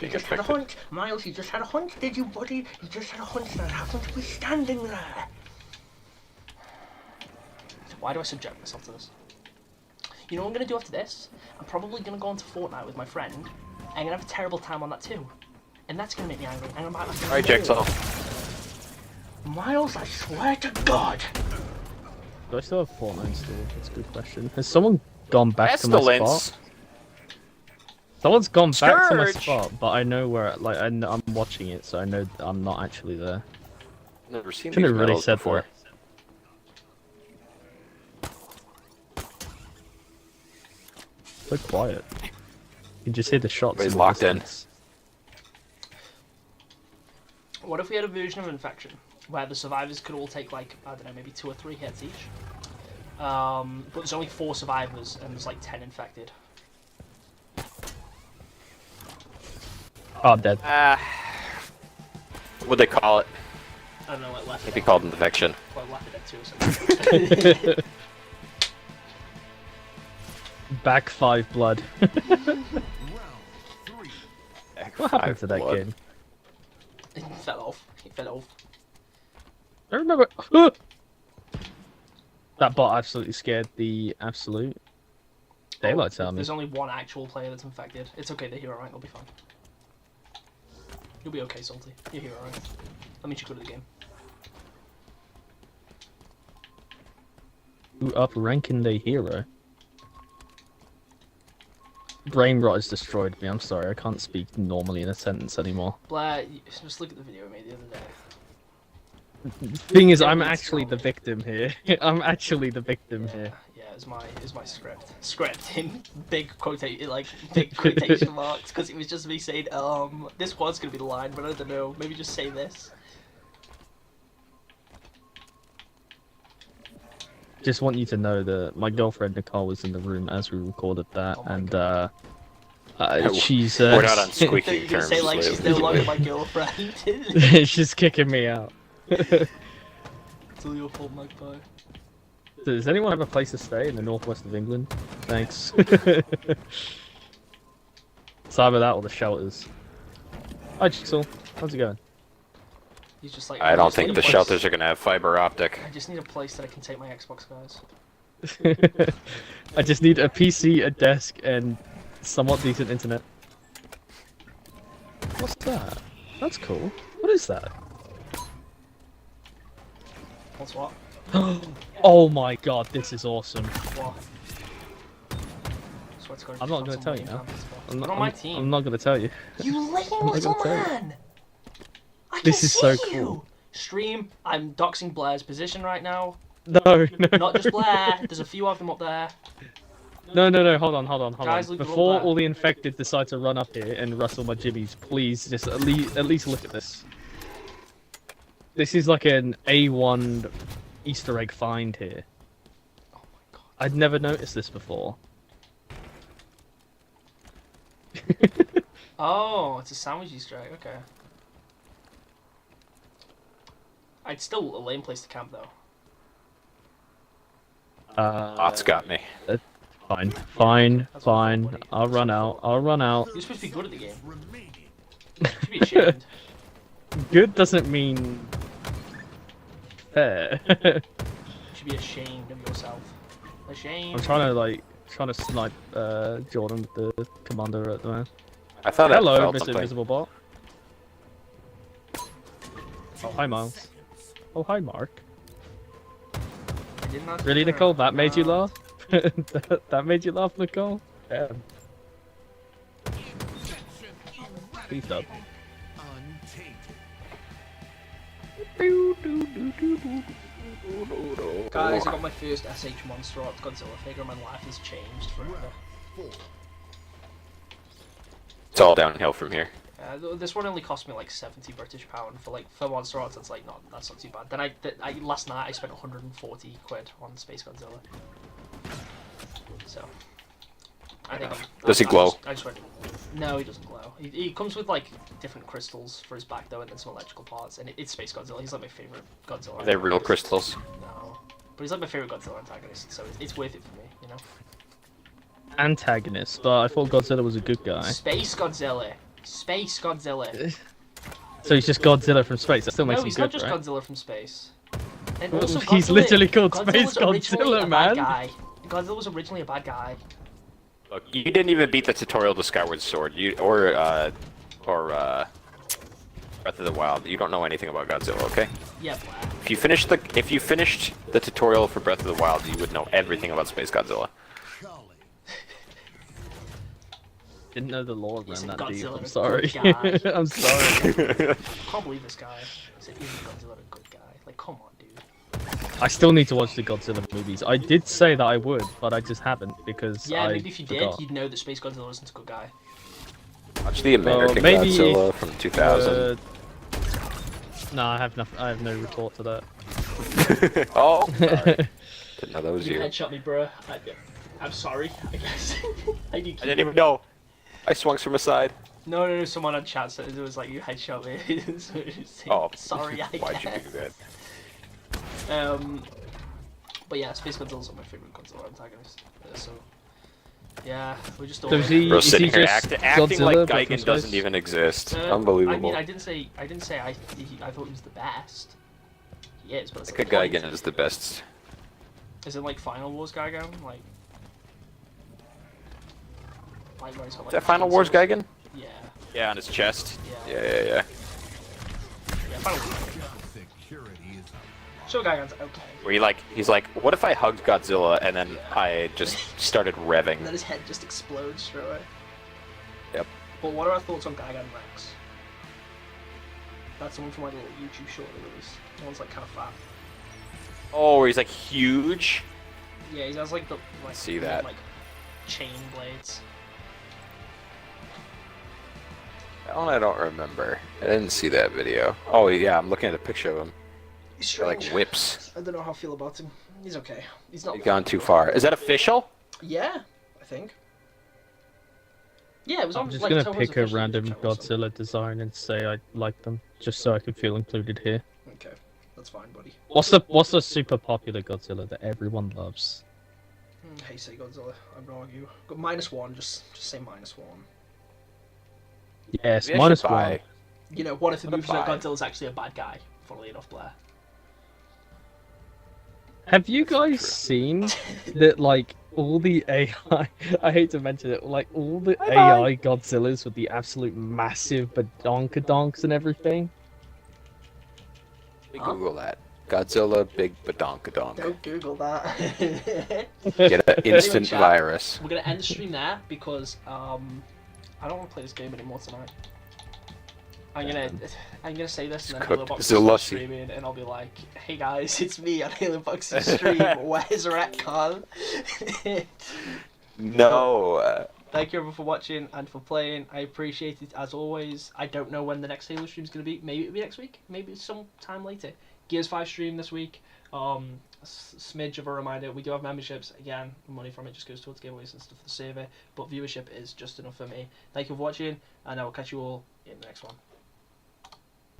You just had a hunch, Miles. You just had a hunch, did you, buddy? You just had a hunch that I happened to be standing there. Why do I subject myself to this? You know what I'm gonna do after this? I'm probably gonna go onto Fortnite with my friend. And I'm gonna have a terrible time on that too. And that's gonna make me angry. And I'm about to
Alright, Jigsaw.
Miles, I swear to God.
Do I still have Fortnite installed? That's a good question. Has someone gone back to my
Pestilence.
spot? Someone's gone back to my
Scourge.
spot, but I know where. Like, I'm watching it, so I know I'm not actually there.
Never seen
Shouldn't
these
have really
medals
said
before.
So quiet. You can just hear the shots.
Everybody's
in the
locked in.
distance.
What if we had a version of Infection where the survivors could all take, like, I don't know, maybe 2 or 3 hits each? But there's only 4 survivors and there's like 10 infected.
Oh, dead.
What'd they call it?
I don't know, like Left 4
Maybe called infection.
Well, Left 4 Dead 2 or something.
Back 5 blood.
Round 3.
What happened to that
Blood.
game?
He fell off. He fell off.
I remember. That bot absolutely scared the absolute daylights out of me.
There's only one actual player that's infected. It's okay, the hero rank will be fine. You'll be okay, Salty. You're hero rank. That means you're good at the game.
Who up ranking the hero? Brain rot has destroyed me. I'm sorry, I can't speak normally in a sentence anymore.
Blair, just look at the video I made the other day.
Thing is,
Yeah,
I'm
it's
actually the
wrong.
victim here. I'm actually the victim here.
Yeah, it's my script. Script in big big quotation marks, because it was just me saying, this was gonna be the line, but I don't know. Maybe just say this.
Just want you to know that my girlfriend Nicole was in the room as we recorded that,
Oh my
and she's
We're not on
I thought
squeaking
you were gonna
terms.
say like she's no
Liv.
longer my girlfriend.
she's kicking me out.
It's all your fault, Magpie.
Does anyone have a place to stay in the northwest of England? Thanks. It's either that or the shelters. Hi, Jigsaw. How's it going?
He's just like,
I don't
just
think
need
the
a place-
shelters are gonna have fiber optic.
I just need a place that I can take my Xbox, guys.
I just need a PC, a desk, and somewhat decent internet. What's that? That's cool. What is that?
What's what?
Oh my god, this is awesome.
What? Swear to God,
I'm not
just
gonna tell
found
you
some
now.
lame campus.
I'm
Not
not,
on my
I'm-
team.
I'm not gonna tell you.
You lame
not
little
gonna tell you.
man! I can
This is so
see you!
cool.
Stream, I'm doxing Blair's position right now.
No, no.
Not just Blair, there's a few of them up there.
No, hold on.
Guys, leave the
Before
room
all the infected decide to run up here and rustle my jibbies, please just at least look at this. This is like an A1 Easter egg find here.
Oh my god.
I'd never noticed this before.
Oh, it's a sandwich Easter egg, okay. It's still a lame place to camp though.
Bot's got me.
Fine, fine,
That's what I thought,
fine.
buddy.
I'll run out. I'll run out.
You're supposed to be good at the game.
remaining.
You should be ashamed.
Good doesn't mean fair.
You should be ashamed of yourself. Ashamed.
I'm trying to snipe Jordan with the commander at the moment.
I thought I
Hello,
felt
Mr.
something.
Invisible Bot. Oh, hi, Miles. Oh, hi, Mark.
I did not
Really,
do
Nicole? That made you
No.
laugh? that made you laugh, Nicole? Yeah. Please stop.
Untainted.
Guys, I got my first SH Monster Art Godzilla figure. My life has changed forever.
Round 4.
It's all downhill from here.
This one only cost me like 70 British pound for Monster Arts. That's not too bad. Then last night I spent 140 quid on Space Godzilla. So I think.
Does he glow?
I just went. No, he doesn't glow. He comes with like different crystals for his back though, and then some electrical parts. And it's Space Godzilla. He's like my favorite Godzilla.
Are they real
antagonist.
crystals?
No, but he's like my favorite Godzilla antagonist, so it's worth it for me, you know.
Antagonist, but I thought Godzilla was a good guy.
Space Godzilla. Space Godzilla.
So he's just Godzilla from space. That still makes
No,
him
he's
good,
not just
right?
Godzilla from space. And
Well,
also,
he's
Godzilla-
literally called
Godzilla's
Space
originally
Godzilla,
a
man.
bad guy. Godzilla was originally a bad guy.
Look, you didn't even beat the tutorial to Skyward Sword. Or Breath of the Wild. You don't know anything about Godzilla, okay?
Yeah, Black.
If you finished the tutorial for Breath of the Wild, you would know everything about Space Godzilla.
Golly.
Didn't know the lore
He's
ran
a
that deep.
Godzilla
I'm sorry.
good guy.
I'm sorry.
I can't believe this guy. He said, "Isn't Godzilla a good guy?" Like, come on, dude.
I still need to watch the Godzilla movies. I did say that I would, but I just haven't because
Yeah,
I
maybe if you
forgot.
did, you'd know that Space Godzilla isn't a good guy.
Watch the American
maybe
Godzilla
if,
from 2000.
No, I have nothing. I have no retort to that.
Oh, sorry. Didn't know that was
You
you.
headshot me, bro. I'm sorry, I guess. I
I didn't even know. I swung from a side.
No, someone on chat said it was like, you headshot me. So it's like,
Oh,
sorry, I
why'd you
guess.
do that?
But yeah, Space Godzilla's my favorite Godzilla antagonist. So, yeah, we just all.
So is he-
Bro,
is he
sitting here
just
acting like
Godzilla, but from
Gigan doesn't
space?
even exist.
I
Unbelievable.
mean, I didn't say I thought he was the best. He is, but it's
Like a
like
Gigan is the best.
Is it like Final Wars Gigan? Like where he's got, like,
Is that Final Wars
pincers?
Gigan?
Yeah,
Yeah, on his chest.
Yeah.
Yeah.
yeah, Final Wars.
Security is a
Show Gigan's okay.
Where he's like, what if I hugged Godzilla and then I just started
And
revving?
then his head just explodes straight away.
Yep.
But what are our thoughts on Gigan Rex? That's the one from like a little YouTube short that released. The one's like kind of fat.
Oh, where he's like huge.
Yeah, he has like the like
See that.
like chain blades.
That one I don't remember. I didn't see that video. Oh yeah, I'm looking at a picture of him.
He's
They're like
strange.
whips.
I don't know how I feel about him. He's okay. He's not.
He's gone too far. Is that official?
Yeah, I think. Yeah, it was on.
I'm just
like,
gonna
Toho's
pick a
official
random
YouTube channel, so-
Godzilla design and say I like them, just so I can feel included here.
Okay, that's fine, buddy.
What's the super popular Godzilla that everyone loves?
Hey, say Godzilla. I'm gonna argue. Got -1. Just say -1.
Yes,
Maybe I should
-1.
buy-
You know, what if the
What a
movie that
buy.
Godzilla's actually a bad guy? Funnily enough, Blair.
Have you guys seen that, like, all the AI, I hate to mention it, like, all the AI Godzillas with the absolute massive badonkadonks and everything?
Let me Google that. Godzilla big badonkadonk.
Don't Google that.
Get an instant
chat.
virus.
We're gonna end the stream there because I don't want to play this game anymore tonight. I'm gonna say this and then
cooked.
Halo Box
It's a
will start
lussie.
streaming and I'll be like, hey guys, it's me on Halo Box's stream. Where's Retcon?
No.
Thank you everyone for watching and for playing. I appreciate it as always. I don't know when the next Halo stream is gonna be. Maybe it'll be next week. Maybe some time later. Gears 5 stream this week. Smidge of a reminder, we do have memberships. Again, money from it just goes towards giveaways and stuff for the server. But viewership is just enough for me. Thank you for watching, and I will catch you all in the next one.